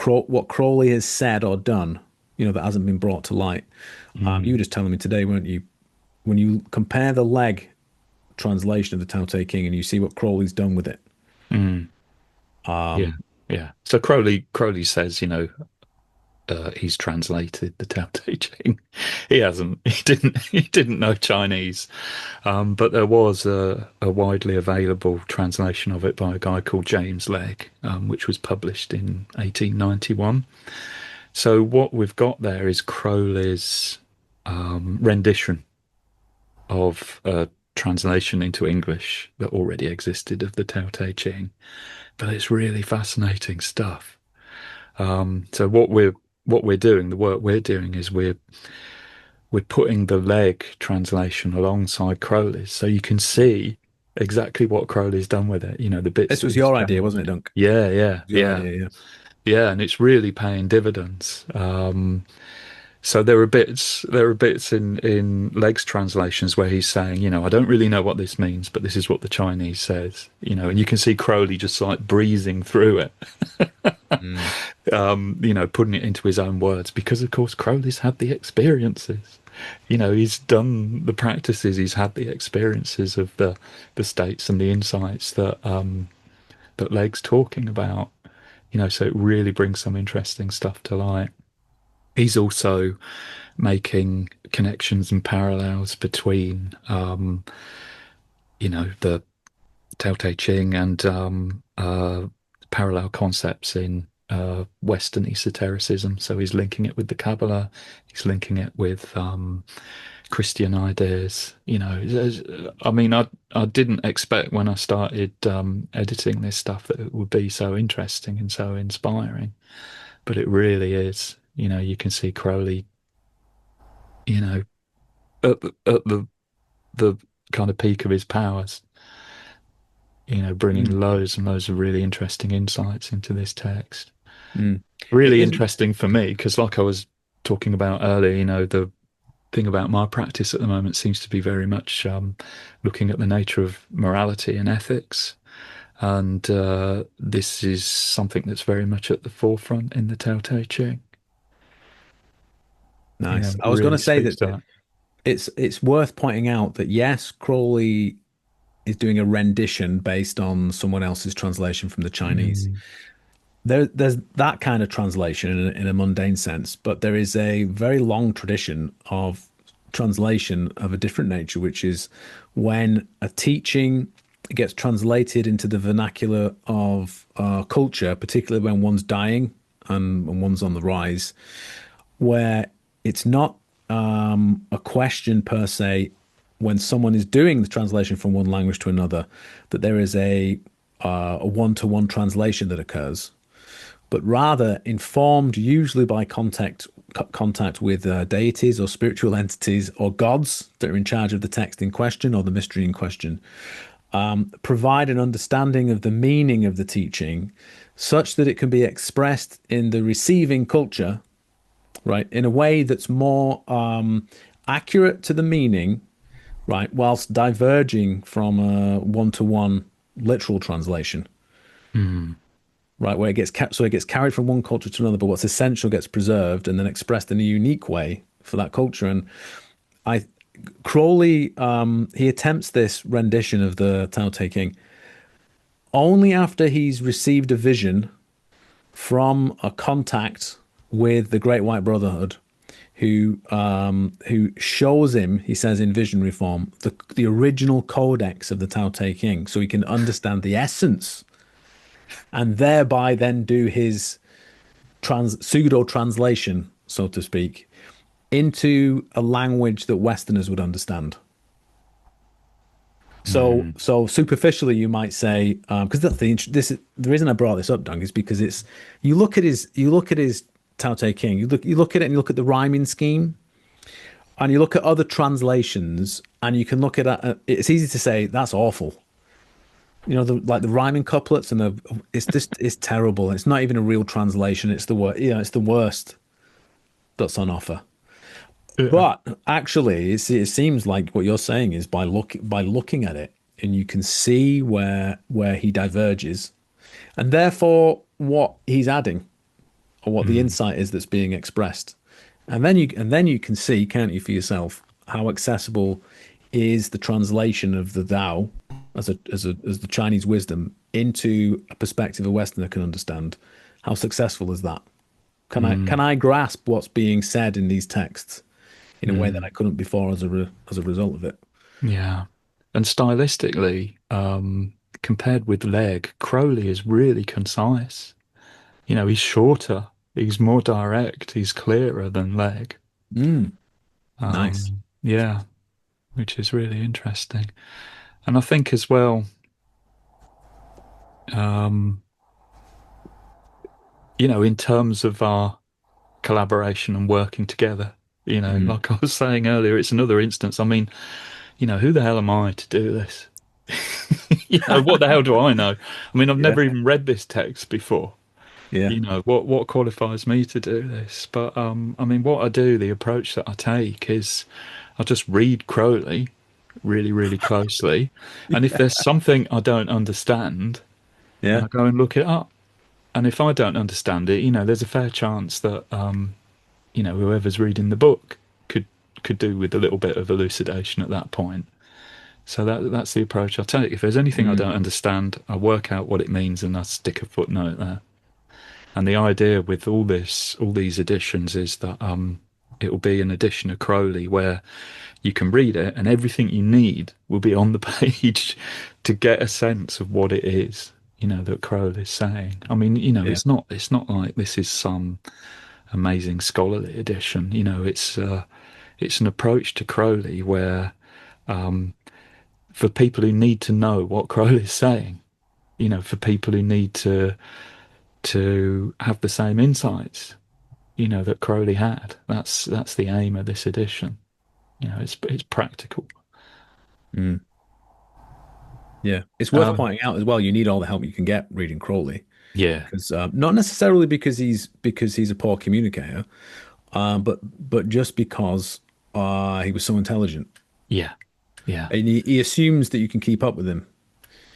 what Crowley has said or done, that hasn't been brought to light. You were just telling me today, weren't you? When you compare the Leg translation of the Tao Te Ching and you see what Crowley's done with it. Yeah. So Crowley says, he's translated the Tao Te Ching. He hasn't. He didn't know Chinese, but there was a widely available translation of it by a guy called James Legge, which was published in 1891. So what we've got there is Crowley's rendition of a translation into English that already existed of the Tao Te Ching, but it's really fascinating stuff. So what we're doing, the work we're doing, is we're we're putting the Leg translation alongside Crowley's, so you can see exactly what Crowley's done with it. You know, the bits. This was your idea, wasn't it, Dunk? Yeah. Idea, Yeah, and it's really paying dividends. So there are bits in Leg's translations where he's saying, you know, I don't really know what this means, but this is what the Chinese says, you know, and you can see Crowley just like breezing through it, you know, putting it into his own words, because of course Crowley's had the experiences, you know, he's done the practices, he's had the experiences of the states and the insights that that Leg's talking about, you know, so it really brings some interesting stuff to light. He's also making connections and parallels between, you know, the Dao De Jing and parallel concepts in Western esotericism. So he's linking it with the Kabbalah, he's linking it with Christian ideas. You know, I mean, I didn't expect when I started editing this stuff that it would be so interesting and so inspiring, but it really is. You know, you can see Crowley, you know, at the kind of peak of his powers, you know, bringing loads and loads of really interesting insights into this text. Really interesting for me, because like I was talking about earlier, you know, the thing about my practice at the moment seems to be very much looking at the nature of morality and ethics. And this is something that's very much at the forefront in the Dao De Jing. Nice. Yeah, I was really going to say speaks to that it's worth pointing out that yes, Crowley is doing a rendition based on someone else's translation from the Chinese. There's that kind of translation in a mundane sense, but there is a very long tradition of translation of a different nature, which is when a teaching gets translated into the vernacular of culture, particularly when one's dying and when one's on the rise, where it's not a question per se when someone is doing the translation from one language to another, that there is a one-to-one translation that occurs, but rather informed usually by contact with deities or spiritual entities or gods that are in charge of the text in question or the mystery in question, provide an understanding of the meaning of the teaching such that it can be expressed in the receiving culture, right, in a way that's more accurate to the meaning, right, whilst diverging from a one-to-one literal translation, right, where it gets carried from one culture to another, but what's essential gets preserved and then expressed in a unique way for that culture. And Crowley, he attempts this rendition of the Dao De Jing only after he's received a vision from a contact with the Great White Brotherhood, who shows him, he says in visionary form, the original codex of the Dao De Jing, so he can understand the essence, and thereby then do his pseudo translation, so to speak, into a language that Westerners would understand. So superficially, you might say, because that's the reason I brought this up, Doug, is because it's you look at his Dao De Jing, you look at it and you look at the rhyming scheme, and you look at other translations, and you can look at it's easy to say that's awful. You know, the rhyming couplets and it's terrible. It's not even a real translation. It's the worst. It's the worst that's on offer. Yeah. But actually, it seems like what you're saying is by looking at it, and you can see where he diverges, and therefore what he's adding, or what the insight is that's being expressed, and then you can see, can't you, for yourself, how accessible is the translation of the Tao as the Chinese wisdom into a perspective a Westerner can understand. How successful is that? Can I grasp what's being said in these texts in a way that I couldn't before as a result of it? Yeah. And stylistically, compared with Leg, Crowley is really concise. You know, he's shorter, he's more direct, he's clearer than Leg. Nice. Yeah, which is really interesting. And I think as well, you know, in terms of our collaboration and working together, You know, like I was saying earlier, it's another instance. I mean, you know, who the hell am I to do this? You know, what the hell do I know? I mean, I've never even read this text before. Yeah. You know, what qualifies me to do this? But I mean, what I do, the approach that I take is I just read Crowley really, really closely. And if there's something I don't understand, I go and look it up. And if I don't understand it, you know, there's a fair chance that you know, whoever's reading the book could do with a little bit of elucidation at that point. So that's the approach I take. If there's anything I don't understand, I work out what it means and I stick a footnote there. And the idea with all these editions is that it will be an edition of Crowley where you can read it and everything you need will be on the page to get a sense of what it is, you know, that Crowley's saying. I mean, you know, it's not like this is some amazing scholarly edition. You know, it's an approach to Crowley where for people who need to know what Crowley's saying, you know, for people who need to have the same insights, you know, that Crowley had. That's the aim of this edition. You know, it's practical. Yeah, it's worth pointing out as well. You need all the help you can get reading Crowley. Yeah, because not necessarily because he's a poor communicator, but just because he was so intelligent. Yeah, and he assumes that you can keep up with him.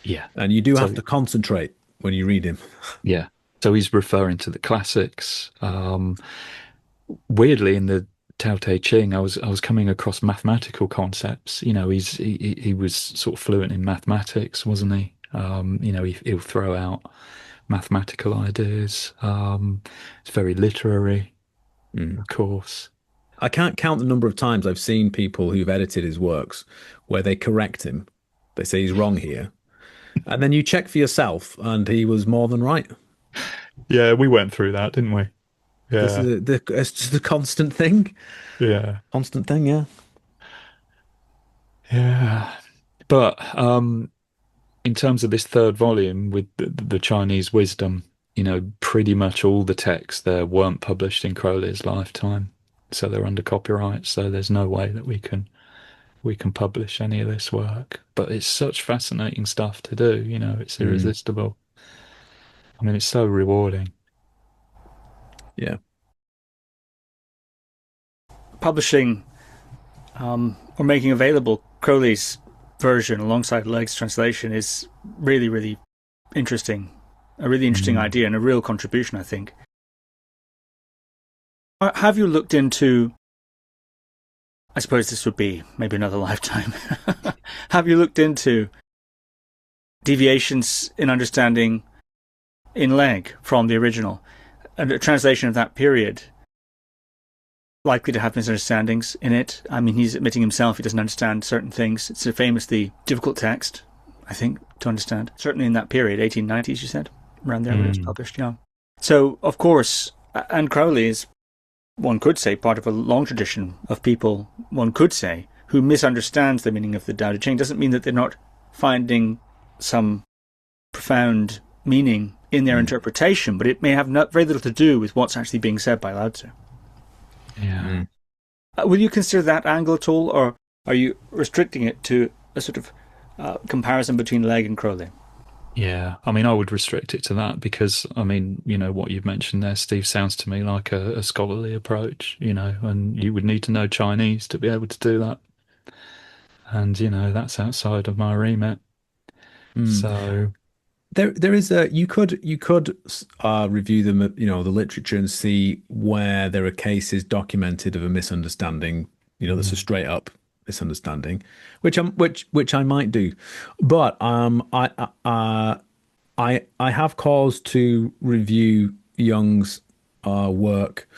Yeah, and you do have to concentrate when you read him. Yeah. So he's referring to the classics. Weirdly, in the Dao De Jing, I was coming across mathematical concepts. You know, he was sort of fluent in mathematics, wasn't he? You know, he'll throw out mathematical ideas. It's very literary, of course. I can't count the number of times I've seen people who've edited his works where they correct him. They say he's wrong here. And then you check for yourself, and he was more than right. Yeah, we went through that, didn't we? Yeah. It's just a constant thing. Yeah. Constant thing, yeah. Yeah. But in terms of this third volume with the Chinese wisdom, you know, pretty much all the texts there weren't published in Crowley's lifetime. So they're under copyright. So there's no way that we can publish any of this work. But it's such fascinating stuff to do, you know, it's irresistible. I mean, it's so rewarding. Yeah. Publishing or making available Crowley's version alongside Legg's translation is really, really interesting. A really interesting idea and a real contribution, I think. Have you looked into, I suppose this would be maybe another lifetime, have you looked into deviations in understanding in Legg from the original? And a translation of that period likely to have misunderstandings in it. I mean, he's admitting himself he doesn't understand certain things. It's a famously difficult text, I think, to understand. Certainly in that period, 1890s, you said, around there when it was published, yeah. So, of course, and Crowley is, one could say, part of a long tradition of people, one could say, who misunderstands the meaning of the Dao De Jing. Doesn't mean that they're not finding some profound meaning in their interpretation, but it may have very little to do with what's actually being said by Lao Tzu. Yeah. Will you consider that angle at all, or are you restricting it to a sort of comparison between Legg and Crowley? Yeah, I mean, I would restrict it to that because, I mean, you know, what you've mentioned there, Steve, sounds to me like a scholarly approach, you know, and you would need to know Chinese to be able to do that. And, you know, that's outside of my remit. So there is you could review them, you know, the literature and see where there are cases documented of a misunderstanding, you know, that's a straight up misunderstanding, which I might do, but I have cause to review Jung's work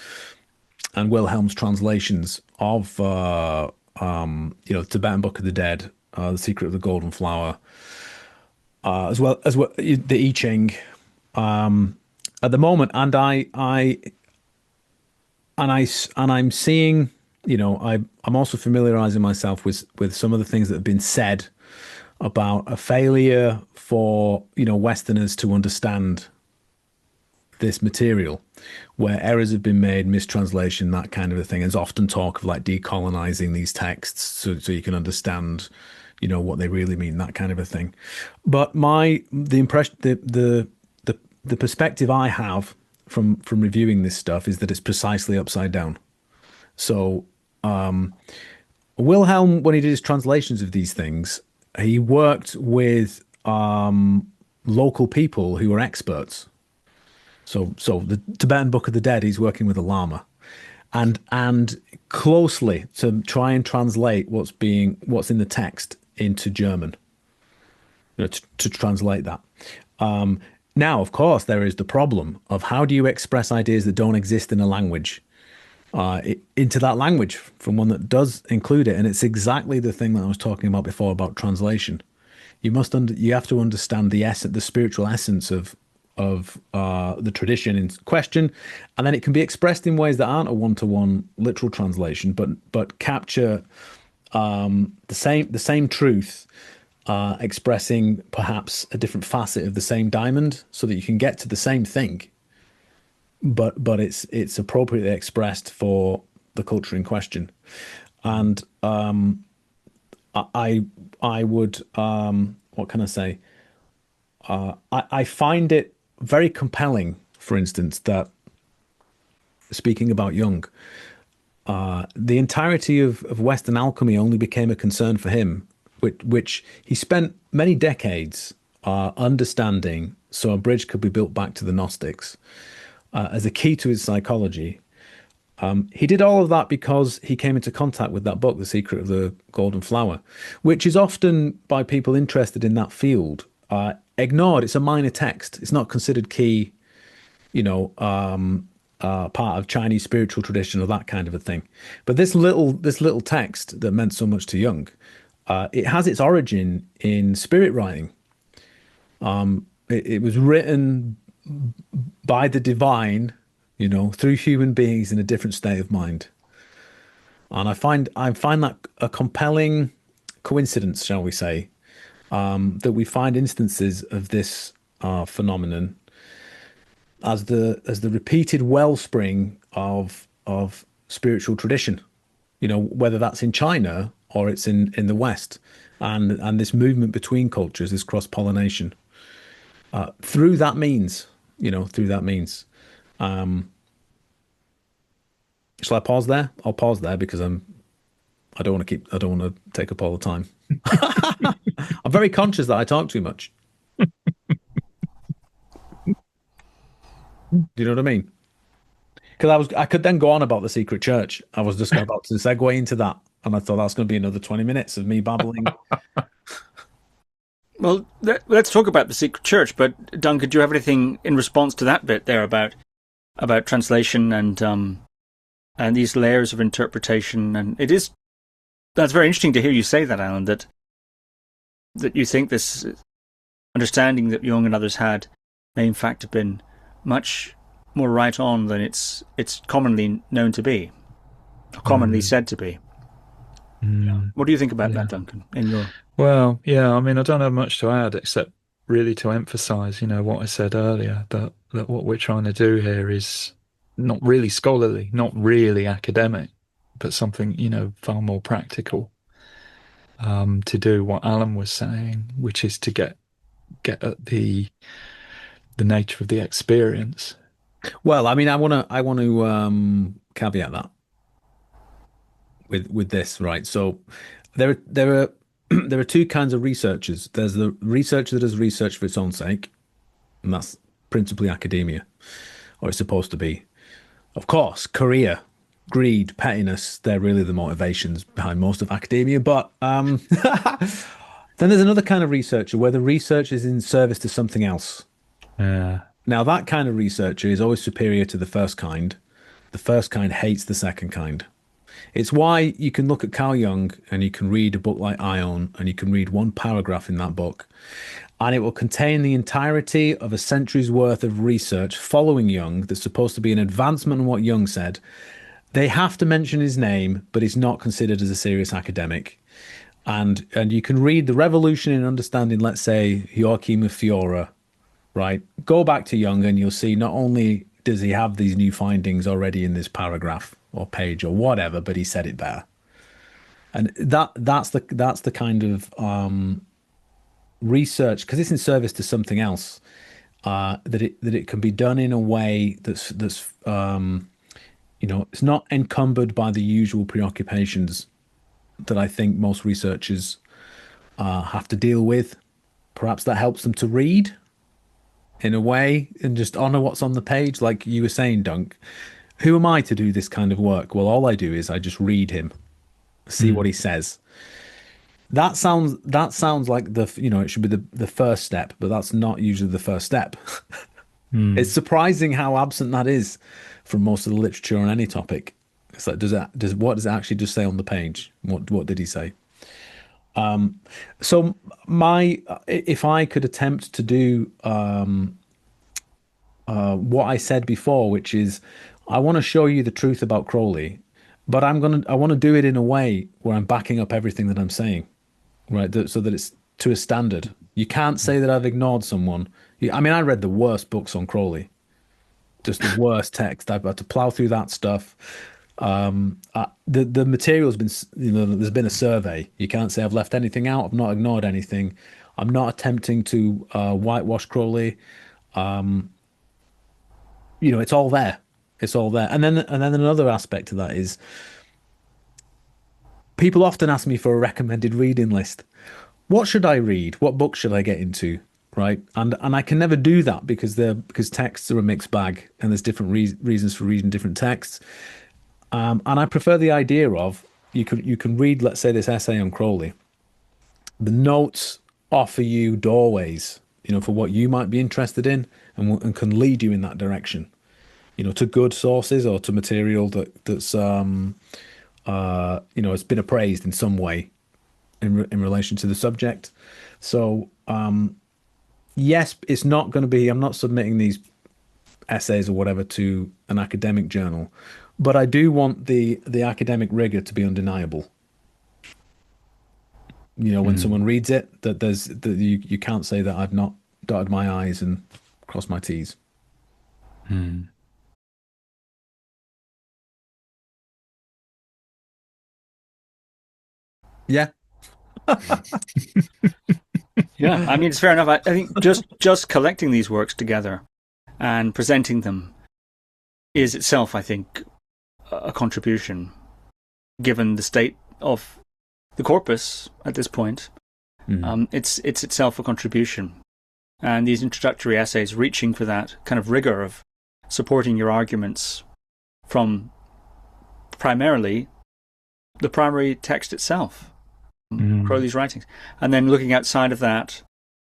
and Wilhelm's translations of you know, the Tibetan Book of the Dead, The Secret of the Golden Flower, as well the I Ching at the moment, and I'm seeing, you know, I'm also familiarizing myself with some of the things that have been said about a failure for, you know, Westerners to understand this material where errors have been made, mistranslation, that kind of a thing. There's often talk of like decolonizing these texts so you can understand, you know, what they really mean, that kind of a thing. But the perspective I have from reviewing this stuff is that it's precisely upside down. So Wilhelm, when he did his translations of these things, he worked with local people who were experts. So the Tibetan Book of the Dead, he's working with a lama, and closely to try and translate what's in the text into German, you know, to translate that. Now, of course, there is the problem of how do you express ideas that don't exist in a language into that language from one that does include it, and it's exactly the thing that I was talking about before about translation. You have to understand the spiritual essence of the tradition in question, and then it can be expressed in ways that aren't a one-to-one literal translation, but capture the same truth, expressing perhaps a different facet of the same diamond, so that you can get to the same thing, but it's appropriately expressed for the culture in question. And I would what can I say? I find it very compelling, for instance, that speaking about Jung, the entirety of Western alchemy only became a concern for him, which he spent many decades understanding, so a bridge could be built back to the Gnostics as a key to his psychology. He did all of that because he came into contact with that book, The Secret of the Golden Flower, which is often, by people interested in that field, ignored. It's a minor text. It's not considered key, you know, part of Chinese spiritual tradition or that kind of a thing. But this little text that meant so much to Jung, it has its origin in spirit writing. It was written by the divine, you know, through human beings in a different state of mind. And I find that a compelling coincidence, shall we say, that we find instances of this phenomenon as the repeated wellspring of spiritual tradition, you know, whether that's in China or it's in the West, and this movement between cultures, this cross-pollination, through that means. Shall I pause there? I'll pause there because I don't want to take up all the time. I'm very conscious that I talk too much. Do you know what I mean? Because I could then go on about the secret church. I was just about to segue into that, and I thought that's going to be another 20 minutes of me babbling. Well, let's talk about the secret church. But Duncan, do you have anything in response to that bit there about translation and these layers of interpretation? And that's very interesting to hear you say that, Alan. That you think this understanding that Jung and others had may in fact have been much more right on than it's commonly known to be, or commonly said to be. What do you think about that, Duncan? Well, yeah, I mean, I don't have much to add except really to emphasize, you know, what I said earlier, that what we're trying to do here is not really scholarly, not really academic, but something, you know, far more practical, to do what Alan was saying, which is to get at the nature of the experience. Well, I mean, I want to caveat that with this, right? So there are two kinds of researchers. There's the researcher that does research for its own sake, and that's principally academia, or it's supposed to be. Of course, career, greed, pettiness, they're really the motivations behind most of academia. But then there's another kind of researcher where the research is in service to something else. Now, that kind of researcher is always superior to the first kind. The first kind hates the second kind. It's why you can look at Carl Jung and you can read a book like Ion, and you can read one paragraph in that book, and it will contain the entirety of a century's worth of research following Jung that's supposed to be an advancement on what Jung said. They have to mention his name, but he's not considered as a serious academic. And you can read the revolution in understanding, let's say, Joachim of Fiore, right? Go back to Jung and you'll see not only does he have these new findings already in this paragraph or page or whatever, but he said it better. And that's the kind of research, because it's in service to something else, that it can be done in a way that's it's not encumbered by the usual preoccupations that I think most researchers have to deal with. Perhaps that helps them to read in a way and just honor what's on the page, like you were saying, Dunk. Who am I to do this kind of work? Well, all I do is I just read him, see what he says. That sounds like it should be the first step, but that's not usually the first step. It's surprising how absent that is from most of the literature on any topic. It's like, what does it actually just say on the page? What did he say? So if I could attempt to do what I said before, which is I want to show you the truth about Crowley, but I want to do it in a way where I'm backing up everything that I'm saying, right? So that it's to a standard. You can't say that I've ignored someone. I mean, I read the worst books on Crowley, just the worst text. I've had to plow through that stuff. The material's been, there's been a survey. You can't say I've left anything out. I've not ignored anything. I'm not attempting to whitewash Crowley. It's all there. It's all there. And then another aspect of that is people often ask me for a recommended reading list. What should I read? What book should I get into? Right. And I can never do that because texts are a mixed bag and there's different reasons for reading different texts. And I prefer the idea of you can read, let's say, this essay on Crowley. The notes offer you doorways, for what you might be interested in and can lead you in that direction, to good sources or to material that's it's been appraised in some way in relation to the subject. So, yes, it's not going to be, I'm not submitting these essays or whatever to an academic journal, but I do want the academic rigor to be undeniable. When someone reads it, you can't say that I've not dotted my I's and crossed my T's. Yeah. Yeah, I mean, it's fair enough. I think just collecting these works together and presenting them is itself, I think, a contribution, given the state of the corpus at this point. It's itself a contribution. And these introductory essays reaching for that kind of rigor of supporting your arguments from primarily the primary text itself, Crowley's writings, and then looking outside of that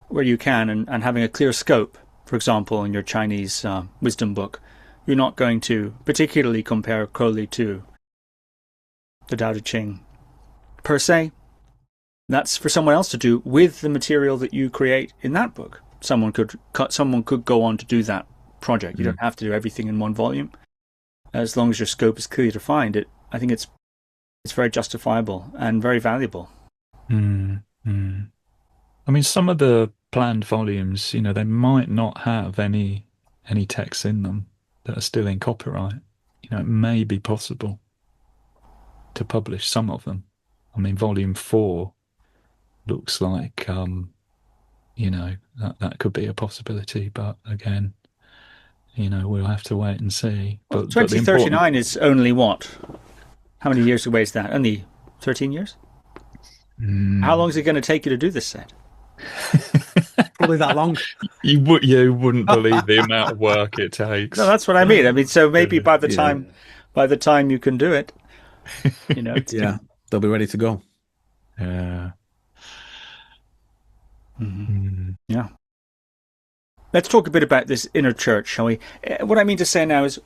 where you can and having a clear scope. For example, in your Chinese wisdom book, you're not going to particularly compare Crowley to the Dao De Jing per se. That's for someone else to do with the material that you create in that book. Someone could go on to do that project. You don't have to do everything in one volume. As long as your scope is clearly defined, I think it's very justifiable and very valuable. I mean, some of the planned volumes, they might not have any texts in them that are still in copyright. It may be possible to publish some of them. I mean, volume 4 looks like, that could be a possibility. But again, we'll have to wait and see. Well, 2039 is only what? How many years away is that? Only 13 years? How long is it going to take you to do this set? Probably that long. You wouldn't believe the amount of work it takes. No, that's what I mean. I mean, so maybe by the time you can do it, yeah, they'll be ready to go. Yeah. Yeah. Let's talk a bit about this inner church, shall we? What I mean to say now is,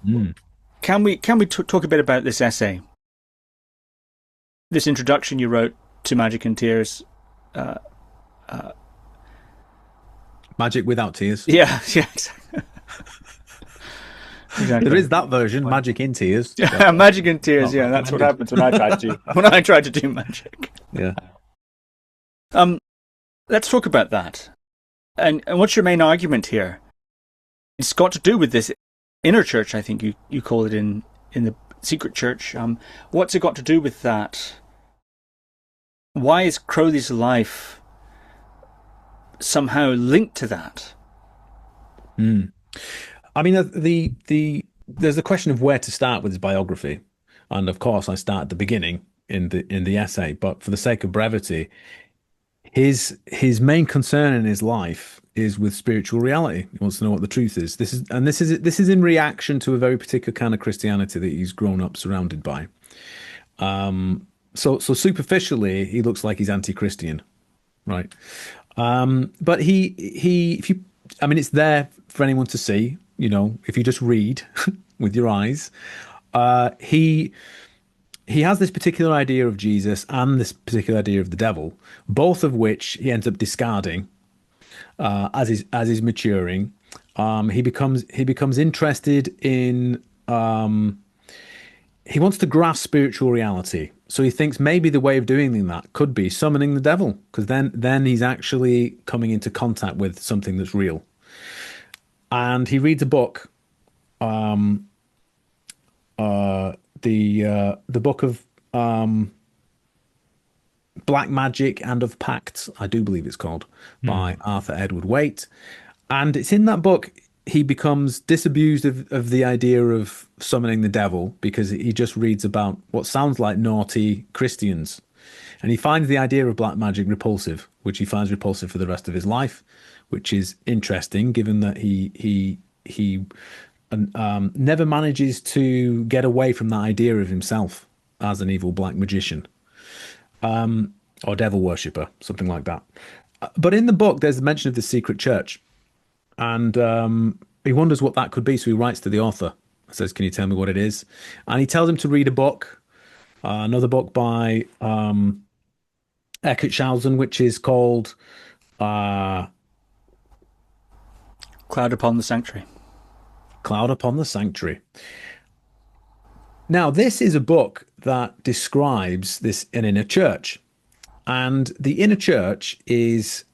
can we talk a bit about this essay, this introduction you wrote to Magick and Tears? Magic without tears. Yeah, exactly. Exactly. There is that version, Magic in Tears. Yeah, Magic in Tears. Yeah, that's what happens when I try to do magic. Yeah. Let's talk about that. And what's your main argument here? it's got to do with this inner church, I think you call it in the secret church. What's it got to do with that? Why is Crowley's life somehow linked to that? I mean, there's the question of where to start with his biography, and of course, I start at the beginning in the essay. But for the sake of brevity, his main concern in his life is with spiritual reality. He wants to know what the truth is. This is in reaction to a very particular kind of Christianity that he's grown up surrounded by. So superficially, he looks like he's anti-Christian, right? But it's there for anyone to see. You know, if you just read with your eyes, he has this particular idea of Jesus and this particular idea of the devil, both of which he ends up discarding as he's maturing. He becomes interested in. He wants to grasp spiritual reality, so he thinks maybe the way of doing that could be summoning the devil, because then he's actually coming into contact with something that's real. And he reads a book, the book of Black Magic and of Pacts, I do believe it's called, by Arthur Edward Waite. And it's in that book he becomes disabused of the idea of summoning the devil, because he just reads about what sounds like naughty Christians. And he finds the idea of black magic repulsive, which he finds repulsive for the rest of his life, which is interesting given that he never manages to get away from that idea of himself as an evil black magician, or devil worshipper, something like that. But in the book, there's a mention of the secret church, and he wonders what that could be. So he writes to the author, says, "Can you tell me what it is?" And he tells him to read a book, another book by Eckhart Schausen, which is called Cloud Upon the Sanctuary. Cloud Upon the Sanctuary. Now, this is a book that describes an inner church. And the inner church is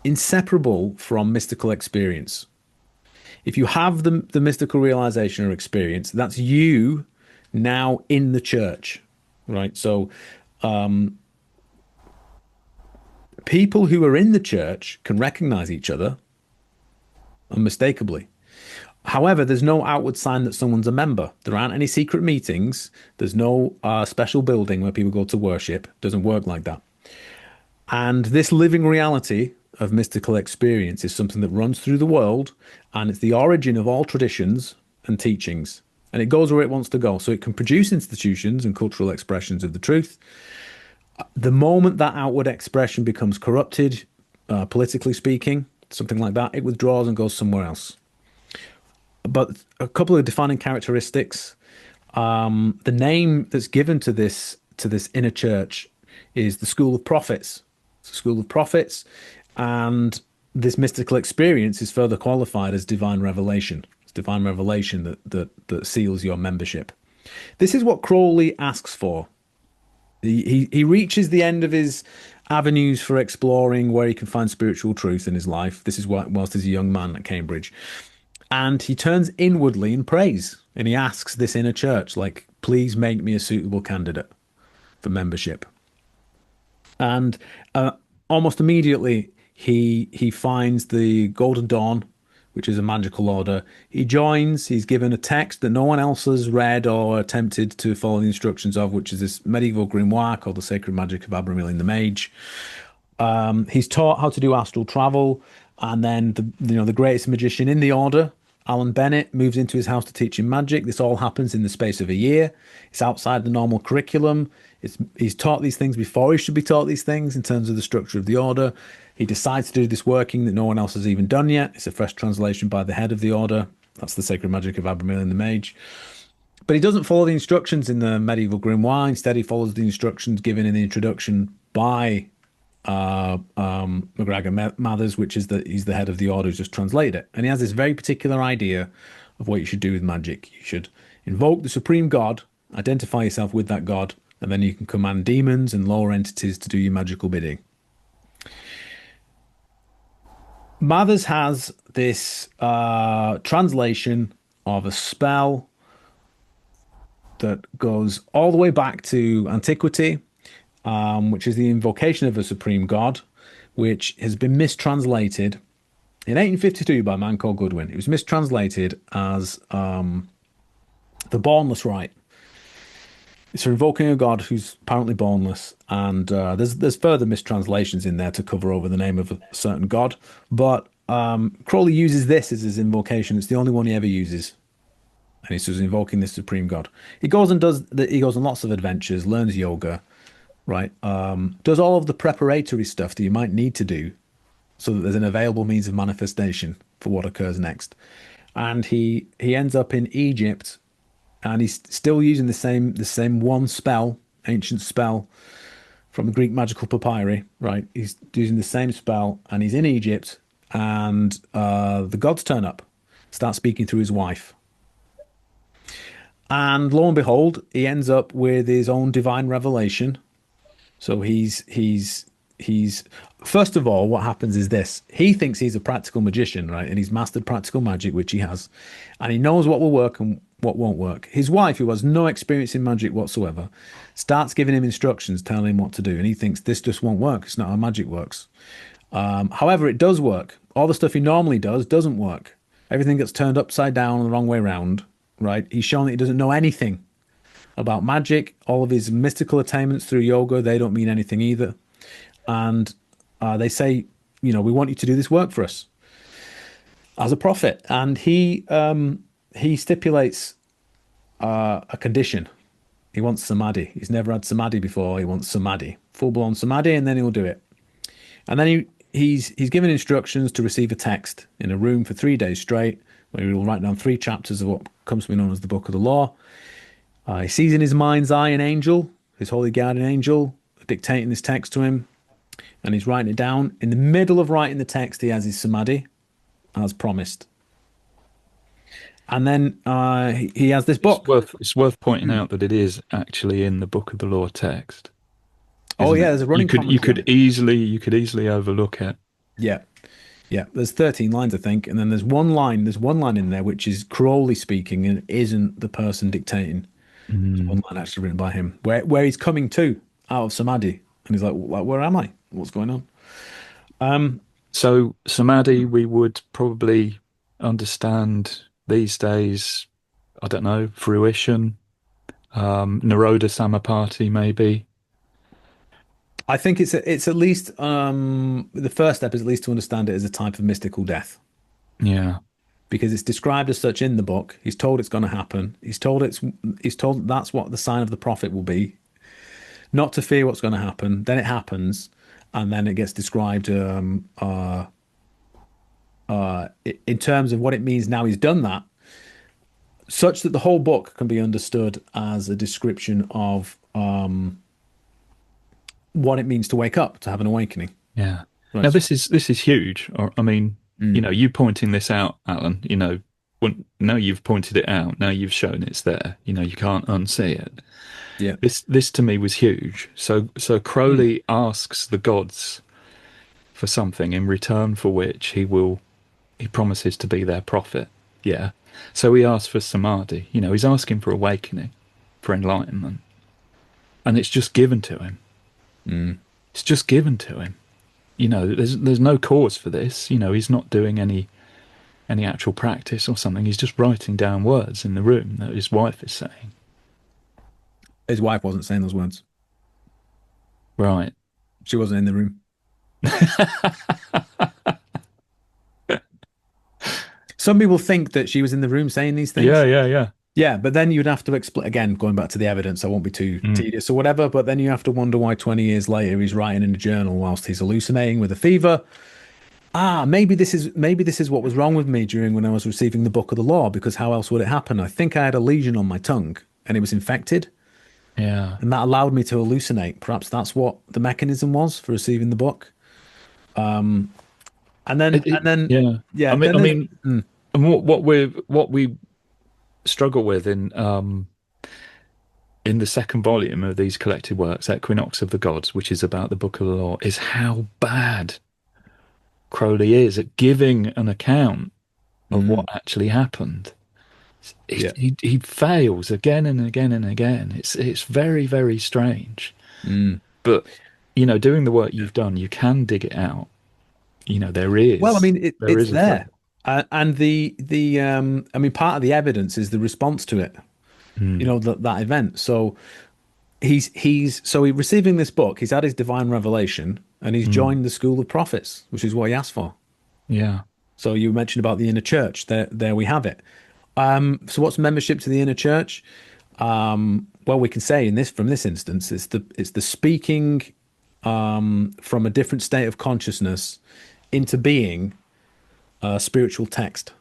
inseparable from mystical experience. If you have the mystical realization or experience, that's you now in the church, right? So people who are in the church can recognize each other unmistakably. However, there's no outward sign that someone's a member. There aren't any secret meetings. There's no special building where people go to worship. It doesn't work like that. And this living reality of mystical experience is something that runs through the world, and it's the origin of all traditions and teachings. And it goes where it wants to go. So it can produce institutions and cultural expressions of the truth. The moment that outward expression becomes corrupted, politically speaking, something like that, it withdraws and goes somewhere else. But a couple of defining characteristics. The name that's given to this inner church is the School of Prophets. It's a School of Prophets, and this mystical experience is further qualified as divine revelation. It's divine revelation that seals your membership. This is what Crowley asks for. He reaches the end of his avenues for exploring where he can find spiritual truth in his life. This is whilst he's a young man at Cambridge. And he turns inwardly and prays. And he asks this inner church, like, please make me a suitable candidate for membership. And almost immediately, he finds the Golden Dawn, which is a magical order. He joins. He's given a text that no one else has read or attempted to follow the instructions of, which is this medieval grimoire called the Sacred Magic of Abramelin the Mage. He's taught how to do astral travel. And then the greatest magician in the order, Alan Bennett, moves into his house to teach him magic. This all happens in the space of a year. It's outside the normal curriculum. He's taught these things before he should be taught these things in terms of the structure of the order. He decides to do this working that no one else has even done yet. It's a fresh translation by the head of the order. That's the Sacred Magic of Abramelin the Mage. But he doesn't follow the instructions in the medieval grimoire. Instead, he follows the instructions given in the introduction by MacGregor Mathers, which is he's the head of the order who's just translated it. And he has this very particular idea of what you should do with magic. You should invoke the supreme god, identify yourself with that god, and then you can command demons and lower entities to do your magical bidding. Mathers has this translation of a spell that goes all the way back to antiquity, which is the invocation of a supreme god, which has been mistranslated in 1852 by a man called Goodwin. It was mistranslated as the Bornless Rite. It's for invoking a god who's apparently bornless, and there's further mistranslations in there to cover over the name of a certain god. But Crowley uses this as his invocation. It's the only one he ever uses, and he's just invoking this supreme god. He goes and he goes on lots of adventures, learns yoga, right? Does all of the preparatory stuff that you might need to do, so that there's an available means of manifestation for what occurs next. And he ends up in Egypt. And he's still using the same one spell, ancient spell from the Greek magical papyri, right? He's using the same spell, and he's in Egypt, and the gods turn up, start speaking through his wife. And lo and behold, he ends up with his own divine revelation. So he's first of all, what happens is this. He thinks he's a practical magician, right? And he's mastered practical magic, which he has. And he knows what will work and what won't work. His wife, who has no experience in magic whatsoever, starts giving him instructions, telling him what to do. And he thinks this just won't work. It's not how magic works. However, it does work. All the stuff he normally does doesn't work. Everything gets turned upside down and the wrong way around, right? He's shown that he doesn't know anything about magic. All of his mystical attainments through yoga, they don't mean anything either. And they say, we want you to do this work for us as a prophet. And he stipulates a condition. He wants samadhi. He's never had samadhi before. He wants samadhi, full-blown samadhi, and then he'll do it. And then he's given instructions to receive a text in a room for 3 days straight, where he will write down 3 chapters of what comes to be known as the Book of the Law. He sees in his mind's eye an angel, his holy guardian angel, dictating this text to him, and he's writing it down. In the middle of writing the text, he has his samadhi, as promised. And then he has this book. It's worth pointing out that it is actually in the Book of the Law text. Oh yeah, there's a running. You could easily overlook it. Yeah. There's 13 lines, I think, and then there's one line in there which is Crowley speaking and isn't the person dictating. There's one line actually written by him where he's coming to out of samadhi, and he's like, where am I? What's going on? So samadhi, we would probably understand these days, I don't know, fruition, Naroda Samapati, maybe. I think it's at least the first step is at least to understand it as a type of mystical death. Yeah, because it's described as such in the book. He's told it's going to happen. He's told that's what the sign of the prophet will be. Not to fear what's going to happen. Then it happens, and then it gets described in terms of what it means now he's done that, such that the whole book can be understood as a description of what it means to wake up, to have an awakening. Yeah. Right. Now this is huge. I mean, you pointing this out, Alan. Now you've pointed it out. Now you've shown it's there. You can't unsee it. Yeah. This to me was huge. So Crowley asks the gods for something in return for which he promises to be their prophet. Yeah. So he asks for samadhi. He's asking for awakening, for enlightenment, and it's just given to him. It's just given to him. There's no cause for this. He's not doing any actual practice or something. He's just writing down words in the room that his wife is saying. His wife wasn't saying those words. Right. She wasn't in the room. Some people think that she was in the room saying these things. Yeah. Yeah, but then you'd have to explain, again, going back to the evidence, I won't be too tedious or whatever, but then you have to wonder why 20 years later he's writing in a journal whilst he's hallucinating with a fever. Maybe this is what was wrong with me when I was receiving the Book of the Law, because how else would it happen? I think I had a lesion on my tongue and it was infected. Yeah. And that allowed me to hallucinate. Perhaps that's what the mechanism was for receiving the book. And then yeah. I mean, and what we struggle with in the second volume of these collected works, Equinox of the Gods, which is about the Book of the Law, is how bad Crowley is at giving an account of what actually happened. He fails again and again and again. It's very, very strange. But doing the work you've done, you can dig it out. There is. Well, I mean, it's there, and I mean, part of the evidence is the response to it. That event. So he's receiving this book. He's had his divine revelation, and he's joined the school of prophets, which is what he asked for. Yeah. So you mentioned about the inner church. There we have it. So what's membership to the inner church? Well, we can say from this instance, it's the speaking from a different state of consciousness into being a spiritual text.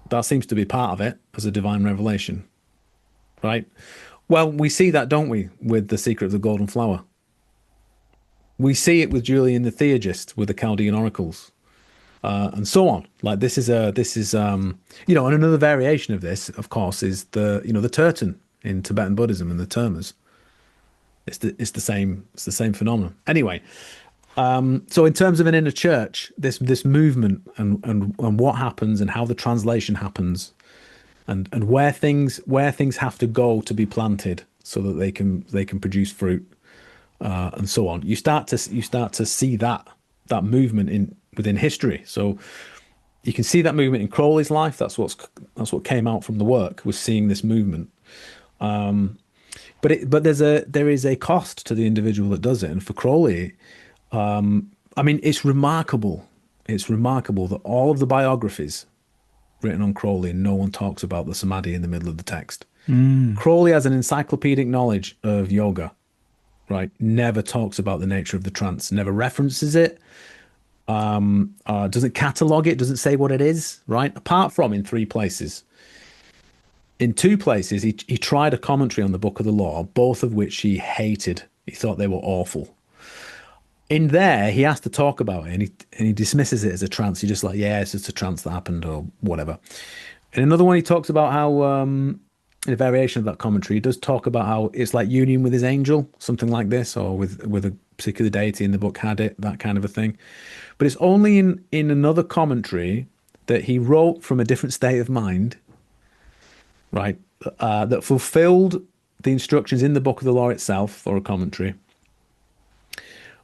That seems to be part of it as a divine revelation, right? Well, we see that, don't we, with The Secret of the Golden Flower? We see it with Julian the Theurgist, with the Chaldean oracles. And so on. Like this is and another variation of this, of course, is the Turton in Tibetan Buddhism and the Termas. It's the same phenomenon. Anyway, so in terms of an inner church, this movement and what happens and how the translation happens, and where things have to go to be planted so that they can produce fruit, and so on. You start to see that movement within history. So you can see that movement in Crowley's life. That's what came out from the work, was seeing this movement. But there is a cost to the individual that does it. And for Crowley, I mean, it's remarkable. It's remarkable that all of the biographies written on Crowley, no one talks about the samadhi in the middle of the text. Crowley has an encyclopedic knowledge of yoga, right? Never talks about the nature of the trance, never references it. Doesn't catalog it, doesn't say what it is, right? Apart from in 3 places. In 2 places, he tried a commentary on the Book of the Law, both of which he hated. He thought they were awful. In there, he has to talk about it, and he dismisses it as a trance. He's just like, yeah, it's just a trance that happened, or whatever. In another one, he talks about how, in a variation of that commentary, he does talk about how it's like union with his angel, something like this, or with a particular deity in the book had it, that kind of a thing. But it's only in another commentary that he wrote from a different state of mind, right, that fulfilled the instructions in the Book of the Law itself, or a commentary,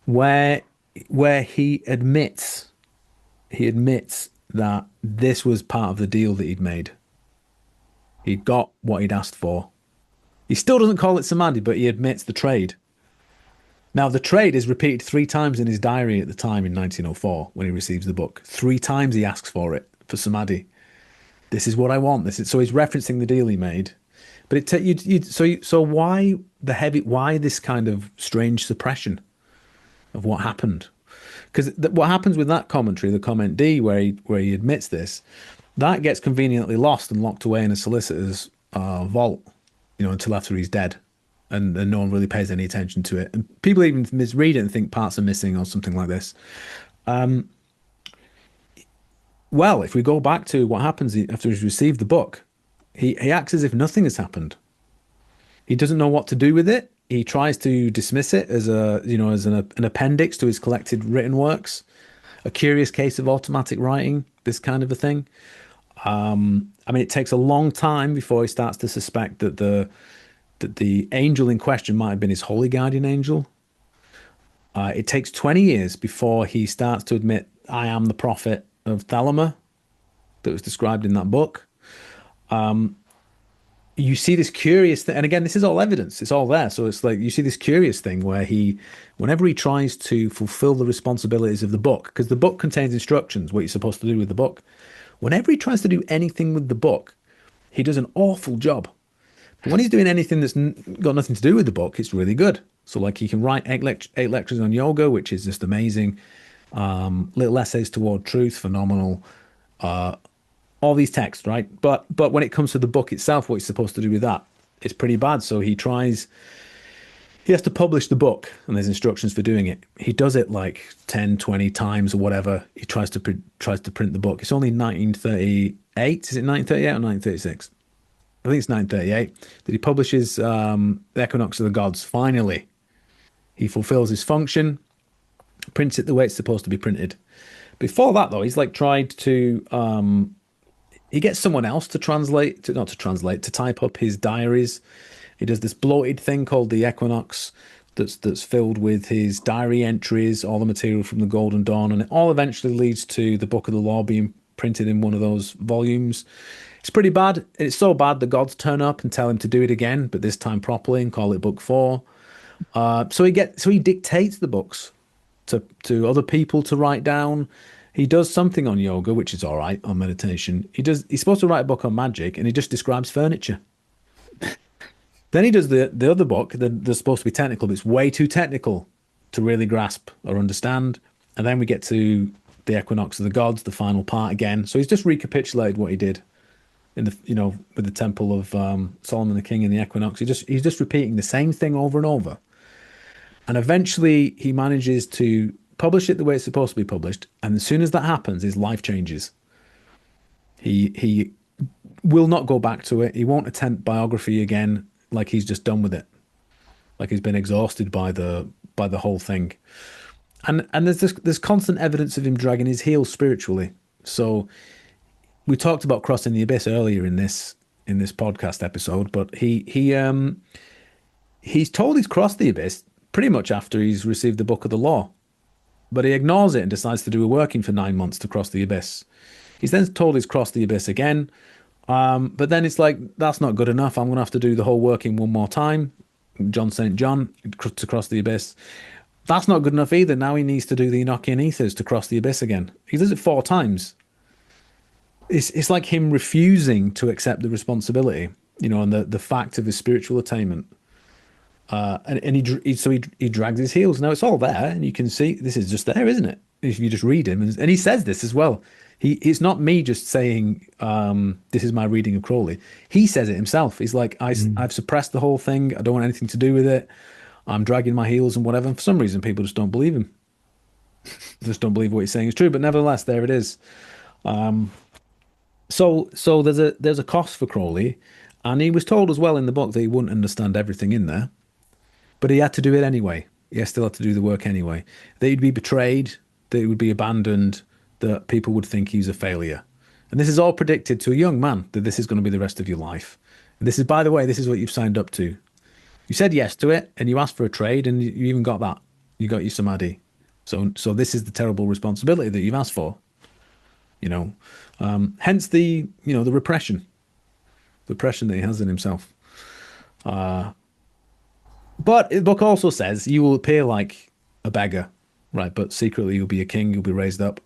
where he admits that this was part of the deal that he'd made. He'd got what he'd asked for. He still doesn't call it samadhi, but he admits the trade. Now, the trade is repeated 3 times in his diary at the time in 1904 when he receives the book. 3 times he asks for it, for samadhi. This is what I want. So he's referencing the deal he made. But so why this kind of strange suppression of what happened? Because what happens with that commentary, the comment D, where he admits this, that gets conveniently lost and locked away in a solicitor's vault, until after he's dead. And no one really pays any attention to it. And people even misread it and think parts are missing or something like this. Well, if we go back to what happens after he's received the book, he acts as if nothing has happened. He doesn't know what to do with it. He tries to dismiss it as an appendix to his collected written works, a curious case of automatic writing, this kind of a thing. I mean, it takes a long time before he starts to suspect that the angel in question might have been his holy guardian angel. It takes 20 years before he starts to admit, I am the prophet of Thalama that was described in that book. You see this curious thing, and again, this is all evidence, it's all there. So it's like, you see this curious thing where whenever he tries to fulfill the responsibilities of the book, because the book contains instructions, what you're supposed to do with the book. Whenever he tries to do anything with the book, he does an awful job. But when he's doing anything that's got nothing to do with the book, it's really good. So like he can write 8 lectures on yoga, which is just amazing. Little essays toward truth, phenomenal. All these texts, right? But when it comes to the book itself, what he's supposed to do with that, it's pretty bad. So he has to publish the book, and there's instructions for doing it. He does it like 10, 20 times or whatever. He tries to print the book. It's only 1938. Is it 1938 or 1936? I think it's 1938 that he publishes the Equinox of the Gods. Finally, he fulfills his function, prints it the way it's supposed to be printed. Before that, though, he's like tried to he gets someone else to to type up his diaries. He does this bloated thing called the Equinox that's filled with his diary entries, all the material from the Golden Dawn, and it all eventually leads to the Book of the Law being printed in one of those volumes. It's pretty bad. It's so bad the gods turn up and tell him to do it again, but this time properly, and call it Book 4. So he dictates the books to other people to write down. He does something on yoga, which is all right, on meditation. He's supposed to write a book on magic, and he just describes furniture. Then he does the other book that's supposed to be technical, but it's way too technical to really grasp or understand. And then we get to the Equinox of the Gods, the final part again. So he's just recapitulated what he did in with the Temple of Solomon the King and the Equinox. He's just repeating the same thing over and over. And eventually he manages to publish it the way it's supposed to be published. And as soon as that happens, his life changes. He will not go back to it. He won't attempt biography again. Like he's just done with it. Like he's been exhausted by the whole thing. And there's constant evidence of him dragging his heels spiritually. So we talked about crossing the abyss earlier in this podcast episode, but he's told he's crossed the abyss pretty much after he's received the Book of the Law. But he ignores it and decides to do a working for 9 months to cross the abyss. He's then told he's crossed the abyss again. But then it's like, that's not good enough. I'm going to have to do the whole working one more time. John St. John to cross the abyss. That's not good enough either. Now he needs to do the Enochian Ethers to cross the abyss again. He does it 4 times. It's like him refusing to accept the responsibility, and the fact of his spiritual attainment. And he drags his heels. Now it's all there, and you can see this is just there, isn't it? If you just read him, and he says this as well. It's not me just saying this is my reading of Crowley. He says it himself. He's like, I've suppressed the whole thing. I don't want anything to do with it. I'm dragging my heels and whatever. And for some reason, people just don't believe him. Just don't believe what he's saying is true. But nevertheless, there it is. So there's a cost for Crowley, and he was told as well in the book that he wouldn't understand everything in there, but he had to do it anyway. He still had to do the work anyway. That he'd be betrayed, that he would be abandoned, that people would think he's a failure. And this is all predicted to a young man, that this is going to be the rest of your life. And this is, by the way, this is what you've signed up to. You said yes to it, and you asked for a trade, and you even got that. You got your samadhi. So this is the terrible responsibility that you've asked for. Hence the repression that he has in himself. But the book also says you will appear like a beggar, right? But secretly you'll be a king. You'll be raised up,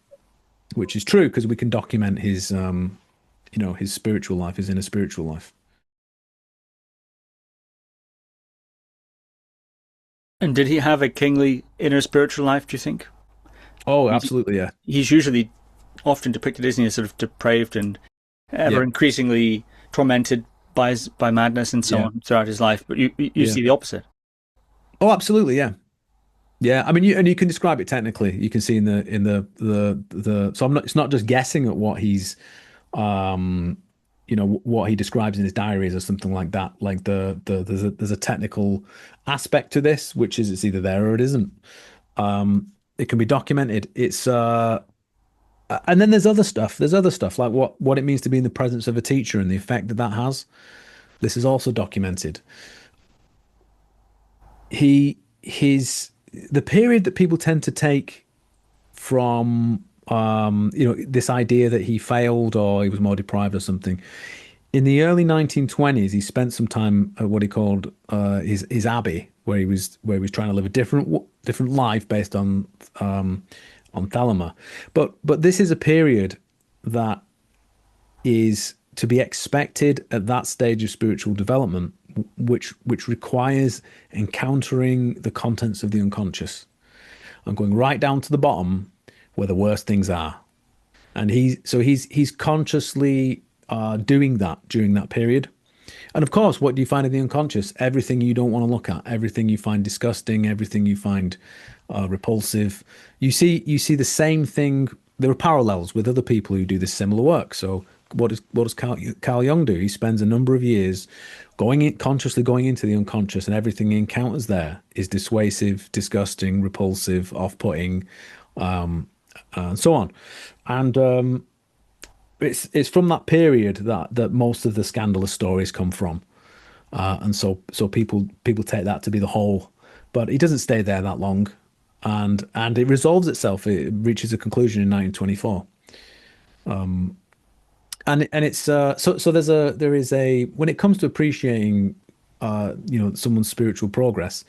which is true because we can document his, his spiritual life, his inner spiritual life. And did he have a kingly inner spiritual life, do you think? Oh, absolutely, yeah. He's usually often depicted, isn't he, as sort of depraved and ever increasingly tormented by madness and so on throughout his life. But you see the opposite. Oh, absolutely, yeah. Yeah, I mean, you can describe it technically. You can see in the so it's not just guessing at what he's what he describes in his diaries or something like that. Like there's a technical aspect to this, which is it's either there or it isn't. It can be documented. It's and then there's other stuff. There's other stuff like what it means to be in the presence of a teacher and the effect that has. This is also documented. The period that people tend to take from this idea that he failed or he was more deprived or something. In the early 1920s, he spent some time at what he called his abbey, where he was trying to live a different life based on Thelema. But this is a period that is to be expected at that stage of spiritual development, which requires encountering the contents of the unconscious and going right down to the bottom where the worst things are. And he's consciously doing that during that period. And of course, what do you find in the unconscious? Everything you don't want to look at, everything you find disgusting, everything you find repulsive. You see the same thing. There are parallels with other people who do this similar work. So what does Carl Jung do? He spends a number of years consciously going into the unconscious, and everything he encounters there is dissuasive, disgusting, repulsive, off-putting. and so on. And it's from that period that most of the scandalous stories come from. And so people take that to be the whole, but it doesn't stay there that long, and it resolves itself. It reaches a conclusion in 1924. And it's so there is a, when it comes to appreciating someone's spiritual progress,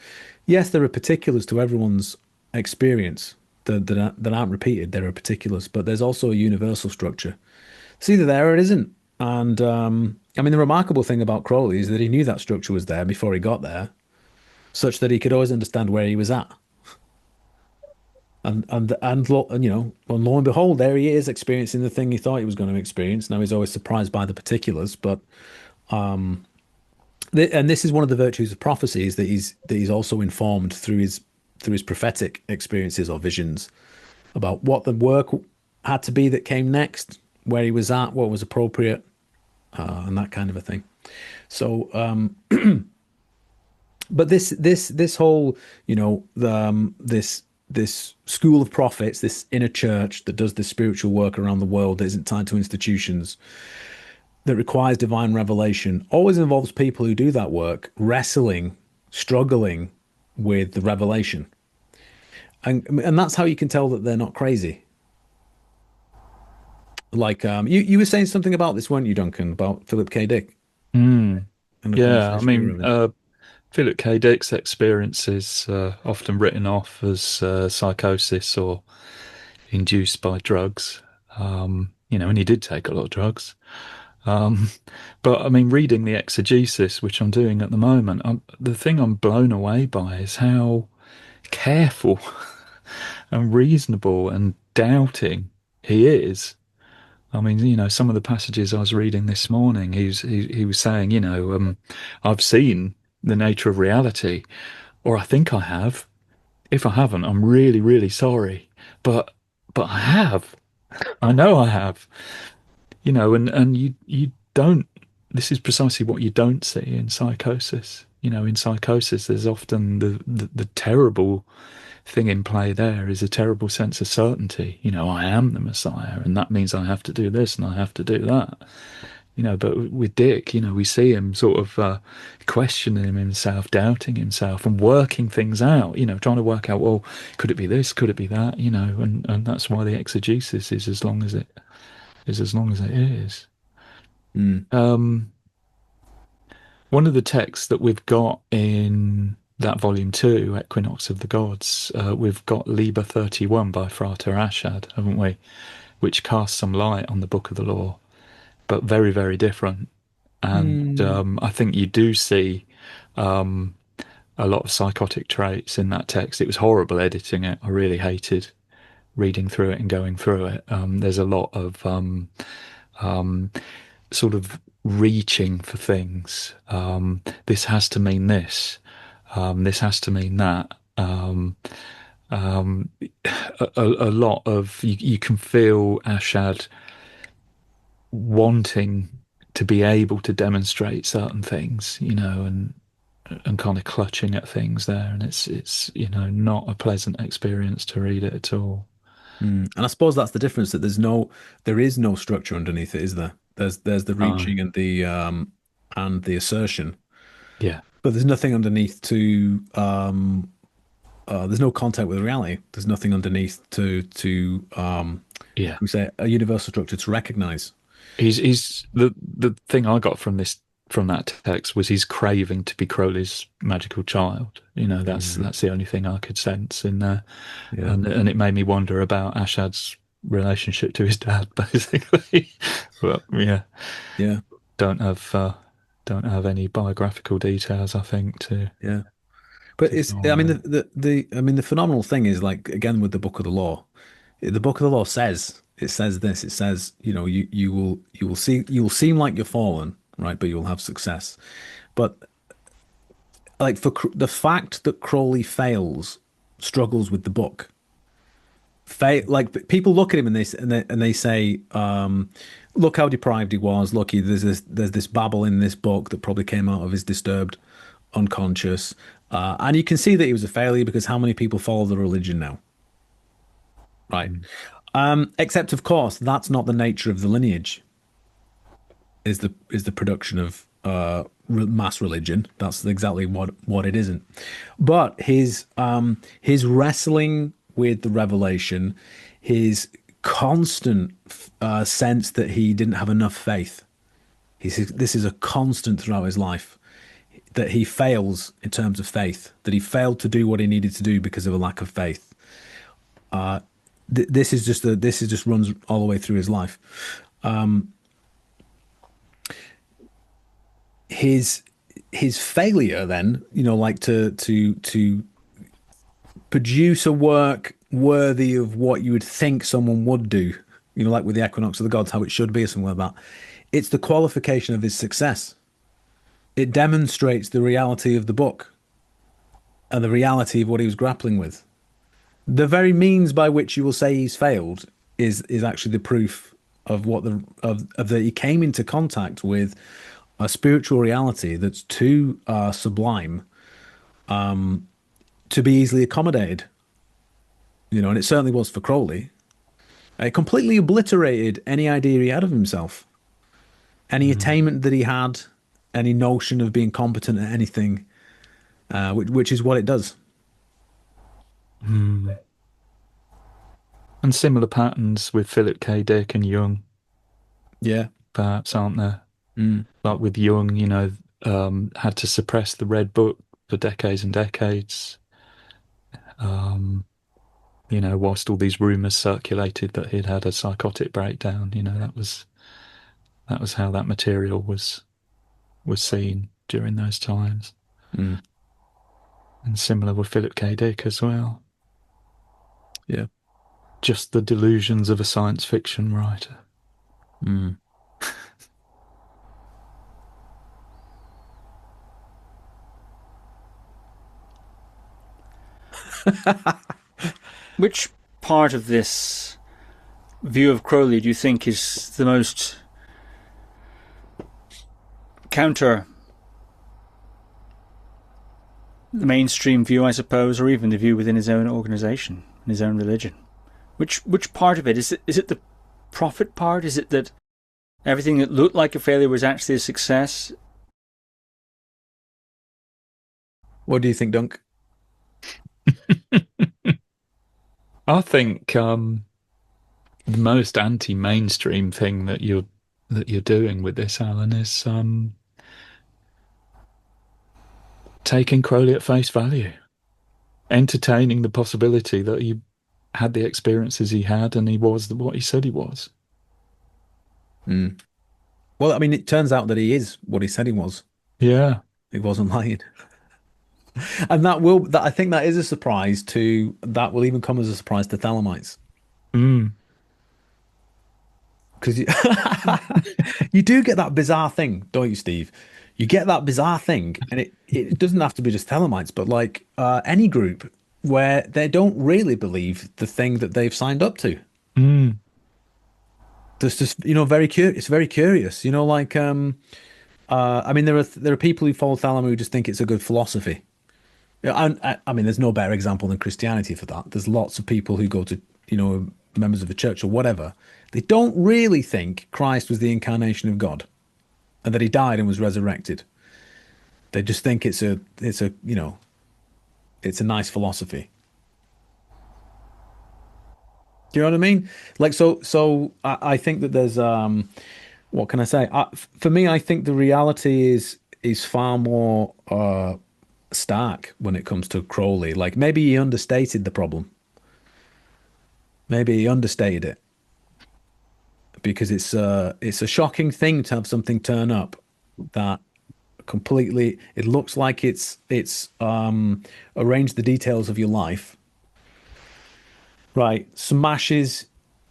yes, there are particulars to everyone's experience that aren't repeated. There are particulars, but there's also a universal structure. It's either there or it isn't. And I mean, the remarkable thing about Crowley is that he knew that structure was there before he got there, such that he could always understand where he was at. And lo and behold, there he is experiencing the thing he thought he was going to experience. Now he's always surprised by the particulars, but and this is one of the virtues of prophecy, is that he's also informed through his prophetic experiences or visions about what the work had to be that came next, where he was at, what was appropriate, and that kind of a thing. So, but this whole, this school of prophets, this inner church that does this spiritual work around the world that isn't tied to institutions, that requires divine revelation, always involves people who do that work wrestling, struggling with the revelation, and that's how you can tell that they're not crazy. Like you were saying something about this, weren't you, Duncan, about Philip K. Dick? Yeah, I mean, Philip K. Dick's experience is often written off as psychosis or induced by drugs, and he did take a lot of drugs. But I mean, reading the exegesis, which I'm doing at the moment, the thing I'm blown away by is how careful and reasonable and doubting he is. I mean, some of the passages I was reading this morning, he was saying, I've seen the nature of reality, or I think I have. If I haven't, I'm really, really sorry. But I have. I know I have. And you don't. This is precisely what you don't see in psychosis. In psychosis, there's often the terrible thing in play. There is a terrible sense of certainty. I am the Messiah, and that means I have to do this and I have to do that. But with Dick, we see him sort of questioning himself, doubting himself, and working things out. Trying to work out, well, could it be this? Could it be that? And that's why the exegesis is as long as it is. One of the texts that we've got in that volume 2, Equinox of the Gods, we've got Liber 31 by Frater Ashad, haven't we? Which casts some light on the Book of the Law, but very, very different. And I think you do see a lot of psychotic traits in that text. It was horrible editing it. I really hated reading through it and going through it. There's a lot of sort of reaching for things. This has to mean this. This has to mean that. A lot of you can feel Ashad wanting to be able to demonstrate certain things, and kind of clutching at things there, and it's not a pleasant experience to read it at all. And I suppose that's the difference, that there is no structure underneath it, is there? There's the reaching and the assertion. Yeah. But there's nothing underneath to there's no contact with reality. There's nothing underneath to we say a universal structure to recognize. He's the thing I got from that text was his craving to be Crowley's magical child. That's the only thing I could sense in there. Yeah. And it made me wonder about Ashad's relationship to his dad, basically. But yeah. Don't have any biographical details, I think, to But it's the phenomenal thing is, like, again with the Book of the Law says this. It says, you will seem like you're fallen, right, but you'll have success. But like, for the fact that Crowley struggles with the book, like, people look at him and they say, look how deprived he was. Look, there's this babble in this book that probably came out of his disturbed unconscious, and you can see that he was a failure, because how many people follow the religion now? Right. Except, of course, that's not the nature of the lineage. Is the production of mass religion? That's exactly what it isn't. But his wrestling with the revelation, his constant sense that he didn't have enough faith. This is a constant throughout his life, that he fails in terms of faith, that he failed to do what he needed to do because of a lack of faith. This is just runs all the way through his life. His failure then, like to produce a work worthy of what you would think someone would do, like with the Equinox of the Gods, how it should be or something like that. It's the qualification of his success. It demonstrates the reality of the book and the reality of what he was grappling with. The very means by which you will say he's failed is actually the proof of that he came into contact with a spiritual reality that's too sublime to be easily accommodated. And it certainly was for Crowley. It completely obliterated any idea he had of himself, any attainment that he had, any notion of being competent at anything, which is what it does. And similar patterns with Philip K. Dick and Jung. Yeah. Perhaps, aren't there? Like with Jung, had to suppress the Red Book for decades and decades. Whilst all these rumours circulated that he'd had a psychotic breakdown, that was how that material was seen during those times. And similar with Philip K. Dick as well. Yeah. Just the delusions of a science fiction writer. Which part of this view of Crowley do you think is the most counter the mainstream view, I suppose, or even the view within his own organization, his own religion? Which part of it? Is it the prophet part? Is it that everything that looked like a failure was actually a success? What do you think, Dunk? I think the most anti-mainstream thing that you're doing with this, Alan, is taking Crowley at face value, entertaining the possibility that he had the experiences he had and he was what he said he was. Well, I mean, it turns out that he is what he said he was. Yeah. He wasn't lying. And that I think that is a surprise that will even come as a surprise to Thelemites. Because you do get that bizarre thing, don't you, Steve? You get that bizarre thing, and it doesn't have to be just Thelemites, but like any group where they don't really believe the thing that they've signed up to. There's just, very curious. It's very curious, like I mean, there are people who follow Thelema who just think it's a good philosophy. I mean, there's no better example than Christianity for that. There's lots of people who go to, members of a church or whatever. They don't really think Christ was the incarnation of God and that he died and was resurrected. They just think it's a nice philosophy. Do you know what I mean? Like, so I think that there's, what can I say? For me, I think the reality is far more stark when it comes to Crowley. Like, maybe he understated the problem. Maybe he understated it, because it's a shocking thing to have something turn up that completely, it looks like it's arranged the details of your life, right? Smashes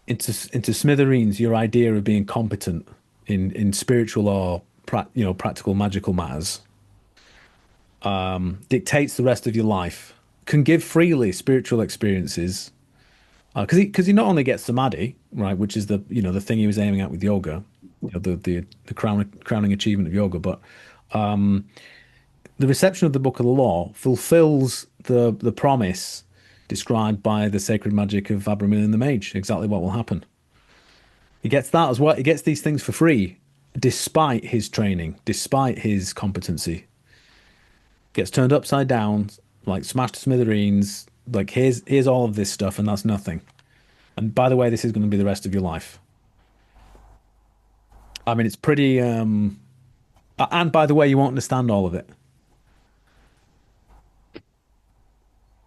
into smithereens your idea of being competent in spiritual or practical magical matters. Dictates the rest of your life, can give freely spiritual experiences, because he not only gets samadhi, right, which is the thing he was aiming at with yoga, the crowning achievement of yoga, but the reception of the Book of the Law fulfills the promise described by the sacred magic of Abramelin the Mage, exactly what will happen. He gets that as well. He gets these things for free, despite his training, despite his competency. Gets turned upside down, like smashed to smithereens. Like, here's all of this stuff, and that's nothing. And by the way, this is going to be the rest of your life. I mean, it's pretty... and by the way, you won't understand all of it.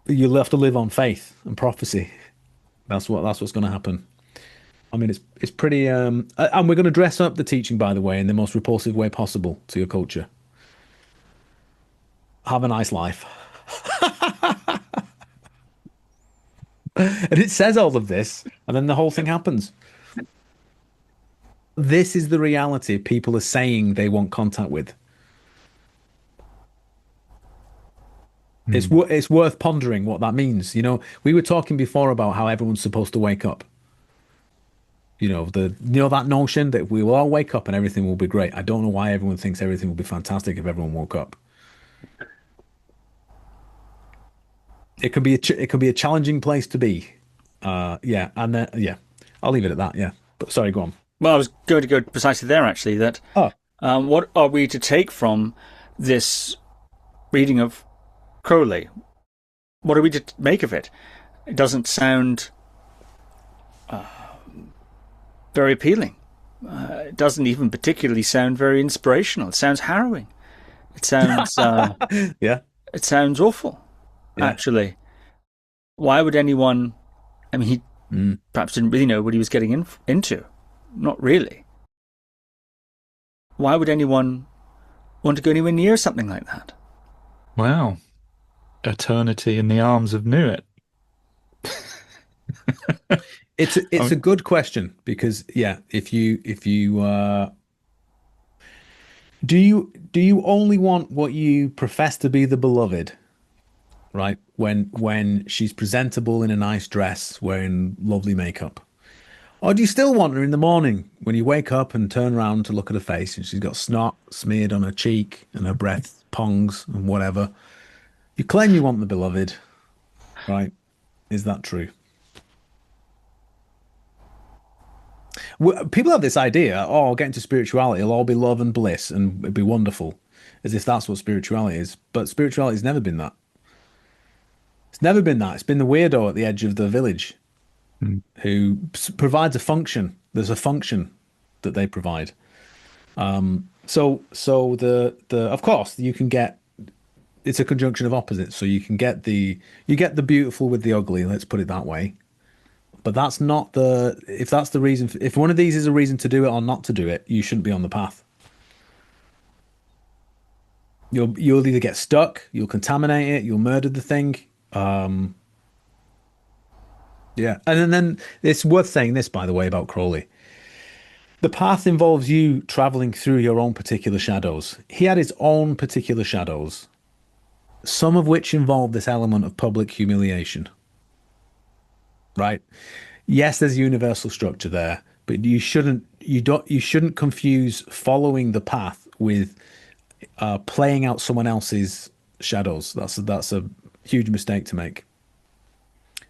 You'll have to live on faith and prophecy. That's what's going to happen. I mean, it's pretty... and we're going to dress up the teaching, by the way, in the most repulsive way possible to your culture. Have a nice life. And it says all of this, and then the whole thing happens. This is the reality people are saying they want contact with. It's worth pondering what that means. You know, we were talking before about how everyone's supposed to wake up. You know, that notion that we will all wake up and everything will be great. I don't know why everyone thinks everything will be fantastic if everyone woke up. It can be a challenging place to be. I'll leave it at that. Yeah, but sorry, go on. Well, I was going to go precisely there, actually. That what are we to take from this reading of Crowley? What are we to make of it? It doesn't sound very appealing. It doesn't even particularly sound very inspirational. It sounds harrowing. It sounds yeah. It sounds awful. Yeah. Actually, why would anyone? I mean, he perhaps didn't really know what he was getting into. Not really. Why would anyone want to go anywhere near something like that? Wow. Eternity in the arms of Nuit. It's a good question, because if you do you only want what you profess to be the beloved, right? When she's presentable in a nice dress, wearing lovely makeup, or do you still want her in the morning when you wake up and turn around to look at her face and she's got snot smeared on her cheek and her breath pongs and whatever? You claim you want the beloved, right? Is that true? People have this idea, get into spirituality, it'll all be love and bliss and it'd be wonderful, as if that's what spirituality is. But spirituality's never been that. It's never been that. It's been the weirdo at the edge of the village who provides a function. There's a function that they provide. So of course you can get, it's a conjunction of opposites. So you get the beautiful with the ugly. Let's put it that way. But that's not if that's the reason, if one of these is a reason to do it or not to do it, you shouldn't be on the path. You'll either get stuck, you'll contaminate it, you'll murder the thing. And then it's worth saying this, by the way, about Crowley. The path involves you traveling through your own particular shadows. He had his own particular shadows, some of which involve this element of public humiliation. Right? Yes, there's a universal structure there, but you shouldn't confuse following the path with playing out someone else's shadows. That's a huge mistake to make.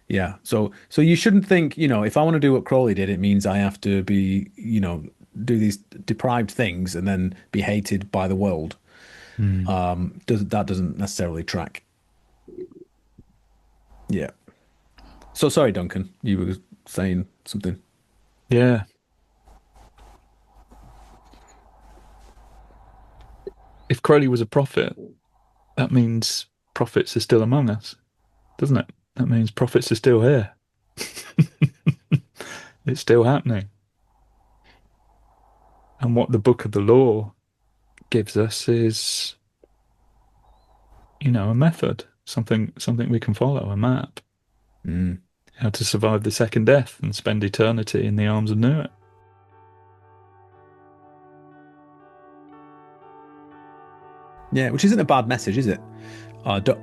Yeah. So you shouldn't think, if I want to do what Crowley did, it means I have to be, do these deprived things and then be hated by the world. That doesn't necessarily track. Yeah. So sorry, Duncan, you were saying something. Yeah. If Crowley was a prophet, that means prophets are still among us, doesn't it? That means prophets are still here. It's still happening. And what the Book of the Law gives us is, a method, something we can follow, a map. How to survive the second death and spend eternity in the arms of Nuit. Yeah, which isn't a bad message, is it?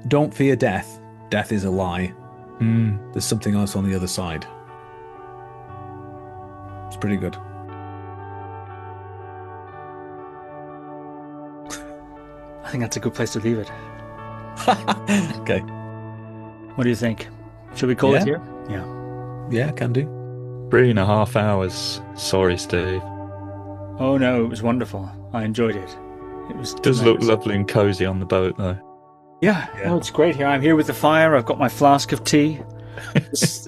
Don't fear death. Death is a lie. There's something else on the other side. It's pretty good. I think that's a good place to leave it. Okay. What do you think? Should we call it here? Yeah, can do. 3.5 hours. Sorry, Steve. Oh no, it was wonderful. I enjoyed it. It was. Does look lovely and cosy on the boat, though. Yeah, no, it's great here. I'm here with the fire. I've got my flask of tea.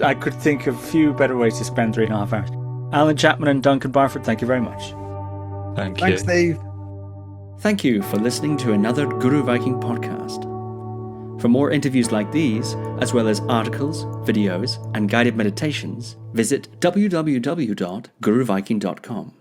I could think of few better ways to spend 3.5 hours. Alan, Chapman and Duncan Barford, thank you very much. Thank you. Thanks, Steve. Thank you for listening to another Guru Viking podcast. For more interviews like these, as well as articles, videos, and guided meditations, visit www.guruviking.com.